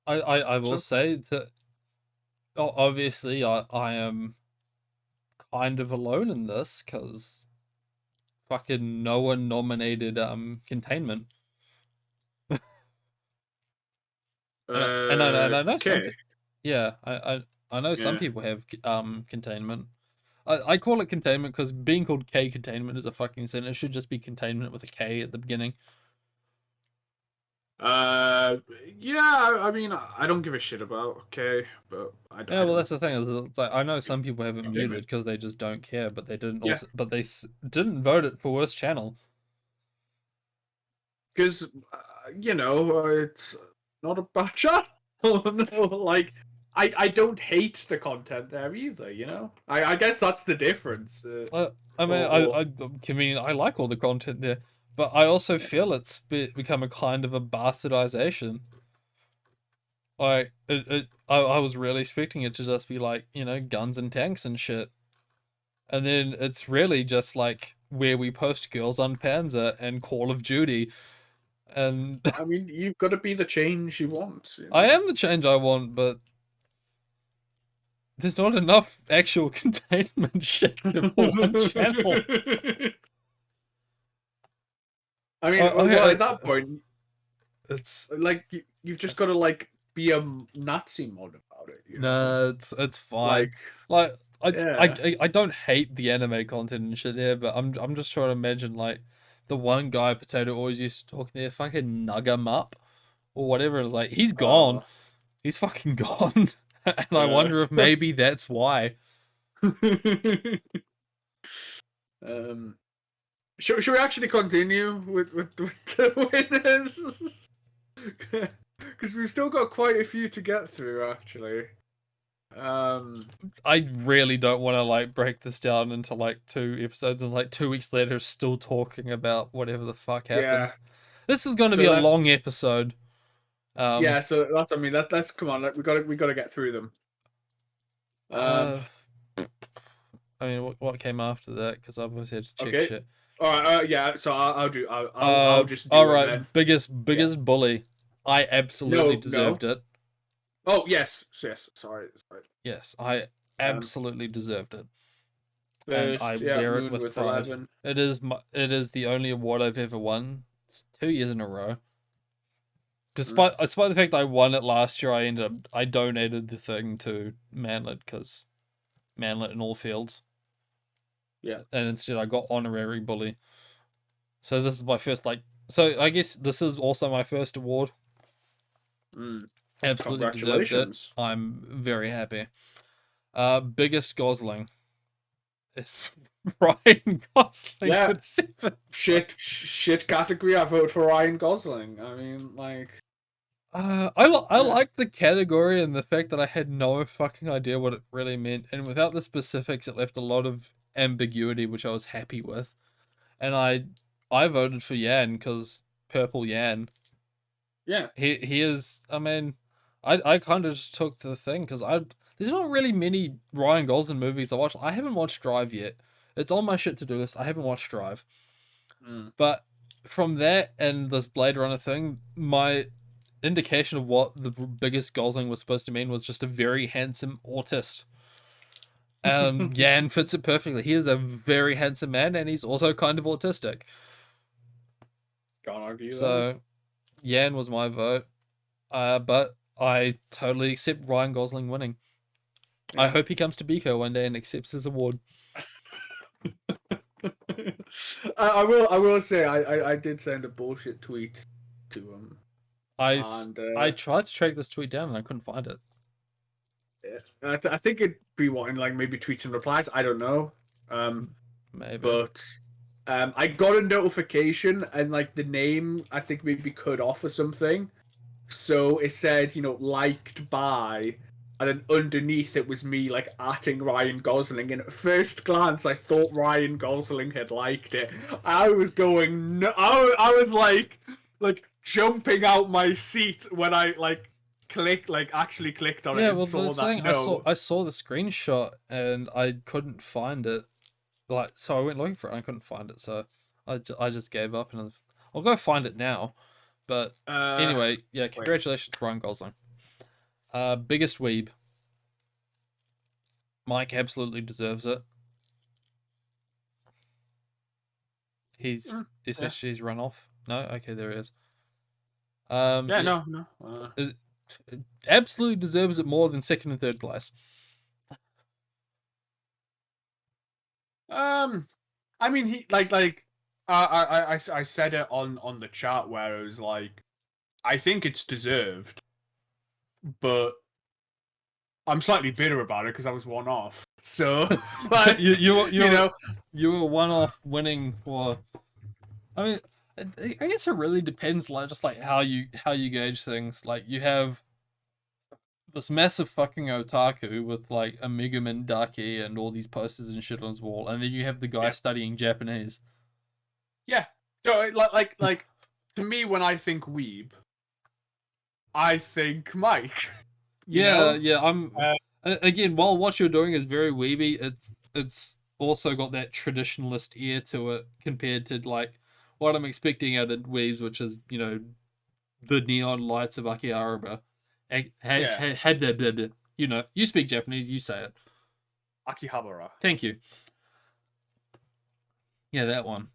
S2: I will say that obviously I am kind of alone in this, because fucking no one nominated Containment. And I know some
S1: okay.
S2: yeah, I know some
S1: Yeah.
S2: people have Containment. I call it Containment because being called K Containment is a fucking sin. It should just be Containment with a K at the beginning.
S1: Yeah, I mean, I don't give a shit about, okay, but I don't.
S2: Yeah, well, that's the thing. Is it's like I know some people have it
S1: Okay.
S2: muted because they just don't care, but they didn't
S1: Yeah.
S2: also, but they didn't vote it for worst channel.
S1: Because, you know, it's not a bad channel. No, like, I don't hate the content there either, you know? I guess that's the difference.
S2: I mean,
S1: or-
S2: I like all the content there, but I also feel it's become a kind of a bastardization. Like, I was really expecting it to just be like, you know, guns and tanks and shit. And then it's really just like where we post Girls on Panzer and Call of Duty. And
S1: I mean, you've got to be the change you want. You know?
S2: I am the change I want, but there's not enough actual containment shit for one channel.
S1: I mean, well, at that point,
S2: it's
S1: like, you've just got to, like, be a Nazi mod about it. You know?
S2: no, it's fine. Like I don't hate the anime content and shit there, but I'm just trying to imagine like the one guy Potato always used to talk there, fucking nug him up or whatever. It's like he's gone, he's fucking gone, and I wonder if maybe that's why.
S1: Should we actually continue with the winners? Because we've still got quite a few to get through, actually.
S2: I really don't want to like break this down into like 2 episodes and like 2 weeks later still talking about whatever the fuck happens.
S1: Yeah.
S2: This is going to
S1: So
S2: be a long episode.
S1: Yeah, so that's, I mean, let's come on. We got to get through them.
S2: I mean, what came after that? Because I've always had to check shit.
S1: All right. Yeah. So I'll just do
S2: all
S1: it
S2: right.
S1: then.
S2: Biggest bully. I absolutely deserved it.
S1: Oh yes. Sorry.
S2: Yes, I absolutely deserved it.
S1: First,
S2: And I wear it
S1: Moon
S2: with pride.
S1: 11.
S2: It is the only award I've ever won. It's 2 years in a row. Despite the fact I won it last year, I donated the thing to Manlet because Manlet in all fields.
S1: Yeah.
S2: And instead I got honorary bully. So this is my first so I guess this is also my first award. Absolutely deserved it. I'm very happy. Biggest Gosling is Ryan Gosling with 7.
S1: Shit category. I vote for Ryan Gosling. I mean, like.
S2: I like the category and the fact that I had no fucking idea what it really meant, and without the specifics, it left a lot of ambiguity, which I was happy with. And I voted for Yan because Purple Yan.
S1: Yeah.
S2: He is. I mean, I kind of just took the thing because there's not really many Ryan Gosling movies I watched. I haven't watched Drive yet. It's on my shit to do list. I haven't watched Drive. But from that and this Blade Runner thing, my indication of what the biggest Gosling was supposed to mean was just a very handsome autist. And Yan fits it perfectly. He is a very handsome man, and he's also kind of autistic.
S1: Can't argue.
S2: So, Yan was my vote. But I totally accept Ryan Gosling winning. Yeah. I hope he comes to Biko one day and accepts his award.
S1: I will say I did send a bullshit tweet to him.
S2: I tried to track this tweet down and I couldn't find it.
S1: Yeah, I think it'd be wanting like maybe tweets and replies. I don't know.
S2: Maybe.
S1: But I got a notification and like the name I think maybe cut off or something. So it said, liked by, and then underneath it was me like atting Ryan Gosling. And at first glance, I thought Ryan Gosling had liked it. I was going, no, I was like jumping out my seat when I actually clicked on it
S2: Yeah,
S1: and
S2: well,
S1: saw
S2: the
S1: that
S2: thing
S1: note.
S2: I saw the screenshot and I couldn't find it. Like, so I went looking for it and I couldn't find it. So I just gave up and I'll go find it now. But anyway, yeah, congratulations, Ryan Gosling. Biggest weeb. Mike absolutely deserves it. He's he's run off. No, okay, there he is.
S1: No.
S2: Absolutely deserves it more than second and third place.
S1: I mean, he I said it on the chat where it was like, I think it's deserved, but I'm slightly bitter about it because I was one off. So, like,
S2: you were one off winning for. I mean, I guess it really depends, like just like how you gauge things. Like you have this massive fucking otaku with like a Mega Man Ducky and all these posters and shit on his wall, and then you have the guy studying Japanese.
S1: Yeah, so like to me, when I think weeb, I think Mike.
S2: Yeah. I'm again, while what you're doing is very weeby, it's also got that traditionalist ear to it compared to like what I'm expecting out of weebs, which is the neon lights of Akihabara. You speak Japanese, you say it.
S1: Akihabara.
S2: Thank you. Yeah, that one.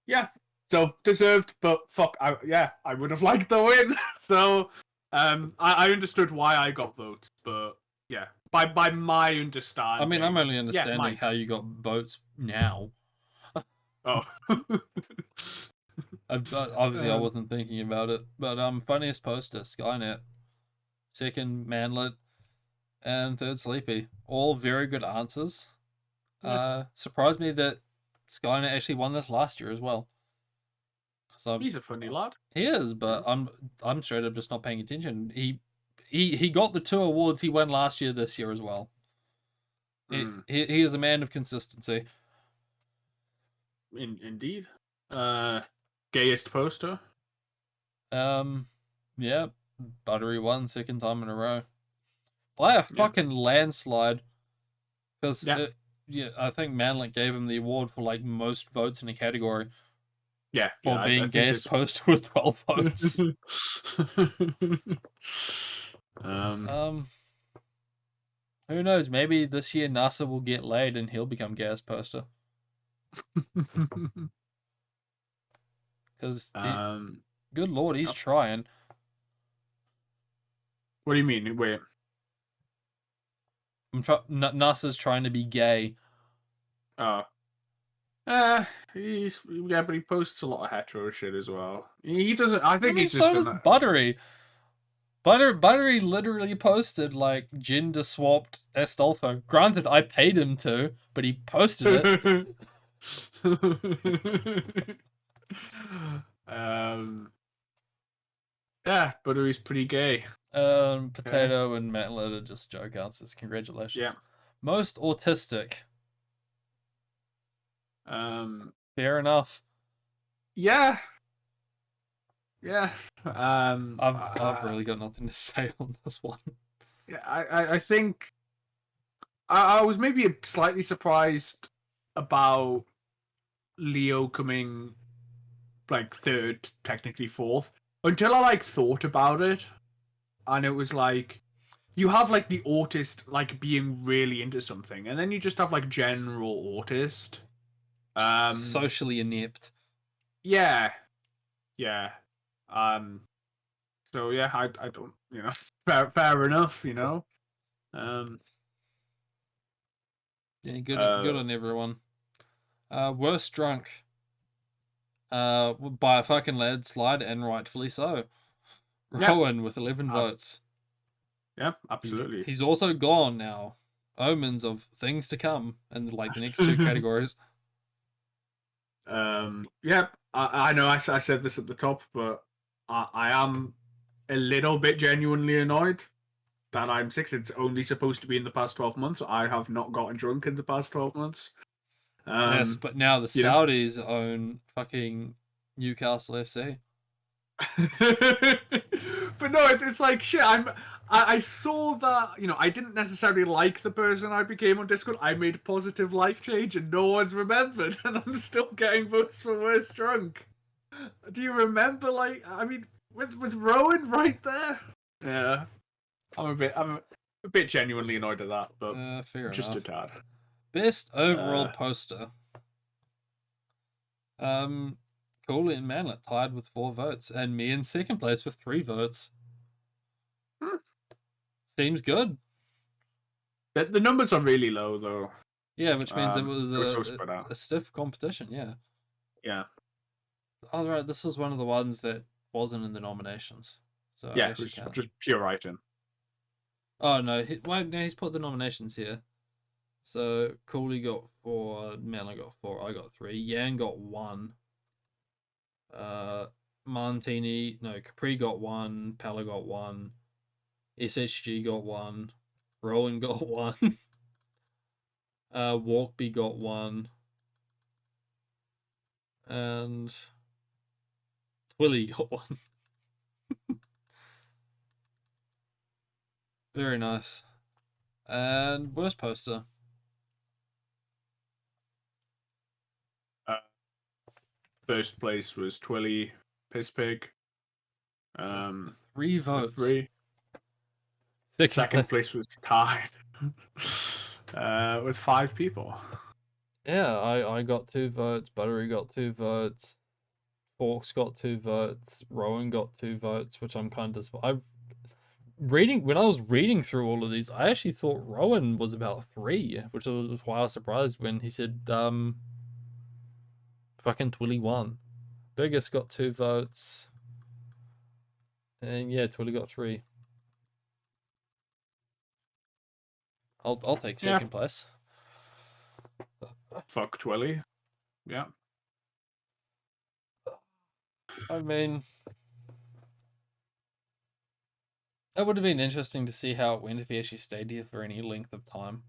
S1: Yeah. So deserved, but fuck, I would have liked the win. So, I understood why I got votes, but yeah, by my understanding.
S2: I mean, I'm only understanding
S1: Mike.
S2: how you got votes now.
S1: Oh.
S2: Obviously, I wasn't thinking about it, but funniest poster, Skynet, second Manlet, and third Sleepy. All very good answers.
S1: Yeah.
S2: Surprised me that Skynet actually won this last year as well. So
S1: he's a funny lad.
S2: He is, but I'm straight up just not paying attention. He got the 2 awards he won last year this year as well. He is a man of consistency.
S1: Indeed. Gayest poster.
S2: Yeah, Buttery won second time in a row by a fucking landslide. Because I think Manlet gave him the award for like most votes in a category.
S1: Yeah,
S2: for being gayest poster with 12 votes. Who knows? Maybe this year NASA will get laid and he'll become gayest poster. Because, good lord, he's trying.
S1: What do you mean? Wait.
S2: NASA's trying to be gay.
S1: Oh. But he posts a lot of hetero shit as well. He doesn't. I think he's just.
S2: So does Buttery. Buttery literally posted like gender swapped Astolfo. Granted, I paid him to, but he posted it.
S1: Yeah, Buttery's pretty gay.
S2: Potato and Matlet are just joke answers. Congratulations.
S1: Yeah.
S2: Most autistic. Fair enough.
S1: Yeah.
S2: I've really got nothing to say on this one.
S1: Yeah, I think I was maybe slightly surprised about Leo coming like third, technically fourth, until I thought about it, and it was like you have the autist being really into something, and then you just have general autist.
S2: Socially inept.
S1: Yeah. So yeah, I don't, fair enough,
S2: Yeah, good on everyone. Worst drunk. By a fucking landslide, and rightfully so. Rowan with 11 votes.
S1: Yeah, absolutely.
S2: He's also gone now. omens of things to come in like the next two categories.
S1: Yeah, I know I said this at the top, but I am a little bit genuinely annoyed that I'm 6. It's only supposed to be in the past 12 months. I have not gotten drunk in the past 12 months.
S2: Yes, but now the
S1: you know.
S2: Saudis own fucking Newcastle FC.
S1: But no, it's like shit. I saw that, you know, I didn't necessarily like the person I became on Discord. I made positive life change and no one's remembered, and I'm still getting votes for worst drunk. Do you remember, like, I mean, with Rowan right there? Yeah. I'm a bit genuinely annoyed at that, but
S2: Fair
S1: just
S2: enough.
S1: a tad.
S2: Best overall poster. Cooley and Manlet tied with 4 votes, and me in second place with 3 votes. Seems good.
S1: The numbers are really low, though.
S2: Yeah, which means it was
S1: so spread out.
S2: a stiff competition, yeah.
S1: Yeah.
S2: Oh, right, this was one of the ones that wasn't in the nominations. So
S1: Yeah,
S2: I
S1: it was
S2: can't.
S1: just pure writing.
S2: Oh, no, he's put the nominations here. So Cooley got 4, Manlet got 4, I got 3, Yan got 1. Capri got 1, Pala got 1, SHG got 1, Rowan got 1, Walkby got 1, and Twilly got 1. Very nice. And worst poster.
S1: First place was Twilly Pisspig.
S2: 3 votes.
S1: 3. Second place was tied. With 5 people.
S2: Yeah, I got 2 votes, Buttery got 2 votes, Forks got 2 votes, Rowan got 2 votes, which I'm kind of when I was reading through all of these, I actually thought Rowan was about 3, which was why I was surprised when he said fucking Twilly won. Biggest got 2 votes. And yeah, Twilly got 3. I'll take second place.
S1: Fuck Twilly. Yeah.
S2: I mean, it would have been interesting to see how it went if he actually stayed here for any length of time.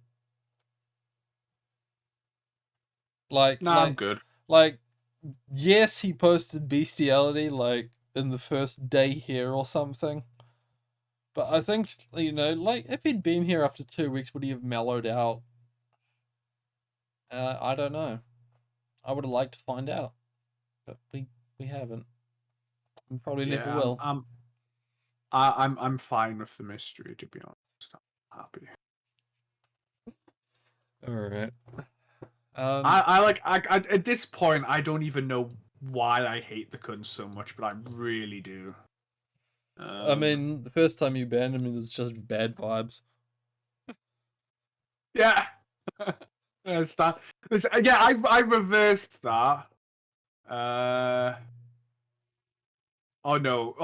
S1: I'm good.
S2: Like, yes, he posted bestiality like in the first day here or something. But I think, you know, like if he'd been here after 2 weeks, would he have mellowed out? I don't know. I would have liked to find out, but we haven't. We probably never will.
S1: I'm fine with the mystery, to be honest. I'm happy.
S2: All right.
S1: I at this point I don't even know why I hate the Kun so much, but I really do.
S2: I mean, the first time you banned him, it was just bad vibes.
S1: Yeah. It's that. Yeah, I reversed that. Oh no!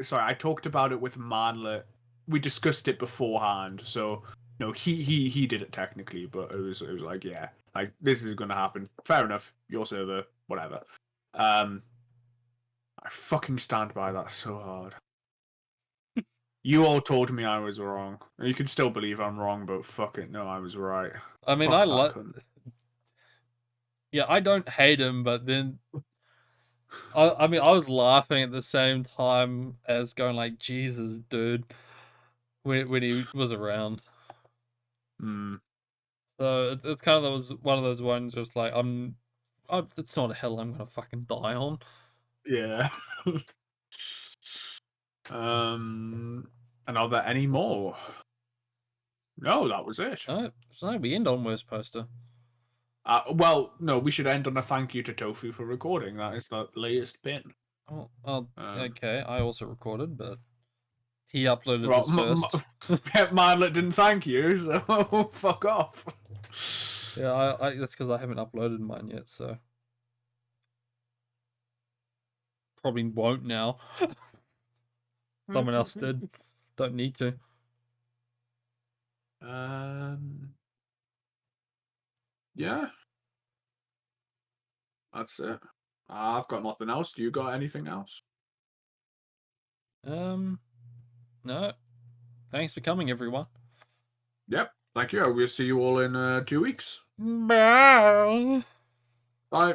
S1: Sorry. I talked about it with Manlet. We discussed it beforehand, so no, he did it technically, but it was like, yeah, like this is gonna happen. Fair enough. Your server, whatever. I fucking stand by that so hard. You all told me I was wrong. You can still believe I'm wrong, but fuck it, no, I was right.
S2: I mean, yeah, I don't hate him, but then I mean, I was laughing at the same time as going like, Jesus, dude, when he was around. So it's kind of one of those ones, just like it's not a hill I'm gonna fucking die on.
S1: Yeah. And are there any more? No, that was it.
S2: No, so we end on worst poster.
S1: Well, no, we should end on a thank you to Tofu for recording. That is the latest pin.
S2: Okay, I also recorded, but he uploaded this first.
S1: Manlet didn't thank you, so fuck off.
S2: Yeah, that's because I haven't uploaded mine yet, so probably won't now. Someone else did. Don't need to.
S1: Yeah, that's it. I've got nothing else. Do you got anything else?
S2: No. Thanks for coming, everyone.
S1: Yep. Thank you. We'll see you all in 2 weeks.
S2: Bye.
S1: Bye.